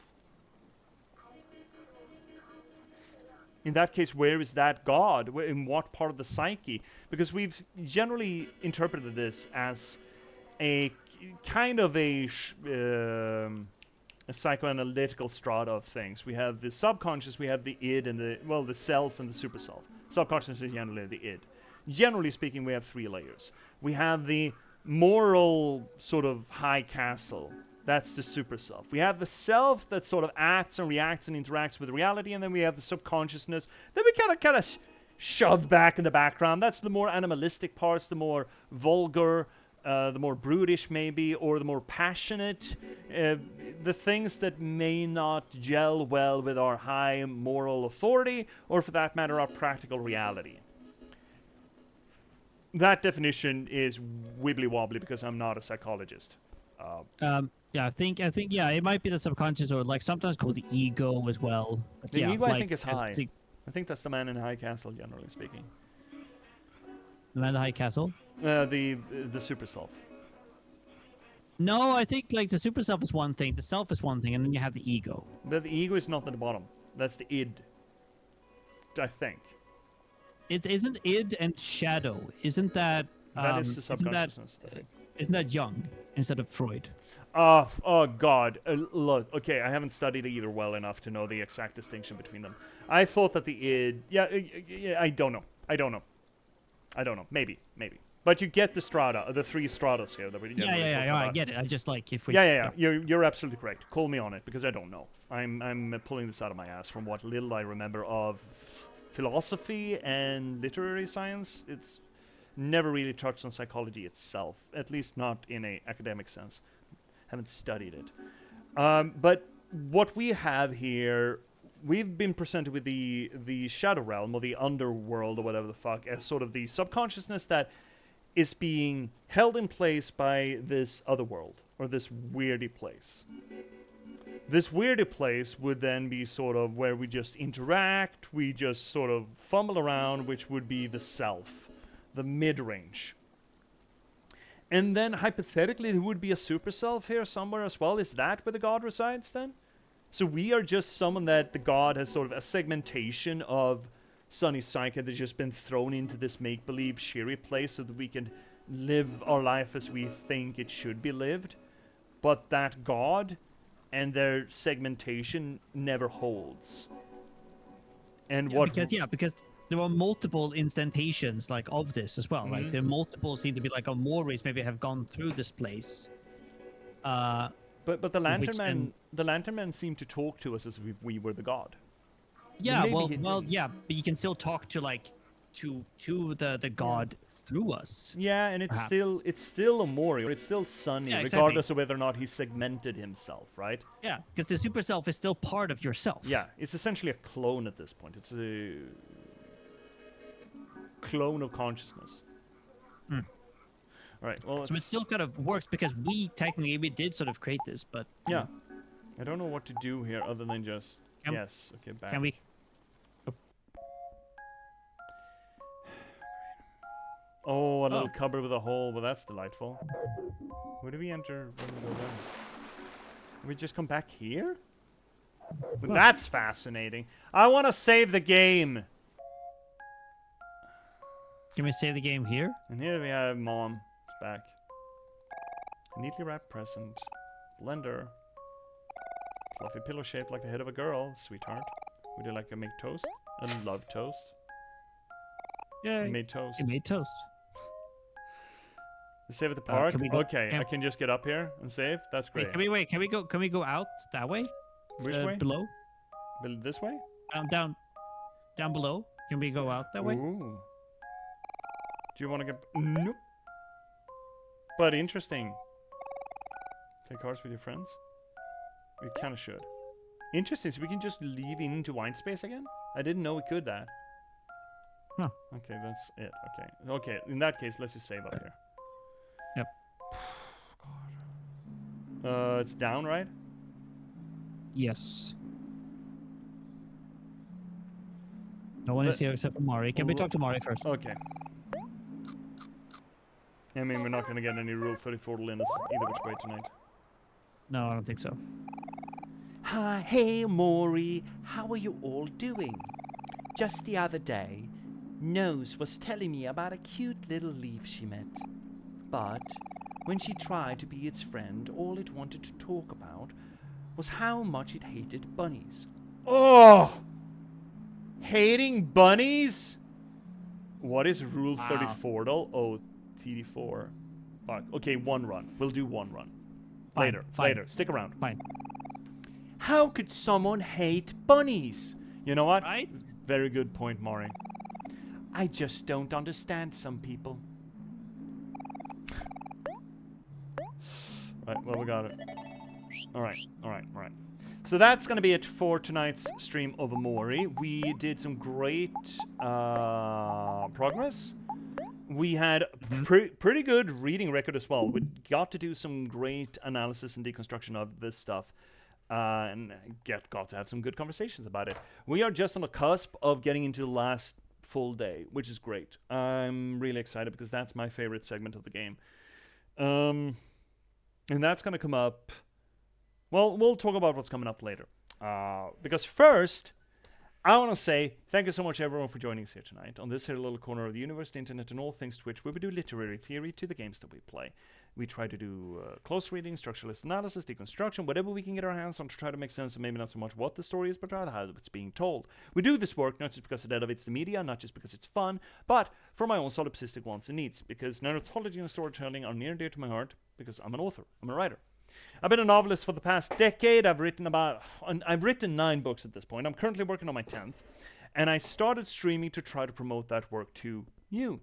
[SPEAKER 1] In that case, where is that god? In what part of the psyche? Because we've generally interpreted this as a kind of a psychoanalytical strata of things. We have the subconscious, we have the id, and the self and the super self. Subconscious is generally the id. Generally speaking, we have three layers. We have the moral sort of high castle, That's the super self. We have the self that sort of acts and reacts and interacts with reality, and then we have the subconsciousness that we kind of shove back in the background. That's the more animalistic parts, the more vulgar, the more brutish maybe, or the more passionate, the things that may not gel well with our high moral authority, or for that matter, our practical reality. That definition is wibbly wobbly because I'm not a psychologist.
[SPEAKER 2] Yeah, I think yeah, it might be the subconscious or like sometimes called the ego as well. But
[SPEAKER 1] The
[SPEAKER 2] yeah,
[SPEAKER 1] ego, I
[SPEAKER 2] like,
[SPEAKER 1] think, is high.
[SPEAKER 2] think
[SPEAKER 1] I think that's the man in high castle, generally speaking.
[SPEAKER 2] the man in the high castle.
[SPEAKER 1] The super self.
[SPEAKER 2] No, I think like the super self is one thing, the self is one thing, and then you have the ego.
[SPEAKER 1] But the ego is not at the bottom. That's the id. I think.
[SPEAKER 2] Isn't id and shadow? Isn't that
[SPEAKER 1] That is the subconsciousness, I think.
[SPEAKER 2] Isn't that Jung instead of Freud?
[SPEAKER 1] Oh God. Look, okay, I haven't studied either well enough to know the exact distinction between them. I thought that the id, yeah, I don't know. Maybe. But you get the strata, the three stratas here that we
[SPEAKER 2] Yeah, I get it. I just like if we.
[SPEAKER 1] Yeah. You're absolutely correct. Call me on it because I don't know. I'm pulling this out of my ass from what little I remember of philosophy and literary science. It's never really touched on psychology itself, at least not in a academic sense. Haven't studied it. But what we have here, we've been presented with the shadow realm or the underworld or whatever the fuck as sort of the subconsciousness that is being held in place by this other world or this weirdy place. This weirdy place would then be sort of where we just interact, we just sort of fumble around, which would be the self, the mid-range. And then hypothetically there would be a super self here somewhere as well. Is that where the god resides then? So we are just someone that the god has sort of a segmentation of Sunny's psyche that's just been thrown into this make-believe Shiri place so that we can live our life as we think it should be lived. But that god and their segmentation never holds. And
[SPEAKER 2] Yeah,
[SPEAKER 1] what...
[SPEAKER 2] because there are multiple instantations like of this as well. Like the multiple seem to be like OMORIs maybe have gone through this place.
[SPEAKER 1] But the Lantern Men seem to talk to us as if we were the god.
[SPEAKER 2] Yeah, yeah, but you can still talk to like to the god through us.
[SPEAKER 1] Yeah, and it's still OMORI, or it's still Sunny, regardless of whether or not he segmented himself, right?
[SPEAKER 2] Yeah, because the super self is still part of yourself.
[SPEAKER 1] Yeah, it's essentially a clone at this point. It's a clone of consciousness. All right. Well,
[SPEAKER 2] so it still kind of works because we did sort of create this, but
[SPEAKER 1] yeah, I don't know what to do here other than just back.
[SPEAKER 2] Can we?
[SPEAKER 1] Oh, a little cupboard with a hole. Well, that's delightful. Where do we enter when we go down? Can we just come back here? Well, that's fascinating. I want to save the game.
[SPEAKER 2] Can we save the game here?
[SPEAKER 1] And here we have Mom. It's back. A neatly wrapped present. Blender. Fluffy pillow shaped like the head of a girl. Sweetheart. Would you like to make toast? I love toast.
[SPEAKER 2] Yeah.
[SPEAKER 1] You made toast.
[SPEAKER 2] You made toast.
[SPEAKER 1] You save at the park?
[SPEAKER 2] Okay,
[SPEAKER 1] I can just get up here and save? That's great.
[SPEAKER 2] Wait, can we go out that way?
[SPEAKER 1] Which way?
[SPEAKER 2] Below?
[SPEAKER 1] This way?
[SPEAKER 2] Down below. Can we go out that way?
[SPEAKER 1] Ooh. Do you want to get... Nope. But interesting. Play cards with your friends? We kind of should. Interesting, so we can just leave into wine space again? I didn't know we could that.
[SPEAKER 2] Huh.
[SPEAKER 1] Okay, that's it. Okay, in that case, let's just save up here.
[SPEAKER 2] Yep.
[SPEAKER 1] God. It's down, right?
[SPEAKER 2] Yes. No one is here except for Mari. Can we talk to Mari first?
[SPEAKER 1] Okay. I mean, we're not going to get any Rule 34 in us either which way tonight.
[SPEAKER 2] No, I don't think so.
[SPEAKER 4] Hi, hey, Mori. How are you all doing? Just the other day, Nose was telling me about a cute little leaf she met. But when she tried to be its friend, all it wanted to talk about was how much it hated bunnies.
[SPEAKER 1] Oh! Hating bunnies? What is Rule 34 though? Oh, TD4. Fuck. Okay, one run. We'll do one run.
[SPEAKER 2] Fine,
[SPEAKER 1] Later.
[SPEAKER 2] fine.
[SPEAKER 1] Later. Stick around.
[SPEAKER 2] Fine.
[SPEAKER 1] How could someone hate bunnies? You know what?
[SPEAKER 2] Right?
[SPEAKER 1] Very good point, Maury. I just don't understand some people. Right, well, we got it. Alright. So that's going to be it for tonight's stream of OMORI. We did some great progress. We had pretty good reading record as well. We got to do some great analysis and deconstruction of this stuff. And got to have some good conversations about it. We are just on the cusp of getting into the last full day, which is great. I'm really excited because that's my favorite segment of the game. And that's going to come up. Well, we'll talk about what's coming up later. Because first, I want to say thank you so much, everyone, for joining us here tonight on this here little corner of the universe, the internet, and all things Twitch, where we do literary theory to the games that we play. We try to do close reading, structuralist analysis, deconstruction, whatever we can get our hands on to try to make sense of maybe not so much what the story is, but rather how it's being told. We do this work not just because it elevates the media, not just because it's fun, but for my own solipsistic wants and needs, because narratology and storytelling are near and dear to my heart, because I'm an author, I'm a writer. I've been a novelist for the past decade. I've written 9 books at this point. I'm currently working on my 10th, and I started streaming to try to promote that work to you,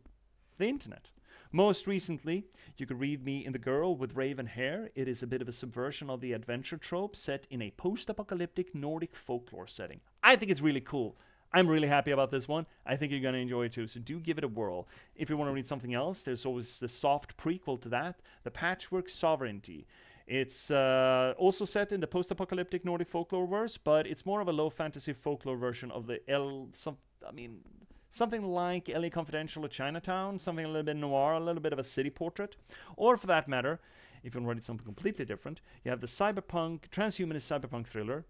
[SPEAKER 1] the internet. Most recently, you could read me in The Girl with Raven Hair. It is a bit of a subversion of the adventure trope set in a post-apocalyptic Nordic folklore setting. I think it's really cool. I'm really happy about this one. I think you're going to enjoy it too, so do give it a whirl. If you want to read something else, there's always the soft prequel to that, The Patchwork Sovereignty. It's also set in the post-apocalyptic Nordic folklore verse, but it's more of a low fantasy folklore version of the something like LA Confidential or Chinatown, something a little bit noir, a little bit of a city portrait. Or for that matter, if you want to read something completely different, you have the transhumanist cyberpunk thriller,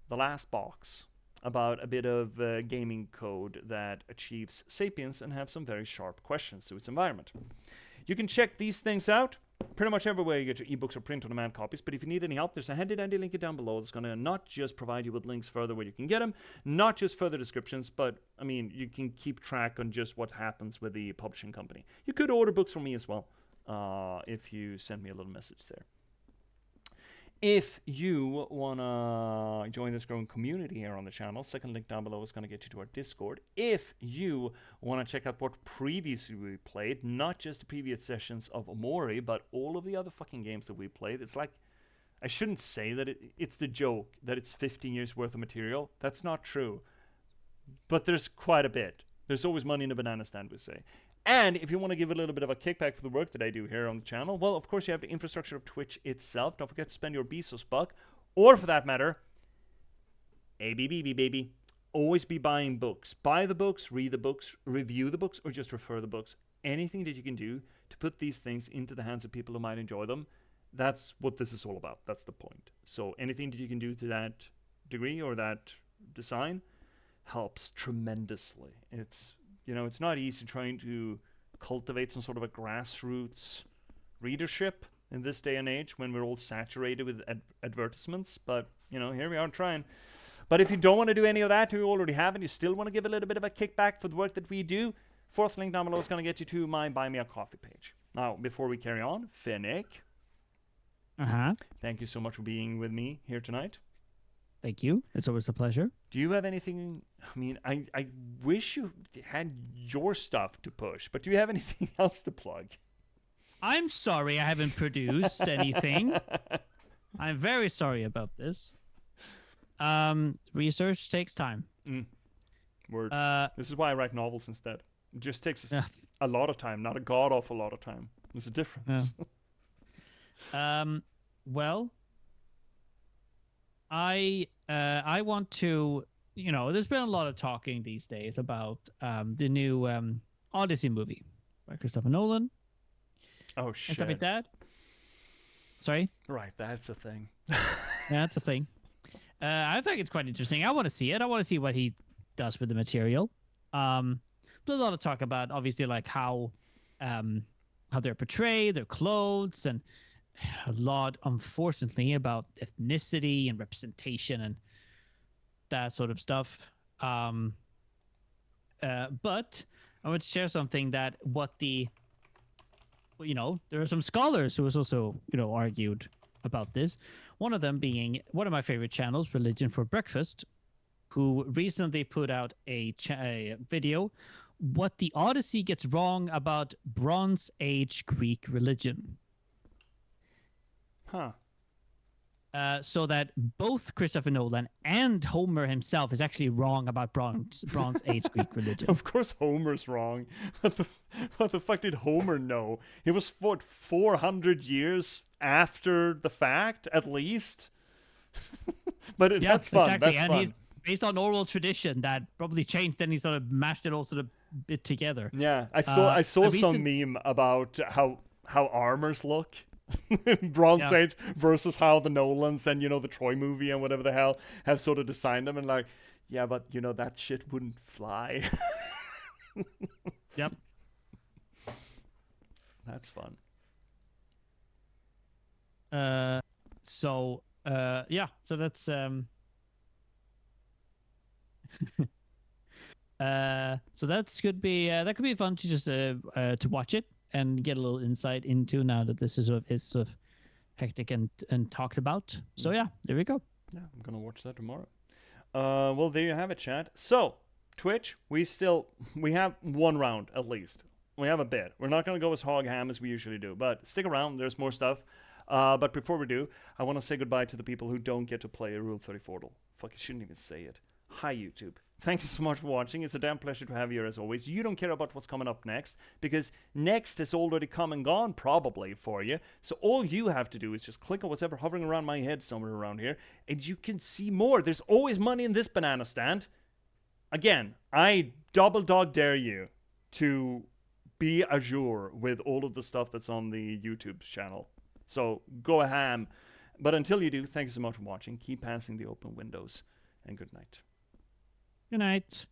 [SPEAKER 1] The Last Box, about a bit of gaming code that achieves sapience and have some very sharp questions to its environment. You can check these things out pretty much everywhere you get your ebooks or print-on-demand copies, but if you need any help, there's a handy-dandy link down below that's going to not just provide you with links further where you can get them, not just further descriptions, but, I mean, you can keep track on just what happens with the publishing company. You could order books from me as well, if you send me a little message there. If you want to join this growing community here on the channel, second link down below is going to get you to our Discord. If you want to check out what previously we played, not just the previous sessions of OMORI, but all of the other fucking games that we played, it's like, I shouldn't say that it's the joke that it's 15 years worth of material. That's not true. But there's quite a bit. There's always money in a banana stand, we say. And if you want to give a little bit of a kickback for the work that I do here on the channel, well, of course, you have the infrastructure of Twitch itself. Don't forget to spend your Bezos buck. Or, for that matter, ABBB, baby. Always be buying books. Buy the books, read the books, review the books, or just refer the books. Anything that you can do to put these things into the hands of people who might enjoy them, that's what this is all about. That's the point. So anything that you can do to that degree or that design helps tremendously. It's not easy trying to cultivate some sort of a grassroots readership in this day and age when we're all saturated with advertisements. But, here we are trying. But if you don't want to do any of that, you already have, and you still want to give a little bit of a kickback for the work that we do, fourth link down below is going to get you to my Buy Me a Coffee page. Now, before we carry on, Finnick. Thank you so much for being with me here tonight.
[SPEAKER 2] Thank you. It's always a pleasure.
[SPEAKER 1] Do you have anything? I mean, I wish you had your stuff to push, but do you have anything else to plug?
[SPEAKER 2] I'm sorry I haven't produced anything. I'm very sorry about this. Research takes time.
[SPEAKER 1] Word. This is why I write novels instead. It just takes a lot of time, not a god-awful lot of time. There's a difference.
[SPEAKER 2] Well, I want to, there's been a lot of talking these days about the new Odyssey movie by Christopher Nolan.
[SPEAKER 1] Oh, shit.
[SPEAKER 2] And stuff like that. Sorry?
[SPEAKER 1] Right, that's a thing.
[SPEAKER 2] Yeah, that's a thing. I think it's quite interesting. I want to see it. I want to see what he does with the material. There's a lot of talk about, obviously, like how they're portrayed, their clothes, and a lot, unfortunately, about ethnicity and representation and that sort of stuff. But I want to share something that there are some scholars who has also, argued about this. One of them being one of my favorite channels, Religion for Breakfast, who recently put out a video, what the Odyssey gets wrong about Bronze Age Greek religion.
[SPEAKER 1] Huh.
[SPEAKER 2] So that both Christopher Nolan and Homer himself is actually wrong about Bronze Age Greek religion.
[SPEAKER 1] Of course Homer's wrong. What the fuck did Homer know? He was 400 years after the fact, at least. But that's fun.
[SPEAKER 2] Exactly.
[SPEAKER 1] That's
[SPEAKER 2] and
[SPEAKER 1] fun.
[SPEAKER 2] he's based on oral tradition that probably changed, then he sort of mashed it all sort of bit together.
[SPEAKER 1] Yeah, I saw
[SPEAKER 2] a
[SPEAKER 1] some meme about how armors look. Bronze Age versus how the Nolans and the Troy movie and whatever the hell have sort of designed them, and like, yeah, but that shit wouldn't fly.
[SPEAKER 2] Yep.
[SPEAKER 1] That's fun.
[SPEAKER 2] So that's so that could be fun to just to watch it and get a little insight into, now that this is sort of hectic and talked about. So yeah, there we go.
[SPEAKER 1] Yeah, I'm gonna watch that tomorrow. Well, there you have it, chat. So Twitch, we have one round at least. We have a bit. We're not gonna go as hog ham as we usually do, but stick around. There's more stuff. But before we do, I want to say goodbye to the people who don't get to play a Rule 34. Fuck, I shouldn't even say it. Hi, YouTube. Thank you so much for watching. It's a damn pleasure to have you here as always. You don't care about what's coming up next, because next is already come and gone probably for you. So all you have to do is just click on whatever hovering around my head somewhere around here, and you can see more. There's always money in this banana stand. Again, I double dog dare you to be azure with all of the stuff that's on the YouTube channel. So go ham. But until you do, thank you so much for watching. Keep passing the open windows, and good night.
[SPEAKER 2] Good night.